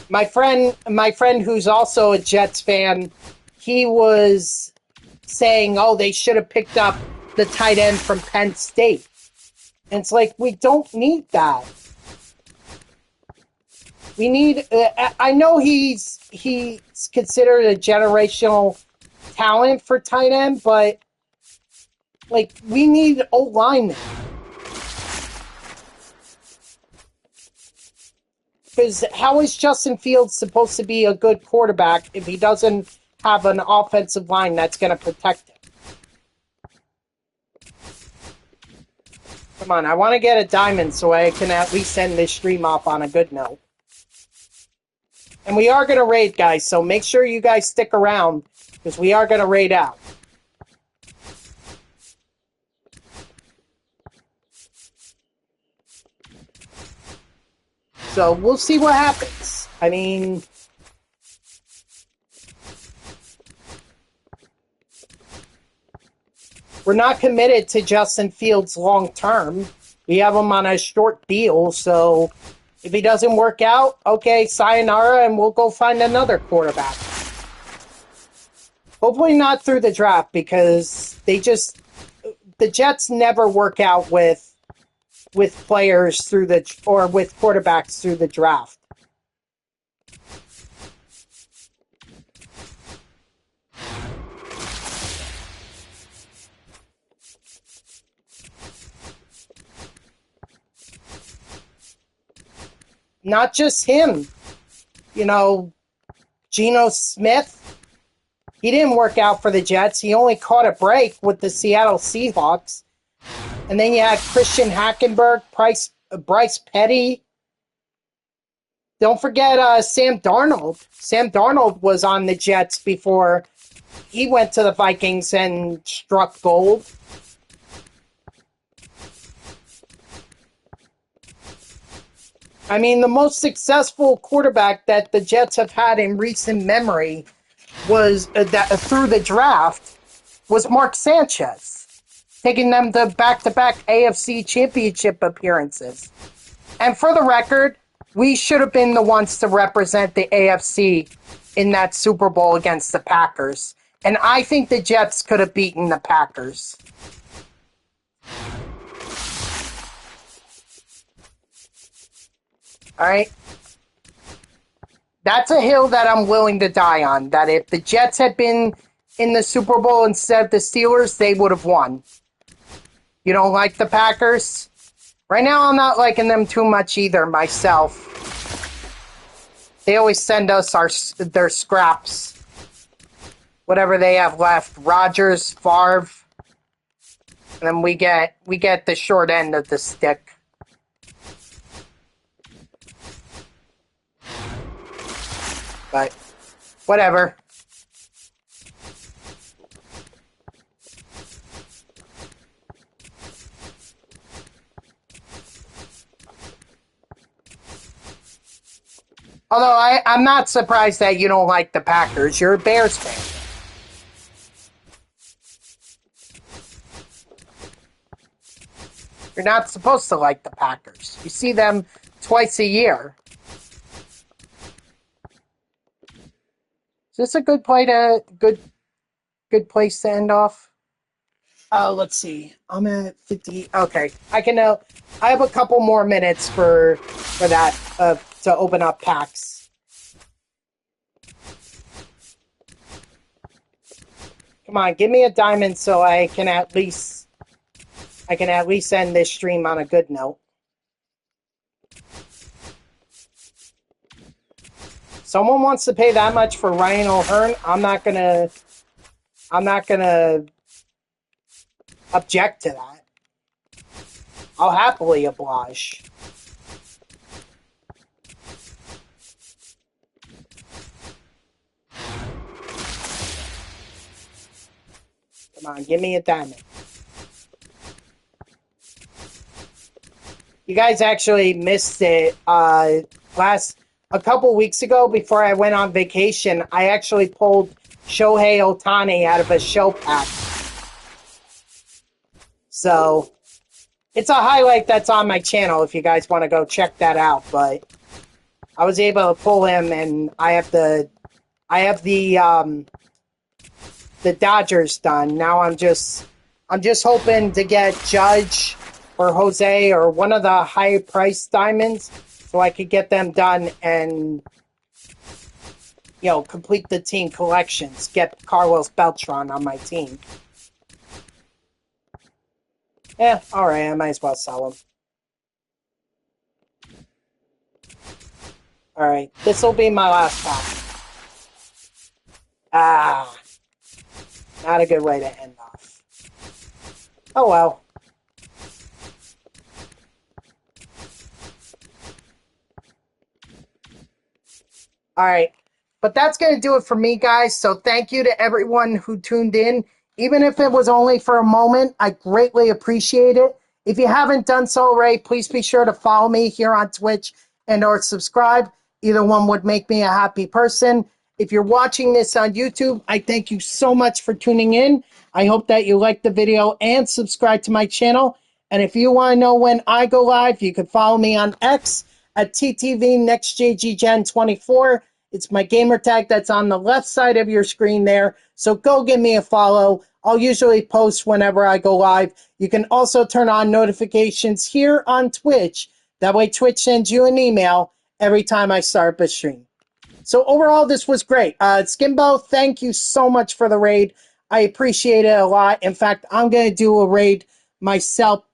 My friend who's also a Jets fan, he was saying, oh, they should have picked up the tight end from Penn State. And it's like, we don't need that. We need... I know he's considered a generational talent for tight end, but, like, we need O-linemen. Because how is Justin Fields supposed to be a good quarterback if he doesn't have an offensive line that's going to protect him? Come on, I want to get a diamond so I can at least end this stream off on a good note. And we are going to raid, guys, so make sure you guys stick around, because we are going to raid out. So we'll see what happens. I mean... we're not committed to Justin Fields long term. We have him on a short deal, so if he doesn't work out, okay, sayonara, and we'll go find another quarterback. Hopefully not through the draft, because the Jets never work out with players through or with quarterbacks through the draft. Not just him. You know, Geno Smith, he didn't work out for the Jets. He only caught a break with the Seattle Seahawks. And then you had Christian Hackenberg, Bryce Petty. Don't forget Sam Darnold. Sam Darnold was on the Jets before he went to the Vikings and struck gold. I mean, the most successful quarterback that the Jets have had in recent memory was through the draft was Mark Sanchez, taking them to back-to-back AFC Championship appearances. And for the record, we should have been the ones to represent the AFC in that Super Bowl against the Packers. And I think the Jets could have beaten the Packers. All right? That's a hill that I'm willing to die on. That if the Jets had been in the Super Bowl instead of the Steelers, they would have won. You don't like the Packers? Right now, I'm not liking them too much either, myself. They always send us their scraps. Whatever they have left. Rodgers, Favre. And then we get the short end of the stick. But, whatever. Although I'm not surprised that you don't like the Packers. You're a Bears fan. You're not supposed to like the Packers. You see them twice a year. Is this a good place to end off? Let's see. I'm at 50. Okay, I have a couple more minutes for that to open up packs. Come on, give me a diamond so I can at least end this stream on a good note. Someone wants to pay that much for Ryan O'Hearn, I'm not gonna object to that. I'll happily oblige. Come on, give me a diamond. You guys actually missed it. A couple weeks ago, before I went on vacation, I actually pulled Shohei Ohtani out of a show pack. So it's a highlight that's on my channel if you guys want to go check that out. But I was able to pull him, and I have the Dodgers done. Now I'm just hoping to get Judge or Jose or one of the high priced diamonds so I could get them done and complete the team collections. Get Carlos Beltran on my team. Yeah, alright, I might as well sell him. Alright, this will be my last pack. Ah, not a good way to end off. Oh well. Alright, but that's going to do it for me, guys. So thank you to everyone who tuned in. Even if it was only for a moment, I greatly appreciate it. If you haven't done so already, please be sure to follow me here on Twitch and or subscribe. Either one would make me a happy person. If you're watching this on YouTube, I thank you so much for tuning in. I hope that you liked the video and subscribe to my channel. And if you want to know when I go live, you can follow me on X at TTVNextJGGen24. It's my gamer tag that's on the left side of your screen there. So go give me a follow. I'll usually post whenever I go live. You can also turn on notifications here on Twitch. That way Twitch sends you an email every time I start a stream. So overall, this was great. Skimbo, thank you so much for the raid. I appreciate it a lot. In fact, I'm going to do a raid myself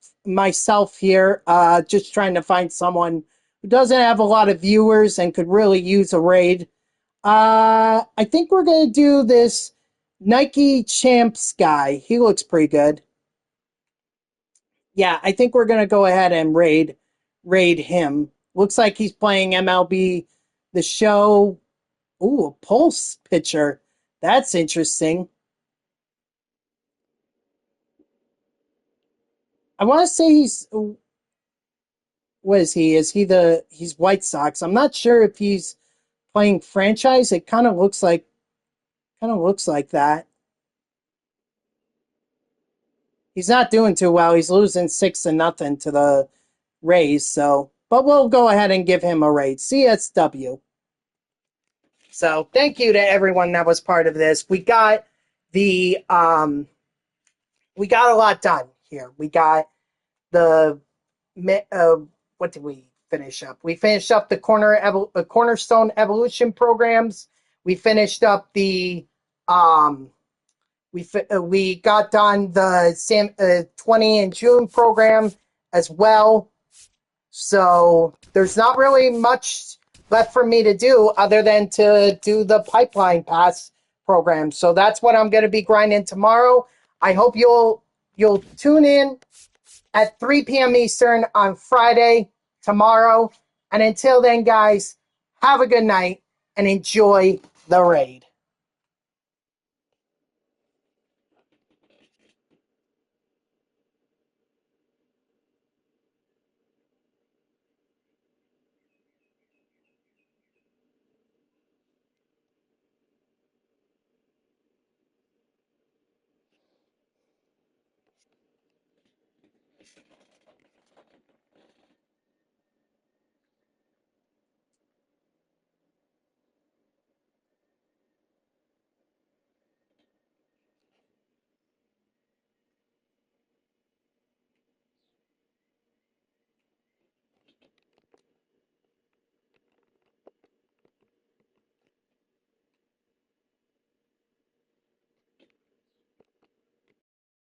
here, just trying to find someone who doesn't have a lot of viewers and could really use a raid. I think we're going to do this Nike Champs guy. He looks pretty good. Yeah, I think we're going to go ahead and raid him. Looks like he's playing MLB The Show. Ooh, a pulse pitcher. That's interesting. I want to say he's... What is he? He's White Sox. I'm not sure if he's playing franchise. It kind of looks like that. He's not doing too well. He's losing 6-0 to the Rays, but we'll go ahead and give him a raid. CSW. So thank you to everyone that was part of this. We got a lot done here. We got the what did we finish up? We finished up the Cornerstone Evolution Programs. We finished up the we got done the 20 in June program as well. So there's not really much left for me to do other than to do the pipeline pass program. So that's what I'm going to be grinding tomorrow. I hope you'll tune in at 3 p.m. Eastern on Friday tomorrow. And until then, guys, have a good night and enjoy the raid.